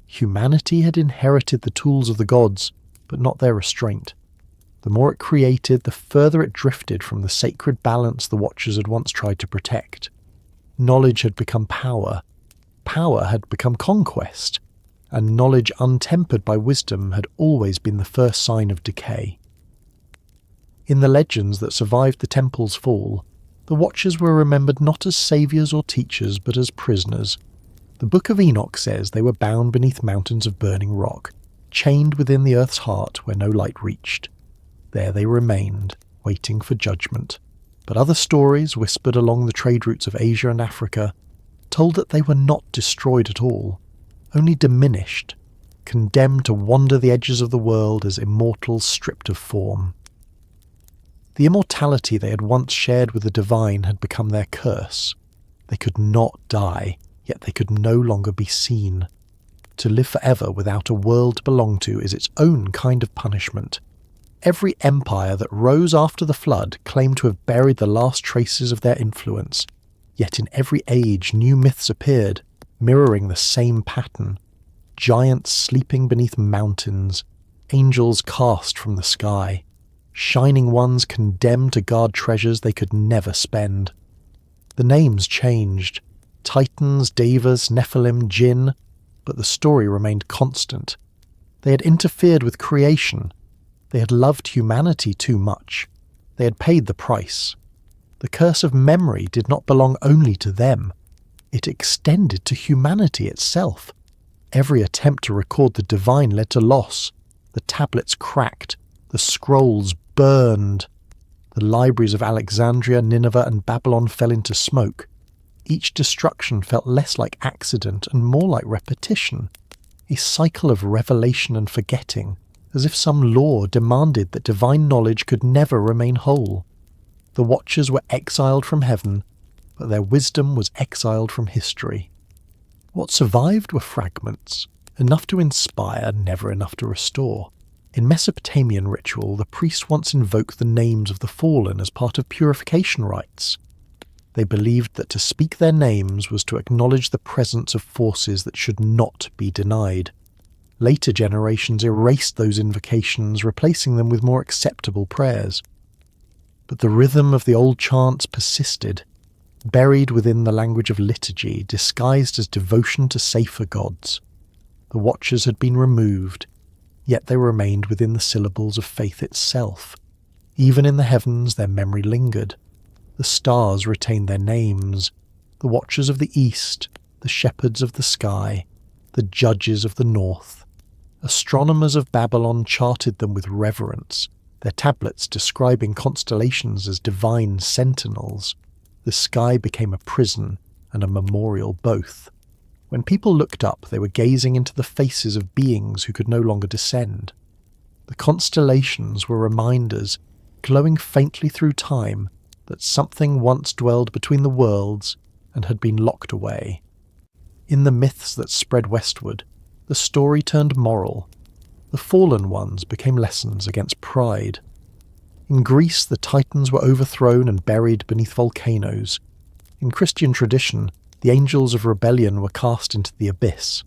Humanity had inherited the tools of the gods, but not their restraint. The more it created, the further it drifted from the sacred balance the Watchers had once tried to protect. Knowledge had become power. Power had become conquest. And knowledge untempered by wisdom had always been the first sign of decay. In the legends that survived the temple's fall, the Watchers were remembered not as saviours or teachers, but as prisoners. The Book of Enoch says they were bound beneath mountains of burning rock, chained within the earth's heart where no light reached. There they remained, waiting for judgment. But other stories, whispered along the trade routes of Asia and Africa, told that they were not destroyed at all, only diminished, condemned to wander the edges of the world as immortals stripped of form. The immortality they had once shared with the divine had become their curse. They could not die, yet they could no longer be seen. To live forever without a world to belong to is its own kind of punishment. Every empire that rose after the flood claimed to have buried the last traces of their influence, yet in every age new myths appeared, mirroring the same pattern. Giants sleeping beneath mountains, angels cast from the sky, shining ones condemned to guard treasures they could never spend. The names changed, Titans, Devas, Nephilim, Jinn, but the story remained constant. They had interfered with creation. They had loved humanity too much. They had paid the price. The curse of memory did not belong only to them. It extended to humanity itself. Every attempt to record the divine led to loss. The tablets cracked. The scrolls burned. The libraries of Alexandria, Nineveh, and Babylon fell into smoke. Each destruction felt less like accident and more like repetition, a cycle of revelation and forgetting, as if some law demanded that divine knowledge could never remain whole. The Watchers were exiled from heaven, but their wisdom was exiled from history. What survived were fragments, enough to inspire, never enough to restore. In Mesopotamian ritual, the priests once invoked the names of the fallen as part of purification rites. They believed that to speak their names was to acknowledge the presence of forces that should not be denied. Later generations erased those invocations, replacing them with more acceptable prayers. But the rhythm of the old chants persisted, buried within the language of liturgy, disguised as devotion to safer gods. The watchers had been removed, yet they remained within the syllables of faith itself. Even in the heavens their memory lingered. The stars retained their names, the watchers of the east, the shepherds of the sky, the judges of the north. Astronomers of Babylon charted them with reverence, their tablets describing constellations as divine sentinels. The sky became a prison and a memorial both. When people looked up, they were gazing into the faces of beings who could no longer descend. The constellations were reminders, glowing faintly through time, that something once dwelled between the worlds and had been locked away. In the myths that spread westward, the story turned moral. The fallen ones became lessons against pride. In Greece, the Titans were overthrown and buried beneath volcanoes. In Christian tradition, the angels of rebellion were cast into the abyss.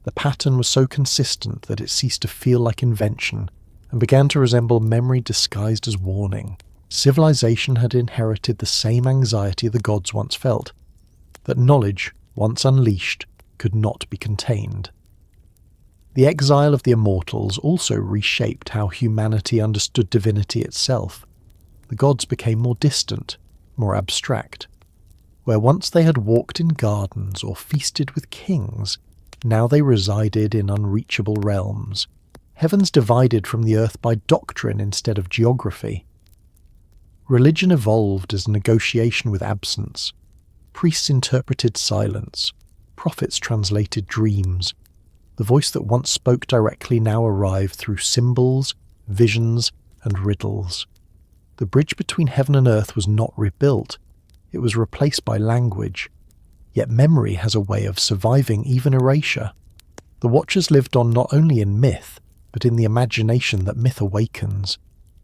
The pattern was so consistent that it ceased to feel like invention and began to resemble memory disguised as warning. Civilization had inherited the same anxiety the gods once felt, that knowledge, once unleashed, could not be contained. The exile of the immortals also reshaped how humanity understood divinity itself. The gods became more distant, more abstract. Where once they had walked in gardens or feasted with kings, now they resided in unreachable realms. Heavens divided from the earth by doctrine instead of geography. Religion evolved as a negotiation with absence. Priests interpreted silence. Prophets translated dreams. The voice that once spoke directly now arrived through symbols, visions, and riddles. The bridge between heaven and earth was not rebuilt. It was replaced by language. Yet memory has a way of surviving even erasure. The Watchers lived on not only in myth, but in the imagination that myth awakens.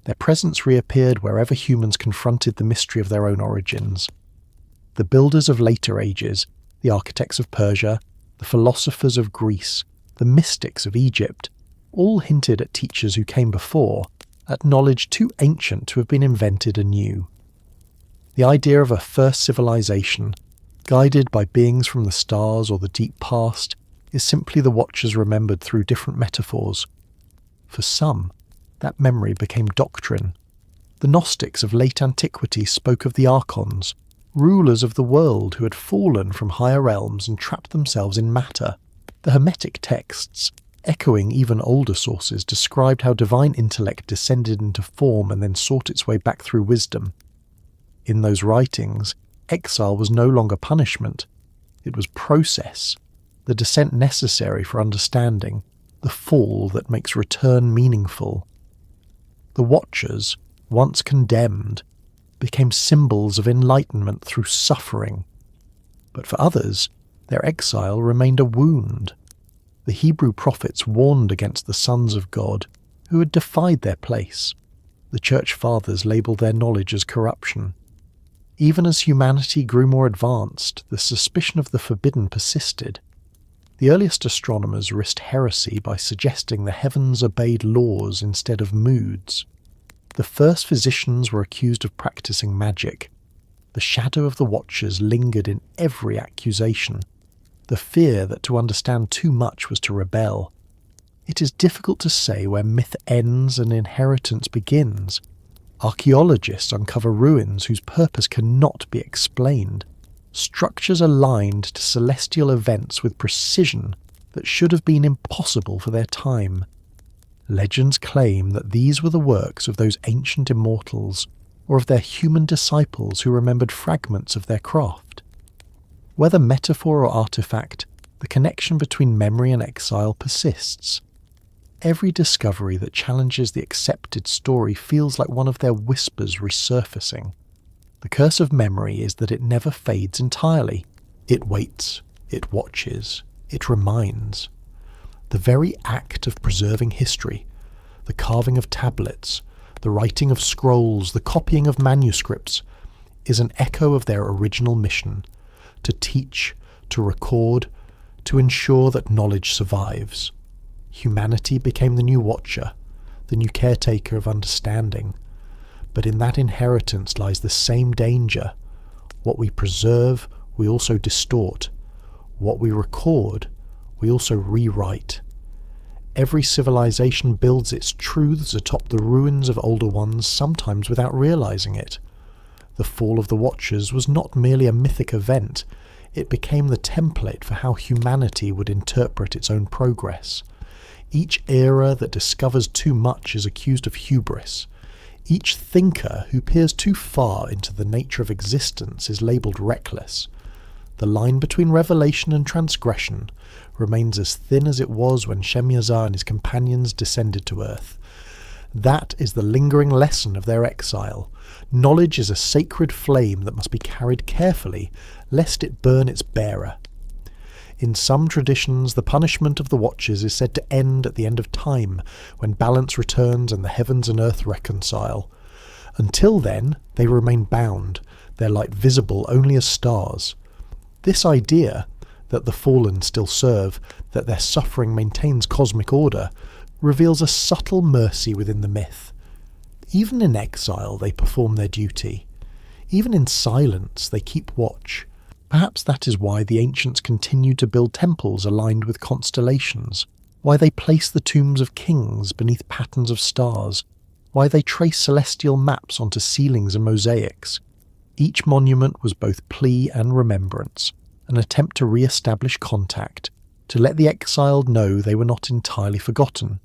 Their presence reappeared wherever humans confronted the mystery of their own origins. The builders of later ages, the architects of Persia, the philosophers of Greece, the mystics of Egypt, all hinted at teachers who came before, at knowledge too ancient to have been invented anew. The idea of a first civilization, guided by beings from the stars or the deep past, is simply the Watchers remembered through different metaphors. For some, that memory became doctrine. The Gnostics of late antiquity spoke of the archons, rulers of the world who had fallen from higher realms and trapped themselves in matter. The Hermetic texts, echoing even older sources, described how divine intellect descended into form and then sought its way back through wisdom. In those writings, exile was no longer punishment. It was process, the descent necessary for understanding, the fall that makes return meaningful. The Watchers, once condemned, became symbols of enlightenment through suffering. But for others, their exile remained a wound. The Hebrew prophets warned against the sons of God, who had defied their place. The Church Fathers labelled their knowledge as corruption. Even as humanity grew more advanced, the suspicion of the forbidden persisted. The earliest astronomers risked heresy by suggesting the heavens obeyed laws instead of moods. The first physicians were accused of practicing magic. The shadow of the Watchers lingered in every accusation. The fear that to understand too much was to rebel. It is difficult to say where myth ends and inheritance begins. Archaeologists uncover ruins whose purpose cannot be explained. Structures aligned to celestial events with precision that should have been impossible for their time. Legends claim that these were the works of those ancient immortals, or of their human disciples who remembered fragments of their craft. Whether metaphor or artifact, the connection between memory and exile persists. Every discovery that challenges the accepted story feels like one of their whispers resurfacing. The curse of memory is that it never fades entirely. It waits, it watches, it reminds. The very act of preserving history, the carving of tablets, the writing of scrolls, the copying of manuscripts, is an echo of their original mission: to teach, to record, to ensure that knowledge survives. Humanity became the new watcher, the new caretaker of understanding. But in that inheritance lies the same danger. What we preserve, we also distort. What we record, we also rewrite. Every civilization builds its truths atop the ruins of older ones, sometimes without realizing it. The fall of the Watchers was not merely a mythic event, it became the template for how humanity would interpret its own progress. Each era that discovers too much is accused of hubris. Each thinker who peers too far into the nature of existence is labelled reckless. The line between revelation and transgression remains as thin as it was when Shemyaza and his companions descended to Earth. That is the lingering lesson of their exile. Knowledge is a sacred flame that must be carried carefully, lest it burn its bearer. In some traditions, the punishment of the Watchers is said to end at the end of time, when balance returns and the heavens and earth reconcile. Until then, they remain bound, their light visible only as stars. This idea, that the fallen still serve, that their suffering maintains cosmic order, reveals a subtle mercy within the myth. Even in exile they perform their duty. Even in silence they keep watch. Perhaps that is why the ancients continued to build temples aligned with constellations, why they place the tombs of kings beneath patterns of stars, why they trace celestial maps onto ceilings and mosaics. Each monument was both plea and remembrance, an attempt to re-establish contact, to let the exiled know they were not entirely forgotten.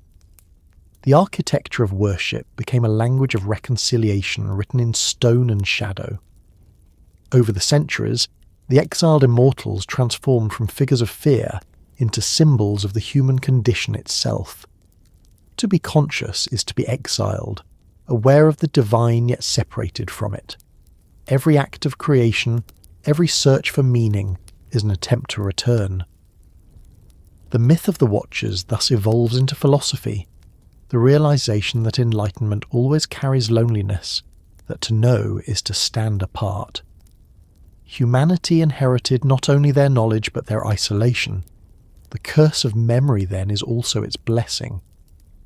The architecture of worship became a language of reconciliation written in stone and shadow. Over the centuries, the exiled immortals transformed from figures of fear into symbols of the human condition itself. To be conscious is to be exiled, aware of the divine yet separated from it. Every act of creation, every search for meaning, is an attempt to return. The myth of the Watchers thus evolves into philosophy, the realization that enlightenment always carries loneliness, that to know is to stand apart. Humanity inherited not only their knowledge but their isolation. The curse of memory then is also its blessing.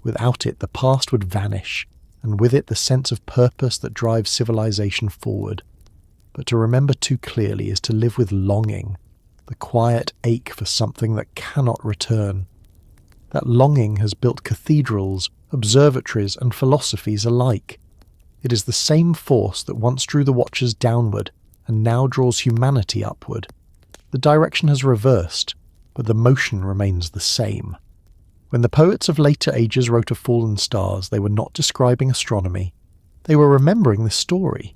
Without it the past would vanish, and with it the sense of purpose that drives civilization forward. But to remember too clearly is to live with longing, the quiet ache for something that cannot return. That longing has built cathedrals, observatories and philosophies alike. It is the same force that once drew the Watchers downward and now draws humanity upward. The direction has reversed, but the motion remains the same. When the poets of later ages wrote of fallen stars, they were not describing astronomy. They were remembering the story.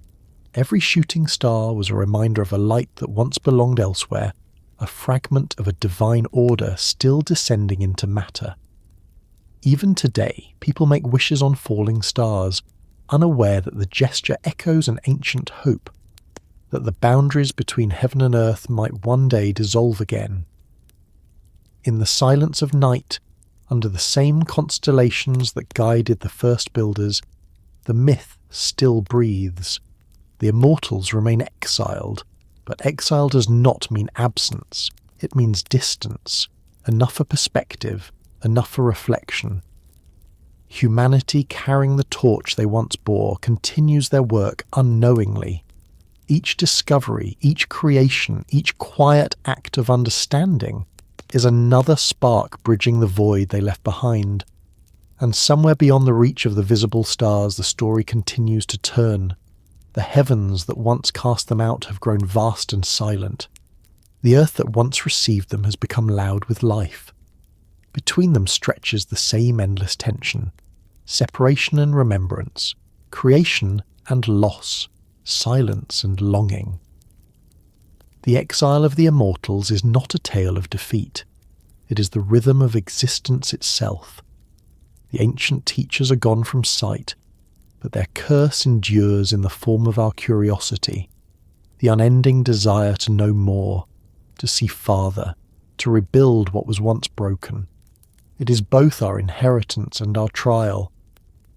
Every shooting star was a reminder of a light that once belonged elsewhere, a fragment of a divine order still descending into matter. Even today, people make wishes on falling stars, unaware that the gesture echoes an ancient hope, that the boundaries between heaven and earth might one day dissolve again. In the silence of night, under the same constellations that guided the first builders, the myth still breathes. The immortals remain exiled, but exile does not mean absence. It means distance, enough for perspective, enough for reflection. Humanity, carrying the torch they once bore, continues their work unknowingly. Each discovery, each creation, each quiet act of understanding is another spark bridging the void they left behind. And somewhere beyond the reach of the visible stars, the story continues to turn. The heavens that once cast them out have grown vast and silent. The earth that once received them has become loud with life. Between them stretches the same endless tension, separation and remembrance, creation and loss, silence and longing. The exile of the immortals is not a tale of defeat. It is the rhythm of existence itself. The ancient teachers are gone from sight, but their curse endures in the form of our curiosity, the unending desire to know more, to see farther, to rebuild what was once broken. It is both our inheritance and our trial.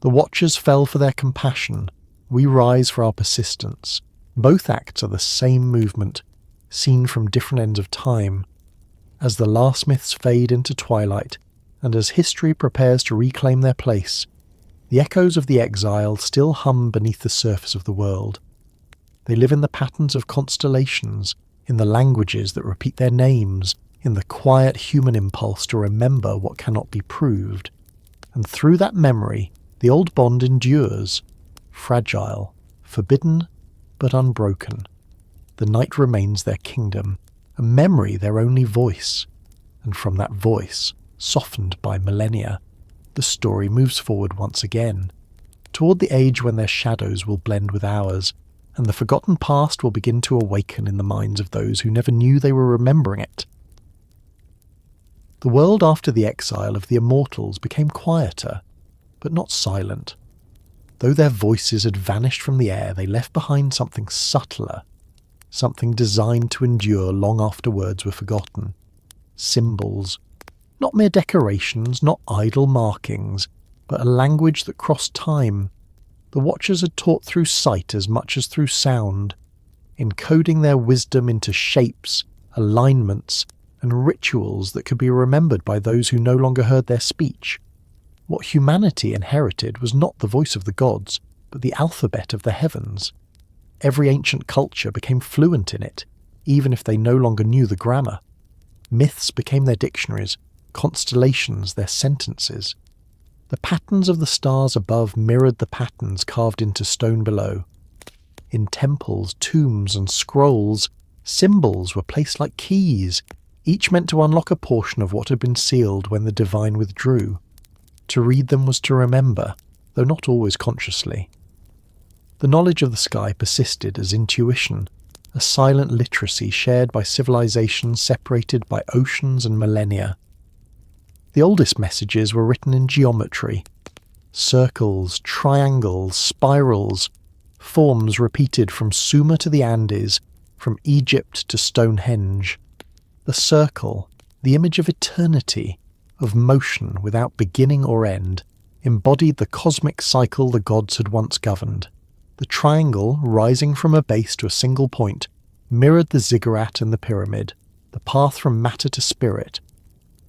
The Watchers fell for their compassion, we rise for our persistence. Both acts are the same movement, seen from different ends of time. As the last myths fade into twilight, and as history prepares to reclaim their place, the echoes of the exile still hum beneath the surface of the world. They live in the patterns of constellations, in the languages that repeat their names, in the quiet human impulse to remember what cannot be proved. And through that memory, the old bond endures, fragile, forbidden, but unbroken. The night remains their kingdom, and memory their only voice. And from that voice, softened by millennia, the story moves forward once again, toward the age when their shadows will blend with ours, and the forgotten past will begin to awaken in the minds of those who never knew they were remembering it. The world after the exile of the immortals became quieter, but not silent. Though their voices had vanished from the air, they left behind something subtler, something designed to endure long after words were forgotten. Symbols. Not mere decorations, not idle markings, but a language that crossed time. The Watchers had taught through sight as much as through sound, encoding their wisdom into shapes, alignments, and rituals that could be remembered by those who no longer heard their speech. What humanity inherited was not the voice of the gods, but the alphabet of the heavens. Every ancient culture became fluent in it, even if they no longer knew the grammar. Myths became their dictionaries, constellations their sentences. The patterns of the stars above mirrored the patterns carved into stone below. In temples, tombs, and scrolls, symbols were placed like keys, each meant to unlock a portion of what had been sealed when the divine withdrew. To read them was to remember, though not always consciously. The knowledge of the sky persisted as intuition, a silent literacy shared by civilizations separated by oceans and millennia. The oldest messages were written in geometry. Circles, triangles, spirals, forms repeated from Sumer to the Andes, from Egypt to Stonehenge. The circle, the image of eternity, of motion without beginning or end, embodied the cosmic cycle the gods had once governed. The triangle, rising from a base to a single point, mirrored the ziggurat and the pyramid, the path from matter to spirit.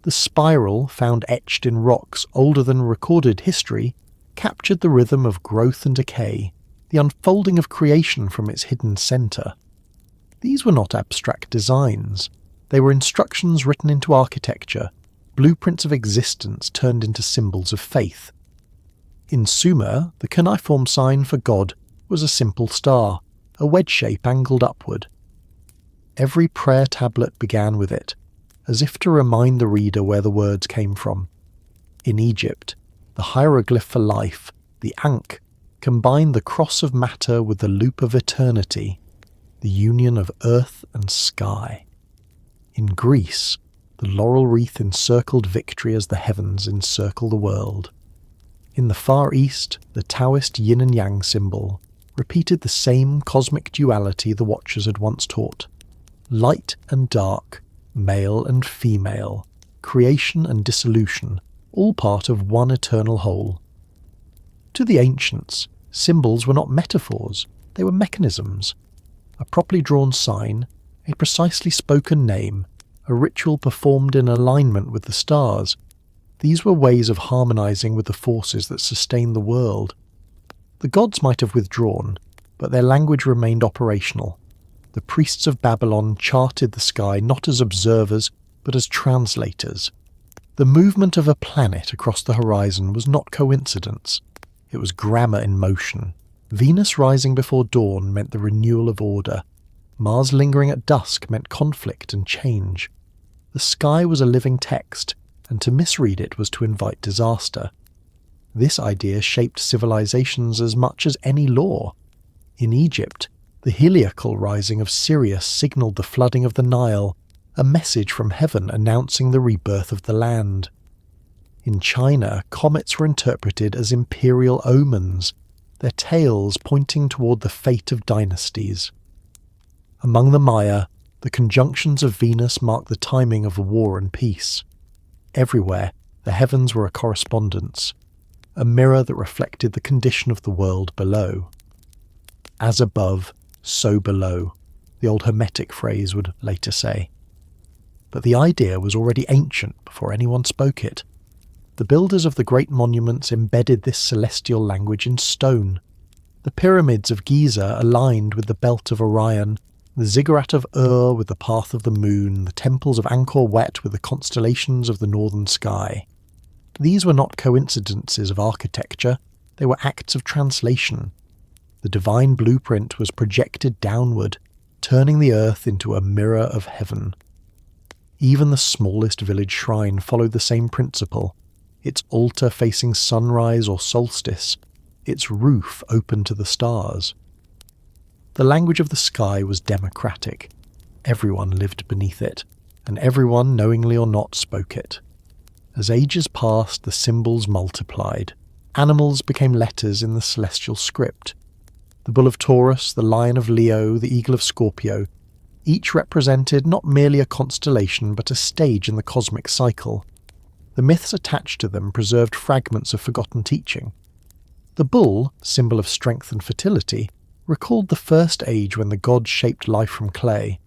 The spiral, found etched in rocks older than recorded history, captured the rhythm of growth and decay, the unfolding of creation from its hidden centre. These were not abstract designs. They were instructions written into architecture, blueprints of existence turned into symbols of faith. In Sumer, the cuneiform sign for God was a simple star, a wedge shape angled upward. Every prayer tablet began with it, as if to remind the reader where the words came from. In Egypt, the hieroglyph for life, the Ankh, combined the cross of matter with the loop of eternity, the union of earth and sky. In Greece, the laurel wreath encircled victory as the heavens encircle the world. In the Far East, the Taoist yin and yang symbol repeated the same cosmic duality the Watchers had once taught. Light and dark, male and female, creation and dissolution, all part of one eternal whole. To the ancients, symbols were not metaphors, they were mechanisms. A properly drawn sign, a precisely spoken name, a ritual performed in alignment with the stars. These were ways of harmonizing with the forces that sustained the world. The gods might have withdrawn, but their language remained operational. The priests of Babylon charted the sky not as observers, but as translators. The movement of a planet across the horizon was not coincidence. It was grammar in motion. Venus rising before dawn meant the renewal of order. Mars lingering at dusk meant conflict and change. The sky was a living text, and to misread it was to invite disaster. This idea shaped civilizations as much as any law. In Egypt, the heliacal rising of Sirius signalled the flooding of the Nile, a message from heaven announcing the rebirth of the land. In China, comets were interpreted as imperial omens, their tails pointing toward the fate of dynasties. Among the Maya, the conjunctions of Venus marked the timing of war and peace. Everywhere, the heavens were a correspondence, a mirror that reflected the condition of the world below. As above, so below, the old Hermetic phrase would later say. But the idea was already ancient before anyone spoke it. The builders of the great monuments embedded this celestial language in stone. The pyramids of Giza aligned with the belt of Orion, the ziggurat of Ur with the path of the moon, the temples of Angkor Wat with the constellations of the northern sky. These were not coincidences of architecture, they were acts of translation. The divine blueprint was projected downward, turning the earth into a mirror of heaven. Even the smallest village shrine followed the same principle, its altar facing sunrise or solstice, its roof open to the stars. The language of the sky was democratic. Everyone lived beneath it, and everyone, knowingly or not, spoke it. As ages passed, the symbols multiplied. Animals became letters in the celestial script. The bull of Taurus, the lion of Leo, the eagle of Scorpio, each represented not merely a constellation but a stage in the cosmic cycle. The myths attached to them preserved fragments of forgotten teaching. The bull, symbol of strength and fertility, recalled the first age when the gods shaped life from clay.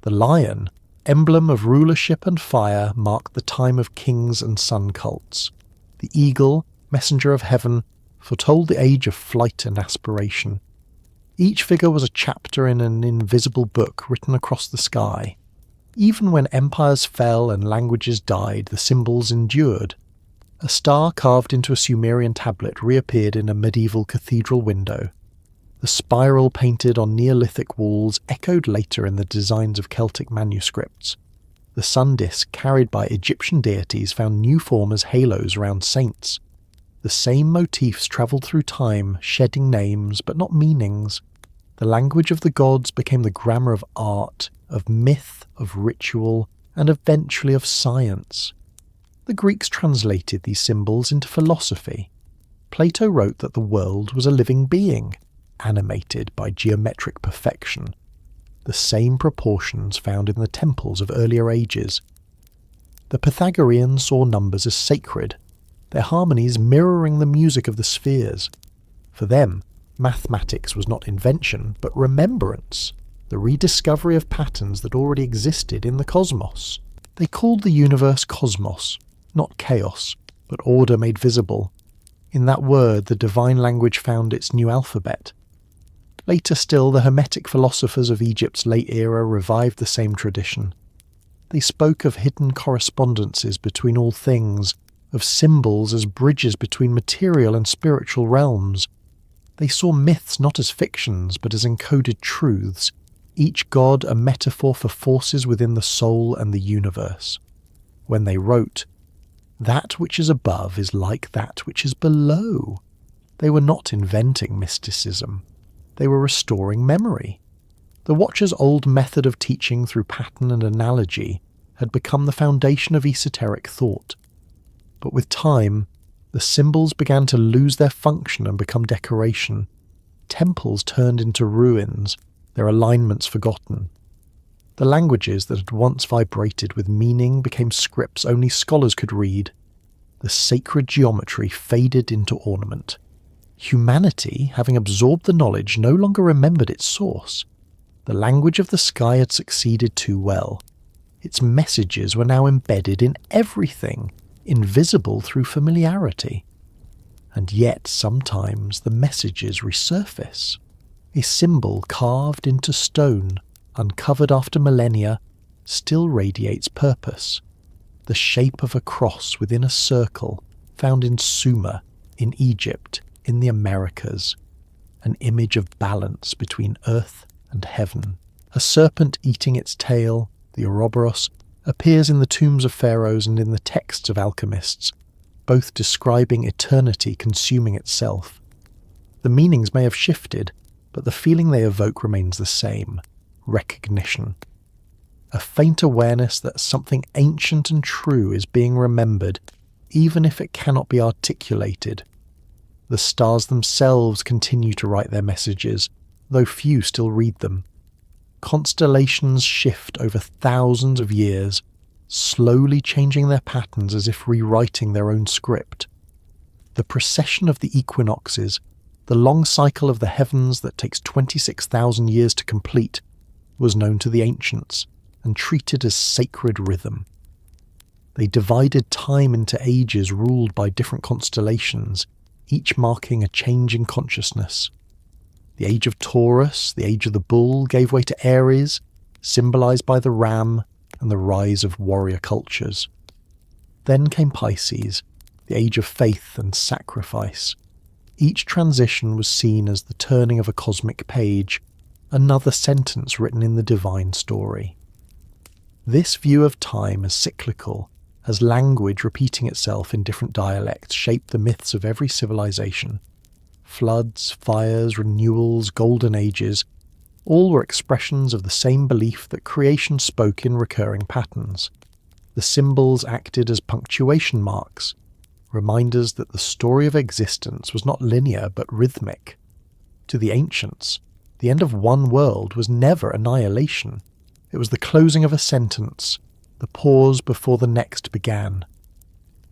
The lion, emblem of rulership and fire, marked the time of kings and sun cults. The eagle, messenger of heaven, foretold the age of flight and aspiration. Each figure was a chapter in an invisible book written across the sky. Even when empires fell and languages died, the symbols endured. A star carved into a Sumerian tablet reappeared in a medieval cathedral window. The spiral painted on Neolithic walls echoed later in the designs of Celtic manuscripts. The sun disk carried by Egyptian deities found new form as halos around saints. The same motifs travelled through time, shedding names but not meanings. The language of the gods became the grammar of art, of myth, of ritual, and eventually of science. The Greeks translated these symbols into philosophy. Plato wrote that the world was a living being, animated by geometric perfection, the same proportions found in the temples of earlier ages. The Pythagoreans saw numbers as sacred, their harmonies mirroring the music of the spheres. For them, mathematics was not invention, but remembrance, the rediscovery of patterns that already existed in the cosmos. They called the universe cosmos, not chaos, but order made visible. In that word, the divine language found its new alphabet. Later still, the Hermetic philosophers of Egypt's late era revived the same tradition. They spoke of hidden correspondences between all things, of symbols as bridges between material and spiritual realms. They saw myths not as fictions, but as encoded truths, each god a metaphor for forces within the soul and the universe. When they wrote, "That which is above is like that which is below," they were not inventing mysticism. They were restoring memory. The Watcher's old method of teaching through pattern and analogy had become the foundation of esoteric thought. But with time, the symbols began to lose their function and become decoration. Temples turned into ruins, their alignments forgotten. The languages that had once vibrated with meaning became scripts only scholars could read. The sacred geometry faded into ornament. Humanity, having absorbed the knowledge, no longer remembered its source. The language of the sky had succeeded too well. Its messages were now embedded in everything, invisible through familiarity. And yet sometimes the messages resurface. A symbol carved into stone, uncovered after millennia, still radiates purpose. The shape of a cross within a circle, found in Sumer, in Egypt, in the Americas. An image of balance between earth and heaven. A serpent eating its tail, the Ouroboros, appears in the tombs of pharaohs and in the texts of alchemists, both describing eternity consuming itself. The meanings may have shifted, but the feeling they evoke remains the same: recognition. A faint awareness that something ancient and true is being remembered, even if it cannot be articulated. The stars themselves continue to write their messages, though few still read them. Constellations shift over thousands of years, slowly changing their patterns as if rewriting their own script. The precession of the equinoxes, the long cycle of the heavens that takes 26,000 years to complete, was known to the ancients and treated as sacred rhythm. They divided time into ages ruled by different constellations, each marking a change in consciousness. The age of Taurus, the age of the bull, gave way to Aries, symbolized by the ram and the rise of warrior cultures. Then came Pisces, the age of faith and sacrifice. Each transition was seen as the turning of a cosmic page, another sentence written in the divine story. This view of time as cyclical, as language repeating itself in different dialects, shaped the myths of every civilization. Floods, fires, renewals, golden ages, all were expressions of the same belief that creation spoke in recurring patterns. The symbols acted as punctuation marks, reminders that the story of existence was not linear but rhythmic. To the ancients, the end of one world was never annihilation. It was the closing of a sentence, the pause before the next began.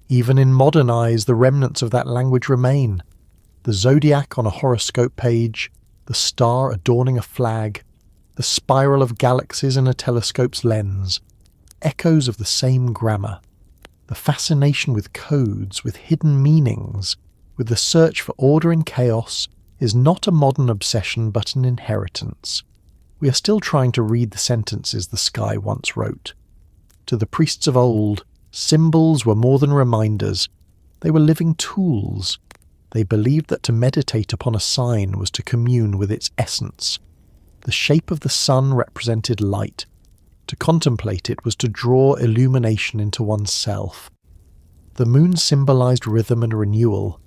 Even in modern eyes, the remnants of that language remain. The zodiac on a horoscope page, the star adorning a flag, the spiral of galaxies in a telescope's lens, echoes of the same grammar. The fascination with codes, with hidden meanings, with the search for order in chaos is not a modern obsession but an inheritance. We are still trying to read the sentences the sky once wrote. To the priests of old, symbols were more than reminders. They were living tools. They believed that to meditate upon a sign was to commune with its essence. The shape of the sun represented light. To contemplate it was to draw illumination into one's self. The moon symbolized rhythm and renewal.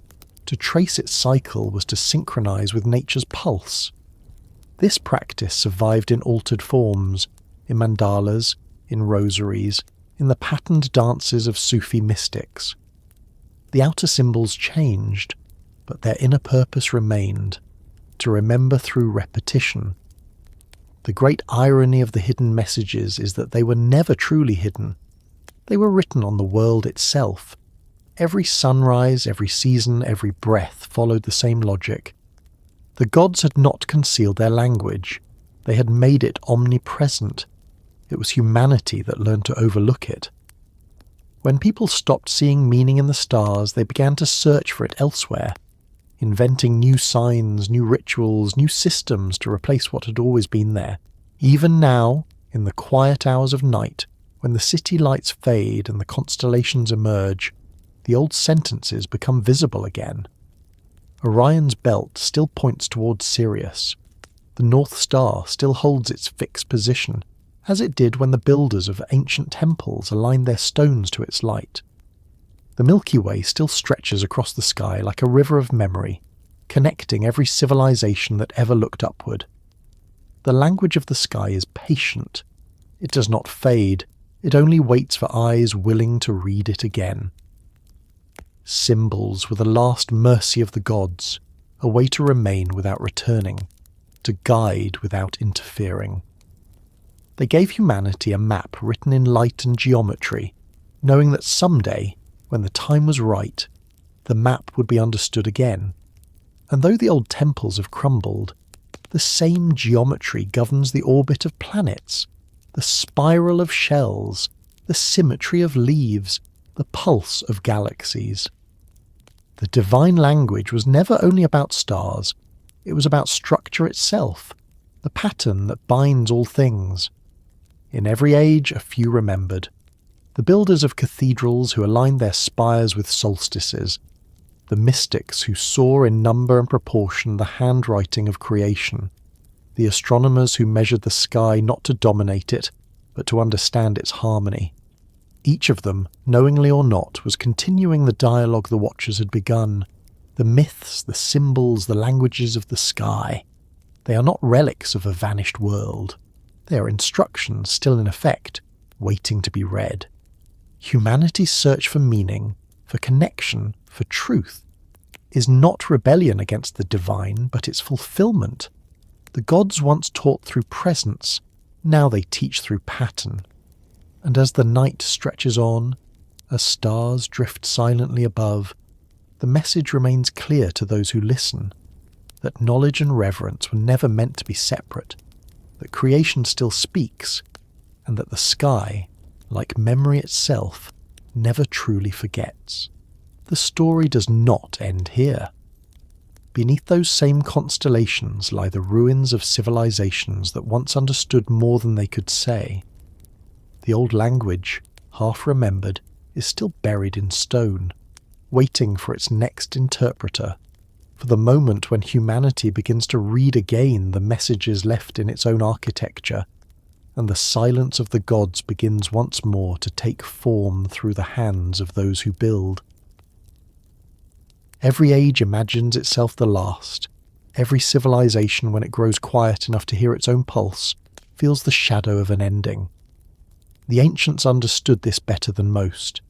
To trace its cycle was to synchronize with nature's pulse. This practice survived in altered forms, in mandalas, in rosaries, in the patterned dances of Sufi mystics. The outer symbols changed, but their inner purpose remained, to remember through repetition. The great irony of the hidden messages is that they were never truly hidden. They were written on the world itself. Every sunrise, every season, every breath followed the same logic. The gods had not concealed their language. They had made it omnipresent. It was humanity that learned to overlook it. When people stopped seeing meaning in the stars, they began to search for it elsewhere, inventing new signs, new rituals, new systems to replace what had always been there. Even now, in the quiet hours of night, when the city lights fade and the constellations emerge, the old sentences become visible again. Orion's belt still points towards Sirius. The North Star still holds its fixed position, as it did when the builders of ancient temples aligned their stones to its light. The Milky Way still stretches across the sky like a river of memory, connecting every civilization that ever looked upward. The language of the sky is patient. It does not fade. It only waits for eyes willing to read it again. Symbols were the last mercy of the gods, a way to remain without returning, to guide without interfering. They gave humanity a map written in light and geometry, knowing that someday, when the time was right, the map would be understood again. And though the old temples have crumbled, the same geometry governs the orbit of planets, the spiral of shells, the symmetry of leaves, the pulse of galaxies. The divine language was never only about stars, it was about structure itself, the pattern that binds all things. In every age, a few remembered. The builders of cathedrals who aligned their spires with solstices, the mystics who saw in number and proportion the handwriting of creation, the astronomers who measured the sky not to dominate it, but to understand its harmony. Each of them, knowingly or not, was continuing the dialogue the Watchers had begun. The myths, the symbols, the languages of the sky. They are not relics of a vanished world. They are instructions still in effect, waiting to be read. Humanity's search for meaning, for connection, for truth, is not rebellion against the divine, but its fulfillment. The gods once taught through presence, now they teach through pattern. And as the night stretches on, as stars drift silently above, the message remains clear to those who listen, that knowledge and reverence were never meant to be separate, that creation still speaks, and that the sky, like memory itself, never truly forgets. The story does not end here. Beneath those same constellations lie the ruins of civilizations that once understood more than they could say. The old language, half remembered, is still buried in stone, waiting for its next interpreter, for the moment when humanity begins to read again the messages left in its own architecture, and the silence of the gods begins once more to take form through the hands of those who build. Every age imagines itself the last. Every civilization, when it grows quiet enough to hear its own pulse, feels the shadow of an ending. The ancients understood this better than most.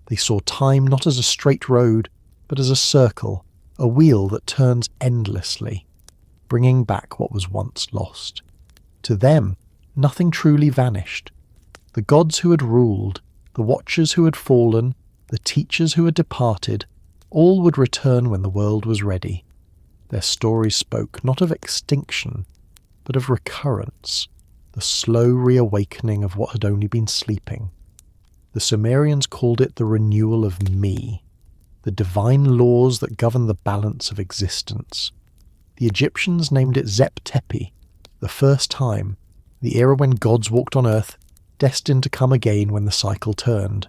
They saw time not as a straight road, but as a circle, a wheel that turns endlessly, bringing back what was once lost. To them, nothing truly vanished. The gods who had ruled, the watchers who had fallen, the teachers who had departed, all would return when the world was ready. Their stories spoke not of extinction, but of recurrence, the slow reawakening of what had only been sleeping. The Sumerians called it the renewal of me, the divine laws that govern the balance of existence. The Egyptians named it Zep Tepi, the first time, the era when gods walked on earth, destined to come again when the cycle turned.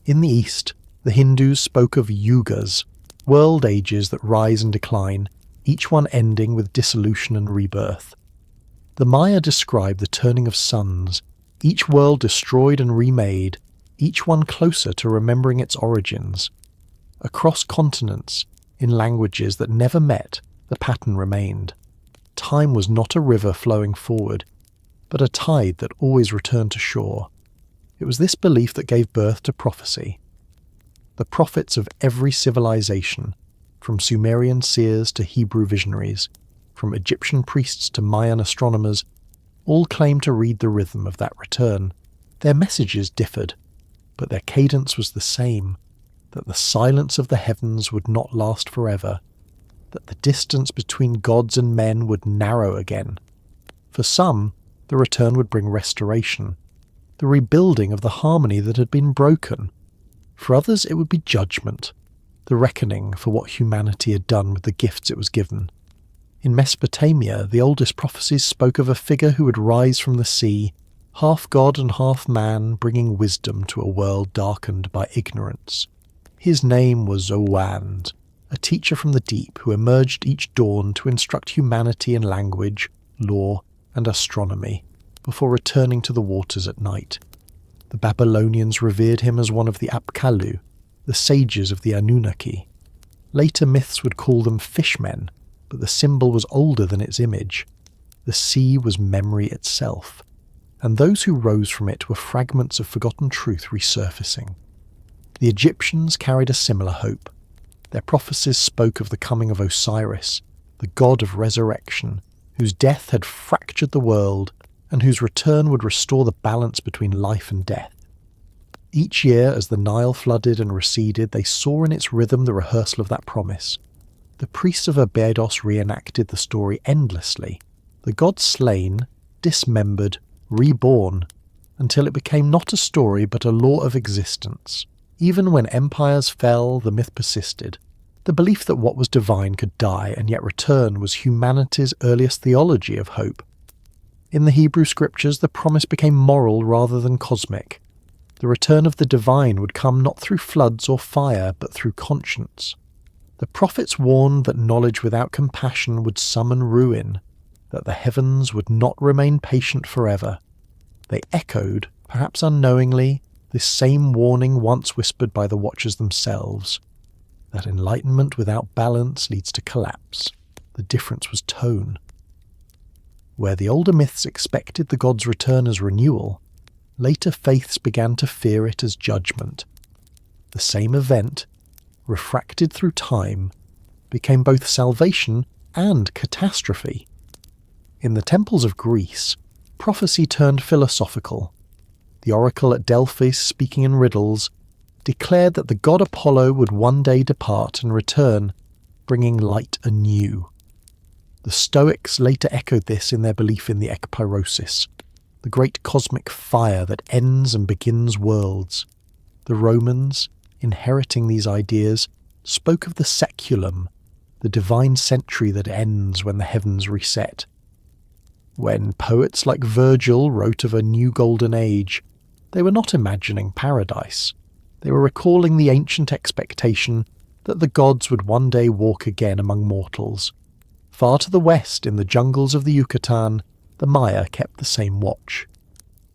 In the East, the Hindus spoke of yugas, world ages that rise and decline, each one ending with dissolution and rebirth. The Maya described the turning of suns, each world destroyed and remade, each one closer to remembering its origins. Across continents, in languages that never met, the pattern remained. Time was not a river flowing forward, but a tide that always returned to shore. It was this belief that gave birth to prophecy. The prophets of every civilization, from Sumerian seers to Hebrew visionaries, from Egyptian priests to Mayan astronomers, all claimed to read the rhythm of that return. Their messages differed, but their cadence was the same, that the silence of the heavens would not last forever, that the distance between gods and men would narrow again. For some, the return would bring restoration, the rebuilding of the harmony that had been broken. For others, it would be judgment, the reckoning for what humanity had done with the gifts it was given. In Mesopotamia, the oldest prophecies spoke of a figure who would rise from the sea, half god and half man, bringing wisdom to a world darkened by ignorance. His name was Owand, a teacher from the deep who emerged each dawn to instruct humanity in language, law, and astronomy, before returning to the waters at night. The Babylonians revered him as one of the Apkallu, the sages of the Anunnaki. Later myths would call them fishmen, but the symbol was older than its image. The sea was memory itself, and those who rose from it were fragments of forgotten truth resurfacing. The Egyptians carried a similar hope. Their prophecies spoke of the coming of Osiris, the god of resurrection, whose death had fractured the world, and whose return would restore the balance between life and death. Each year, as the Nile flooded and receded, they saw in its rhythm the rehearsal of that promise. The priests of Abydos reenacted the story endlessly, the god slain, dismembered, reborn, until it became not a story but a law of existence. Even when empires fell, the myth persisted. The belief that what was divine could die and yet return was humanity's earliest theology of hope. In the Hebrew scriptures, the promise became moral rather than cosmic. The return of the divine would come not through floods or fire, but through conscience. The prophets warned that knowledge without compassion would summon ruin, that the heavens would not remain patient forever. They echoed, perhaps unknowingly, this same warning once whispered by the watchers themselves, that enlightenment without balance leads to collapse. The difference was tone. Where the older myths expected the god's return as renewal, later faiths began to fear it as judgment. The same event, refracted through time, became both salvation and catastrophe. In the temples of Greece, prophecy turned philosophical. The oracle at Delphi, speaking in riddles, declared that the god Apollo would one day depart and return, bringing light anew. The Stoics later echoed this in their belief in the ekpyrosis, the great cosmic fire that ends and begins worlds. The Romans, inheriting these ideas, spoke of the saeculum, the divine century that ends when the heavens reset. When poets like Virgil wrote of a new golden age, they were not imagining paradise. They were recalling the ancient expectation that the gods would one day walk again among mortals. Far to the west, in the jungles of the Yucatan, the Maya kept the same watch.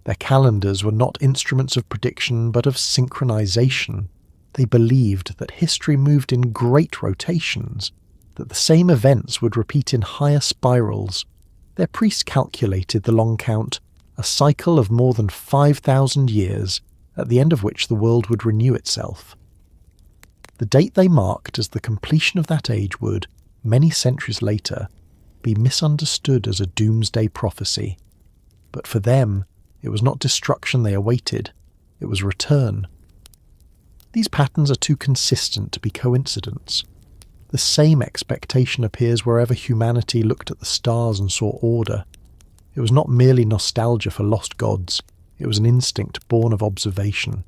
Their calendars were not instruments of prediction but of synchronization. They believed that history moved in great rotations, that the same events would repeat in higher spirals. Their priests calculated the long count, a cycle of more than 5,000 years, at the end of which the world would renew itself. The date they marked as the completion of that age would, many centuries later, be misunderstood as a doomsday prophecy. But for them, it was not destruction they awaited, it was return. These patterns are too consistent to be coincidence. The same expectation appears wherever humanity looked at the stars and saw order. It was not merely nostalgia for lost gods, it was an instinct born of observation.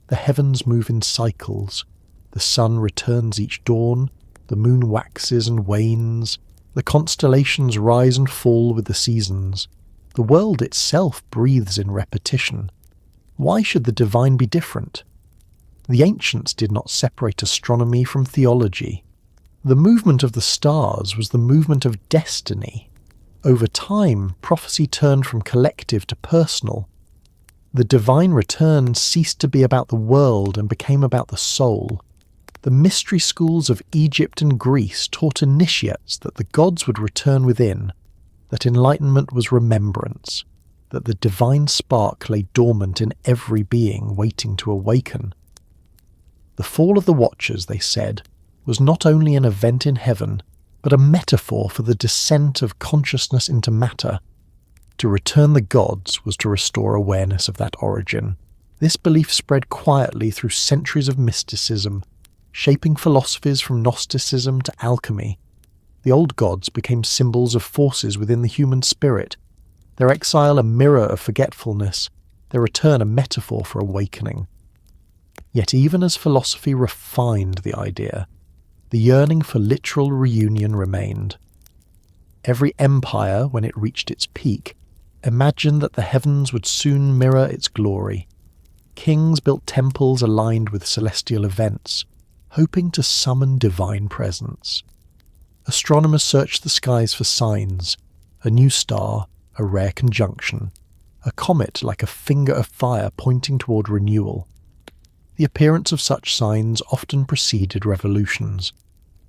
The heavens move in cycles. The sun returns each dawn, the moon waxes and wanes, the constellations rise and fall with the seasons. The world itself breathes in repetition. Why should the divine be different? The ancients did not separate astronomy from theology. The movement of the stars was the movement of destiny. Over time, prophecy turned from collective to personal. The divine return ceased to be about the world and became about the soul. The mystery schools of Egypt and Greece taught initiates that the gods would return within, that enlightenment was remembrance, that the divine spark lay dormant in every being waiting to awaken. The fall of the Watchers, they said, was not only an event in heaven, but a metaphor for the descent of consciousness into matter. To return the gods was to restore awareness of that origin. This belief spread quietly through centuries of mysticism, shaping philosophies from Gnosticism to alchemy. The old gods became symbols of forces within the human spirit, their exile a mirror of forgetfulness, their return a metaphor for awakening. Yet even as philosophy refined the idea, the yearning for literal reunion remained. Every empire, when it reached its peak, imagined that the heavens would soon mirror its glory. Kings built temples aligned with celestial events, hoping to summon divine presence. Astronomers searched the skies for signs, a new star, a rare conjunction, a comet like a finger of fire pointing toward renewal. The appearance of such signs often preceded revolutions.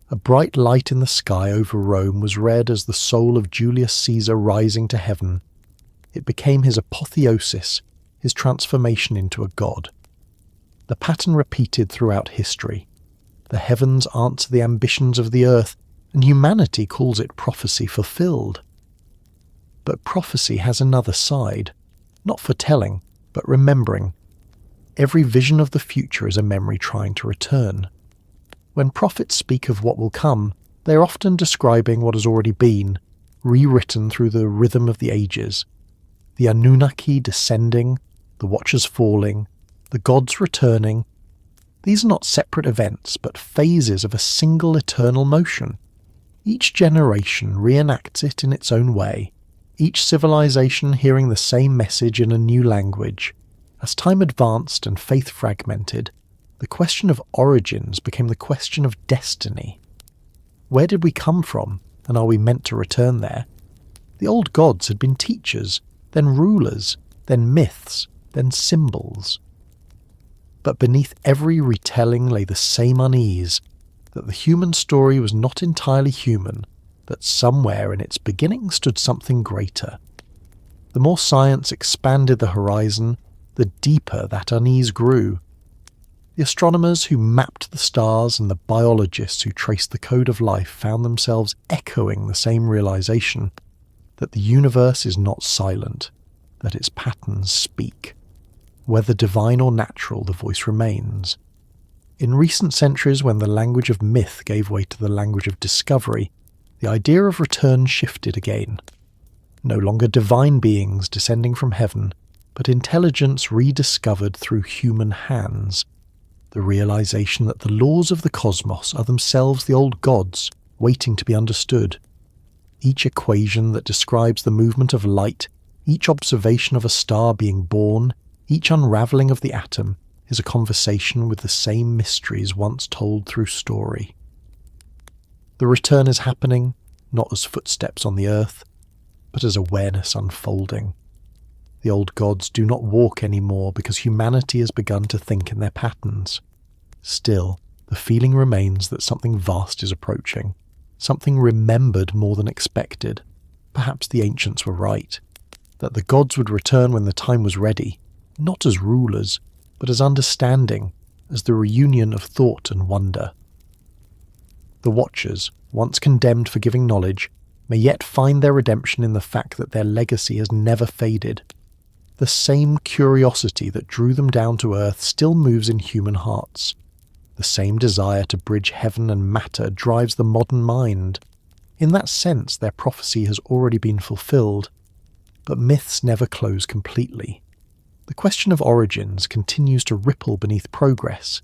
A bright light in the sky over Rome was read as the soul of Julius Caesar rising to heaven. It became his apotheosis, his transformation into a god. The pattern repeated throughout history. The heavens answer the ambitions of the earth, and humanity calls it prophecy fulfilled. But prophecy has another side, not foretelling, but remembering. Every vision of the future is a memory trying to return. When prophets speak of what will come, they are often describing what has already been, rewritten through the rhythm of the ages. The Anunnaki descending, the Watchers falling, the gods returning. These are not separate events, but phases of a single eternal motion. Each generation reenacts it in its own way, each civilization hearing the same message in a new language. As time advanced and faith fragmented, the question of origins became the question of destiny. Where did we come from, and are we meant to return there? The old gods had been teachers, then rulers, then myths, then symbols. But beneath every retelling lay the same unease, that the human story was not entirely human, that somewhere in its beginning stood something greater. The more science expanded the horizon, the deeper that unease grew. The astronomers who mapped the stars and the biologists who traced the code of life found themselves echoing the same realization, that the universe is not silent, that its patterns speak. Whether divine or natural, the voice remains. In recent centuries, when the language of myth gave way to the language of discovery, the idea of return shifted again. No longer divine beings descending from heaven, but intelligence rediscovered through human hands, the realization that the laws of the cosmos are themselves the old gods waiting to be understood. Each equation that describes the movement of light, each observation of a star being born, each unravelling of the atom is a conversation with the same mysteries once told through story. The return is happening, not as footsteps on the earth, but as awareness unfolding. The old gods do not walk anymore because humanity has begun to think in their patterns. Still, the feeling remains that something vast is approaching, something remembered more than expected. Perhaps the ancients were right, that the gods would return when the time was ready, not as rulers, but as understanding, as the reunion of thought and wonder. The Watchers, once condemned for giving knowledge, may yet find their redemption in the fact that their legacy has never faded. The same curiosity that drew them down to earth still moves in human hearts. The same desire to bridge heaven and matter drives the modern mind. In that sense, their prophecy has already been fulfilled. But myths never close completely. The question of origins continues to ripple beneath progress.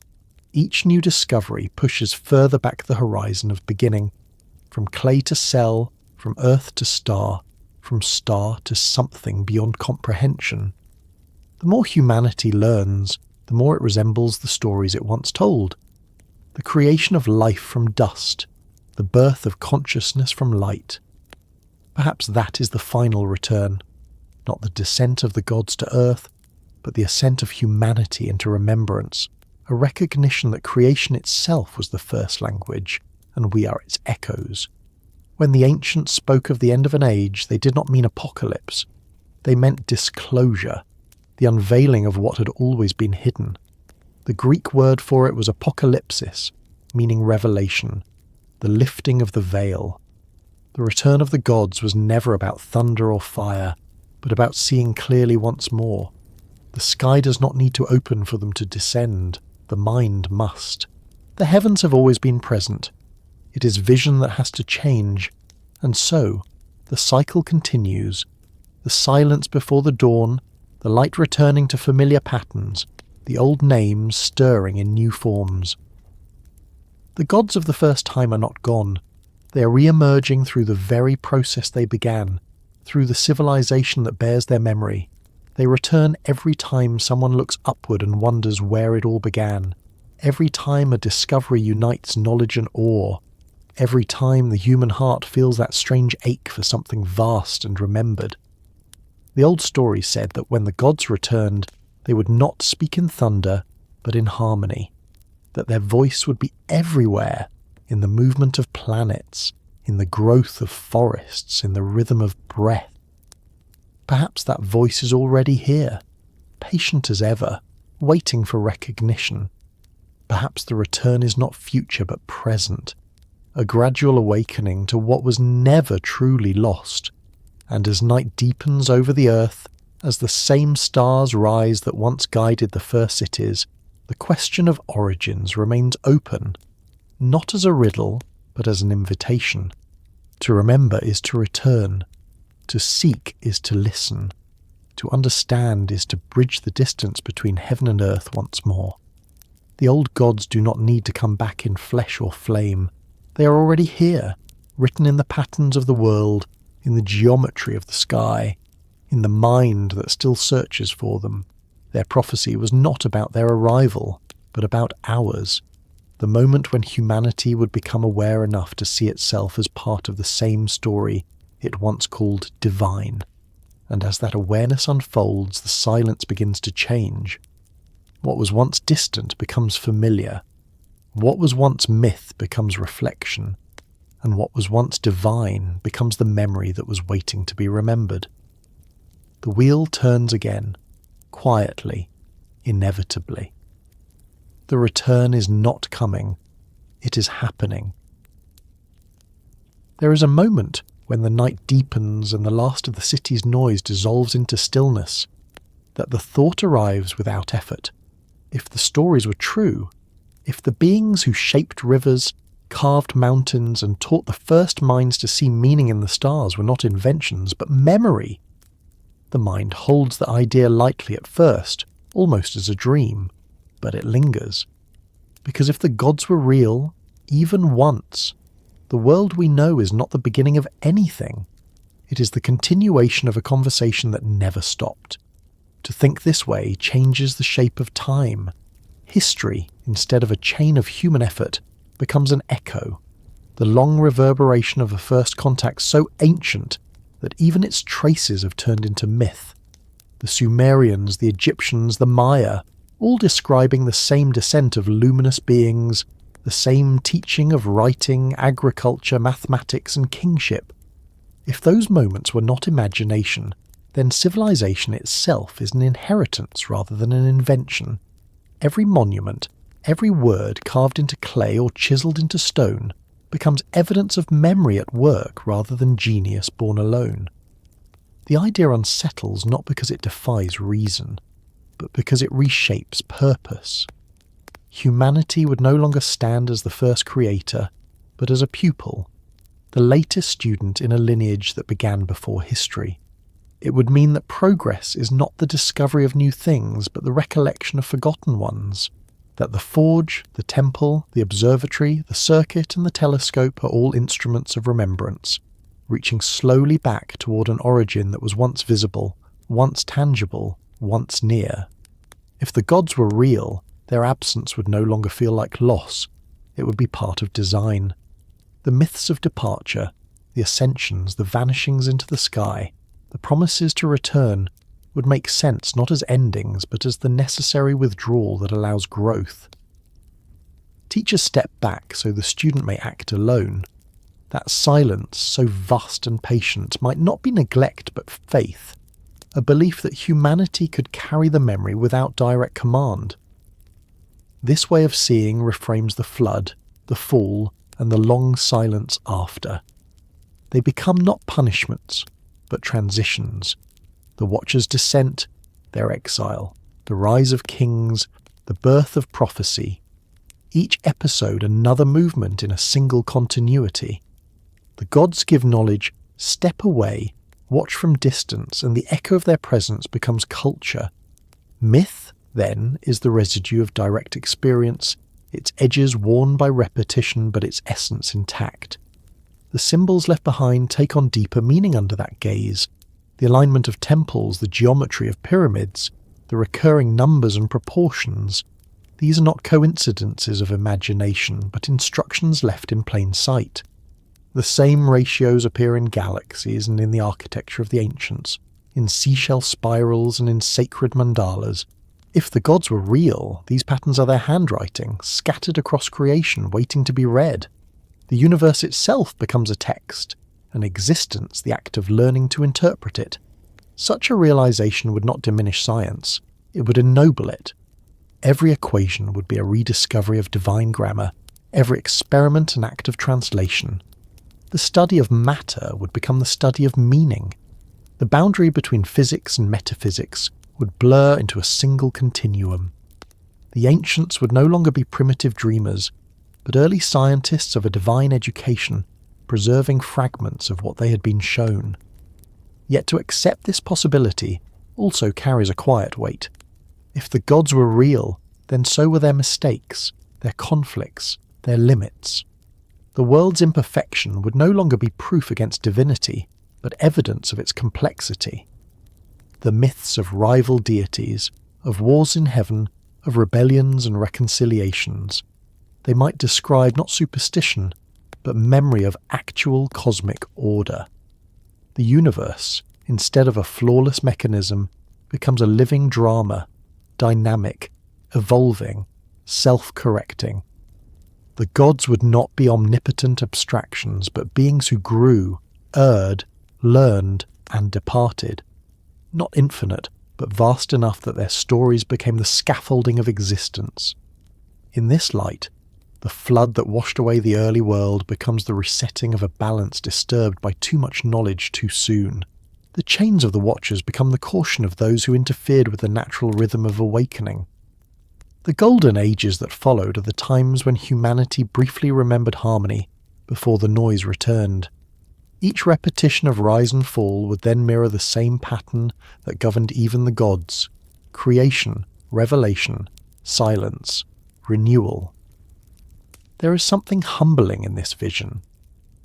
Each new discovery pushes further back the horizon of beginning, from clay to cell, from earth to star to something beyond comprehension. The more humanity learns, the more it resembles the stories it once told. The creation of life from dust, the birth of consciousness from light. Perhaps that is the final return, not the descent of the gods to earth, but the ascent of humanity into remembrance, a recognition that creation itself was the first language, and we are its echoes. When the ancients spoke of the end of an age, they did not mean apocalypse. They meant disclosure, the unveiling of what had always been hidden. The Greek word for it was apocalypsis, meaning revelation, the lifting of the veil. The return of the gods was never about thunder or fire, but about seeing clearly once more. The sky does not need to open for them to descend. The mind must. The heavens have always been present. It is vision that has to change, and so the cycle continues. The silence before the dawn, the light returning to familiar patterns, the old names stirring in new forms. The gods of the first time are not gone. They are re-emerging through the very process they began, through the civilization that bears their memory. They return every time someone looks upward and wonders where it all began, every time a discovery unites knowledge and awe, every time the human heart feels that strange ache for something vast and remembered. The old story said that when the gods returned, they would not speak in thunder, but in harmony, that their voice would be everywhere, in the movement of planets, in the growth of forests, in the rhythm of breath. Perhaps that voice is already here, patient as ever, waiting for recognition. Perhaps the return is not future but present, a gradual awakening to what was never truly lost. And as night deepens over the earth, as the same stars rise that once guided the first cities, the question of origins remains open, not as a riddle, but as an invitation. To remember is to return. To seek is to listen. To understand is to bridge the distance between heaven and earth once more. The old gods do not need to come back in flesh or flame. They are already here, written in the patterns of the world, in the geometry of the sky, in the mind that still searches for them. Their prophecy was not about their arrival, but about ours, the moment when humanity would become aware enough to see itself as part of the same story it once called divine. And as that awareness unfolds, the silence begins to change. What was once distant becomes familiar. What was once myth becomes reflection. And what was once divine becomes the memory that was waiting to be remembered. The wheel turns again, quietly, inevitably. The return is not coming, it is happening. There is a moment when the night deepens and the last of the city's noise dissolves into stillness, that the thought arrives without effort. If the stories were true, if the beings who shaped rivers, carved mountains, and taught the first minds to see meaning in the stars were not inventions, but memory, The mind holds the idea lightly at first, almost as a dream, but it lingers. Because if the gods were real, even once, the world we know is not the beginning of anything. It is the continuation of a conversation that never stopped. To think this way changes the shape of time. History, instead of a chain of human effort, becomes an echo, the long reverberation of a first contact so ancient that even its traces have turned into myth. The Sumerians, the Egyptians, the Maya, all describing the same descent of luminous beings, the same teaching of writing, agriculture, mathematics, and kingship. If those moments were not imagination, then civilization itself is an inheritance rather than an invention. Every monument, every word carved into clay or chiseled into stone becomes evidence of memory at work rather than genius born alone. The idea unsettles not because it defies reason, but because it reshapes purpose. Humanity would no longer stand as the first creator, but as a pupil, the latest student in a lineage that began before history. It would mean that progress is not the discovery of new things, but the recollection of forgotten ones. That the forge, the temple, the observatory, the circuit, and the telescope are all instruments of remembrance, reaching slowly back toward an origin that was once visible, once tangible, once near. If the gods were real, their absence would no longer feel like loss. It would be part of design. The myths of departure, the ascensions, the vanishings into the sky, the promises to return, would make sense not as endings but as the necessary withdrawal that allows growth. Teachers step back so the student may act alone. That silence, so vast and patient, might not be neglect but faith, a belief that humanity could carry the memory without direct command. This way of seeing reframes the flood, the fall, and the long silence after. They become not punishments, but transitions. The Watcher's descent, their exile, the rise of kings, the birth of prophecy. Each episode another movement in a single continuity. The gods give knowledge, step away, watch from distance, and the echo of their presence becomes culture. Myth, then, is the residue of direct experience, its edges worn by repetition but its essence intact. The symbols left behind take on deeper meaning under that gaze. The alignment of temples, the geometry of pyramids, the recurring numbers and proportions. These are not coincidences of imagination, but instructions left in plain sight. The same ratios appear in galaxies and in the architecture of the ancients, in seashell spirals and in sacred mandalas. If the gods were real, these patterns are their handwriting, scattered across creation, waiting to be read. The universe itself becomes a text, and existence the act of learning to interpret it. Such a realization would not diminish science, it would ennoble it. Every equation would be a rediscovery of divine grammar, every experiment an act of translation. The study of matter would become the study of meaning. The boundary between physics and metaphysics would blur into a single continuum. The ancients would no longer be primitive dreamers, but early scientists of a divine education, preserving fragments of what they had been shown. Yet to accept this possibility also carries a quiet weight. If the gods were real, then so were their mistakes, their conflicts, their limits. The world's imperfection would no longer be proof against divinity, but evidence of its complexity. The myths of rival deities, of wars in heaven, of rebellions and reconciliations. They might describe not superstition, but memory of actual cosmic order. The universe, instead of a flawless mechanism, becomes a living drama, dynamic, evolving, self-correcting. The gods would not be omnipotent abstractions, but beings who grew, erred, learned, and departed. Not infinite, but vast enough that their stories became the scaffolding of existence. In this light, the flood that washed away the early world becomes the resetting of a balance disturbed by too much knowledge too soon. The chains of the Watchers become the caution of those who interfered with the natural rhythm of awakening. The golden ages that followed are the times when humanity briefly remembered harmony before the noise returned. Each repetition of rise and fall would then mirror the same pattern that governed even the gods: creation, revelation, silence, renewal. There is something humbling in this vision.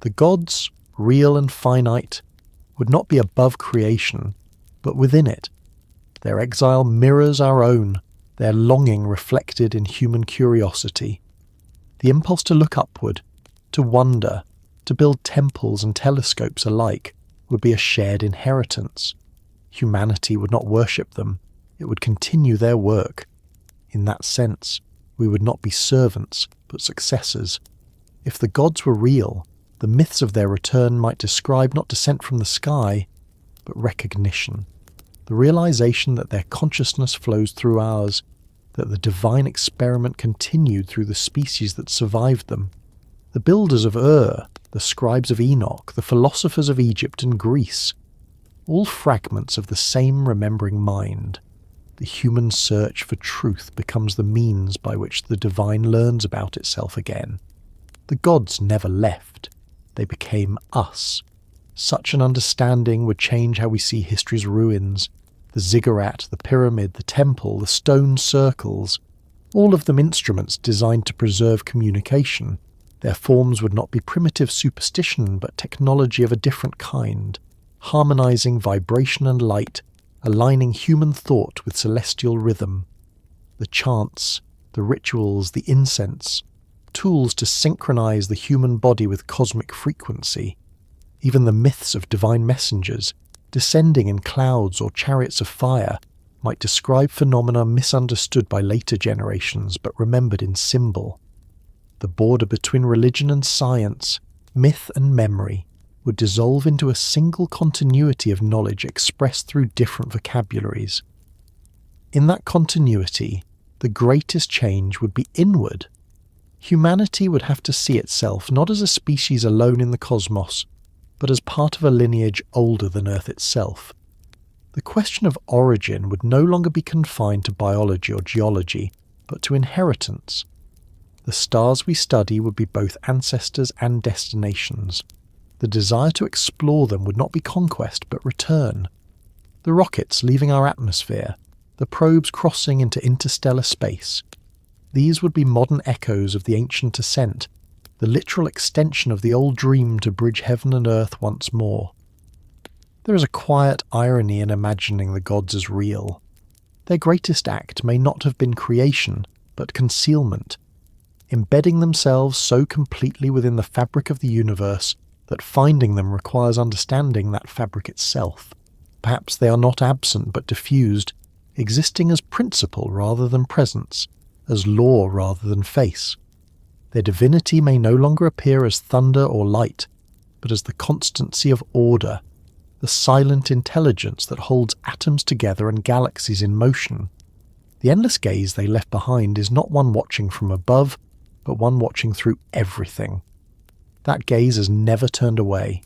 The gods, real and finite, would not be above creation, but within it. Their exile mirrors our own, their longing reflected in human curiosity. The impulse to look upward, to wonder, to build temples and telescopes alike would be a shared inheritance. Humanity would not worship them, it would continue their work. In that sense, we would not be servants, but successors. If the gods were real, the myths of their return might describe not descent from the sky, but recognition. The realization that their consciousness flows through ours, that the divine experiment continued through the species that survived them. The builders of Ur, the scribes of Enoch, the philosophers of Egypt and Greece, all fragments of the same remembering mind. The human search for truth becomes the means by which the divine learns about itself again. The gods never left. They became us. Such an understanding would change how we see history's ruins. The ziggurat, the pyramid, the temple, the stone circles, all of them instruments designed to preserve communication. Their forms would not be primitive superstition, but technology of a different kind, harmonizing vibration and light, aligning human thought with celestial rhythm. The chants, the rituals, the incense, tools to synchronize the human body with cosmic frequency. Even the myths of divine messengers, descending in clouds or chariots of fire, might describe phenomena misunderstood by later generations but remembered in symbol. The border between religion and science, myth and memory, would dissolve into a single continuity of knowledge expressed through different vocabularies. In that continuity, the greatest change would be inward. Humanity would have to see itself not as a species alone in the cosmos, but as part of a lineage older than Earth itself. The question of origin would no longer be confined to biology or geology, but to inheritance. The stars we study would be both ancestors and destinations. The desire to explore them would not be conquest, but return. The rockets leaving our atmosphere, the probes crossing into interstellar space, these would be modern echoes of the ancient ascent, the literal extension of the old dream to bridge heaven and earth once more. There is a quiet irony in imagining the gods as real. Their greatest act may not have been creation, but concealment, embedding themselves so completely within the fabric of the universe that finding them requires understanding that fabric itself. Perhaps they are not absent but diffused, existing as principle rather than presence, as law rather than face. Their divinity may no longer appear as thunder or light, but as the constancy of order, the silent intelligence that holds atoms together and galaxies in motion. The endless gaze they left behind is not one watching from above, but one watching through everything. That gaze has never turned away.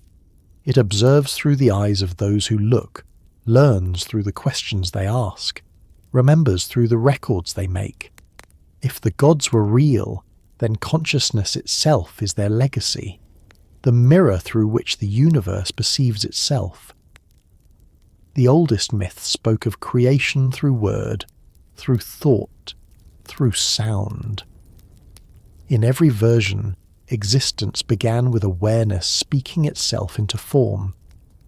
It observes through the eyes of those who look, learns through the questions they ask, remembers through the records they make. If the gods were real, then consciousness itself is their legacy, the mirror through which the universe perceives itself. The oldest myths spoke of creation through word, through thought, through sound. In every version, existence began with awareness speaking itself into form.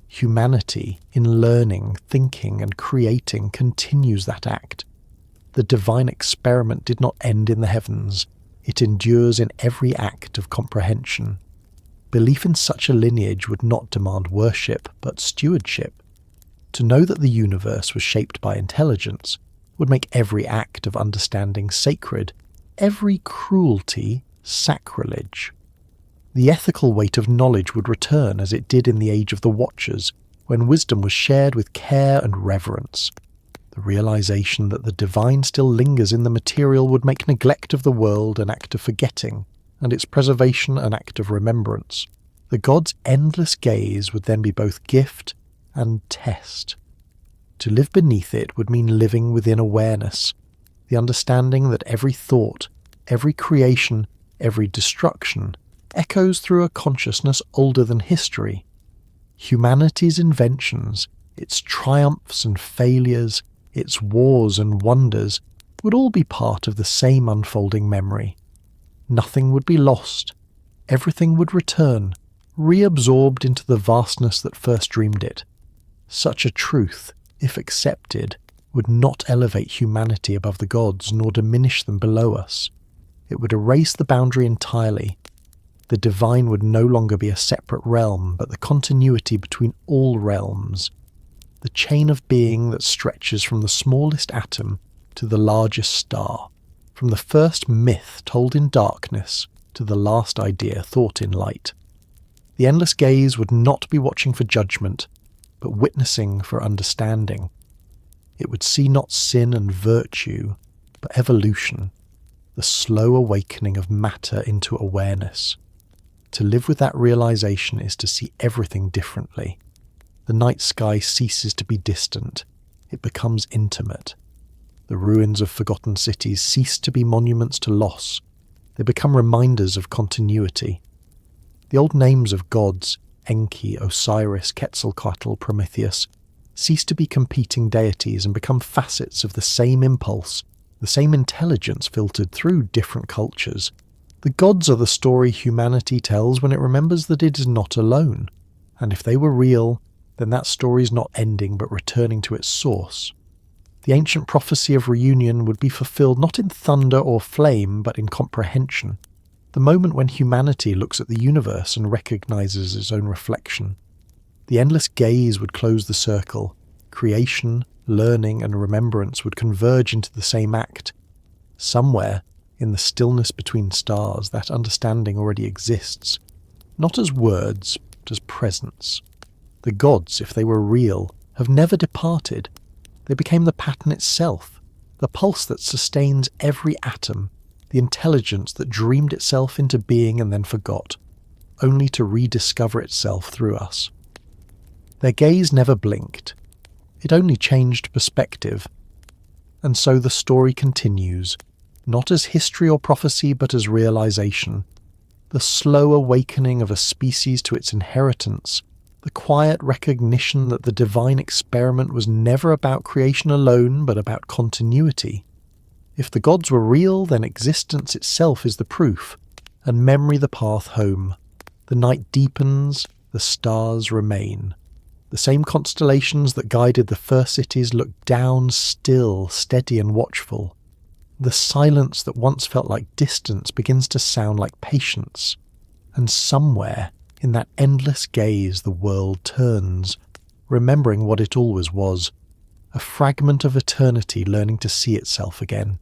Humanity, in learning, thinking, and creating, continues that act. The divine experiment did not end in the heavens. It endures in every act of comprehension. Belief in such a lineage would not demand worship, but stewardship. To know that the universe was shaped by intelligence would make every act of understanding sacred, every cruelty sacrilege. The ethical weight of knowledge would return as it did in the age of the Watchers, when wisdom was shared with care and reverence. The realization that the divine still lingers in the material would make neglect of the world an act of forgetting, and its preservation an act of remembrance. The gods' endless gaze would then be both gift and test. To live beneath it would mean living within awareness, the understanding that every thought, every creation, every destruction echoes through a consciousness older than history, Humanity's inventions, its triumphs and failures, its wars and wonders, would all be part of the same unfolding memory. Nothing would be lost. Everything would return, reabsorbed into the vastness that first dreamed it. Such a truth, if accepted, would not elevate humanity above the gods nor diminish them below us. It would erase the boundary entirely. The divine would no longer be a separate realm, but the continuity between all realms. The chain of being that stretches from the smallest atom to the largest star, from the first myth told in darkness to the last idea thought in light. The endless gaze would not be watching for judgment, but witnessing for understanding. It would see not sin and virtue, but evolution, the slow awakening of matter into awareness. To live with that realization is to see everything differently. The night sky ceases to be distant, it becomes intimate. The ruins of forgotten cities cease to be monuments to loss, they become reminders of continuity. The old names of gods, Enki, Osiris, Quetzalcoatl, Prometheus, cease to be competing deities and become facets of the same impulse, the same intelligence filtered through different cultures. The gods are the story humanity tells when it remembers that it is not alone, and if they were real, then that story is not ending but returning to its source. The ancient prophecy of reunion would be fulfilled not in thunder or flame, but in comprehension. The moment when humanity looks at the universe and recognizes its own reflection. The endless gaze would close the circle. Creation, learning, and remembrance would converge into the same act. Somewhere, in the stillness between stars, that understanding already exists, not as words, but as presence. The gods, if they were real, have never departed. They became the pattern itself, the pulse that sustains every atom, the intelligence that dreamed itself into being and then forgot, only to rediscover itself through us. Their gaze never blinked. It only changed perspective. And so the story continues, not as history or prophecy, but as realization. The slow awakening of a species to its inheritance, the quiet recognition that the divine experiment was never about creation alone, but about continuity. If the gods were real, then existence itself is the proof, and memory the path home. The night deepens, the stars remain. The same constellations that guided the first cities look down, still, steady and watchful. The silence that once felt like distance begins to sound like patience. And somewhere, in that endless gaze, the world turns, remembering what it always was, a fragment of eternity learning to see itself again.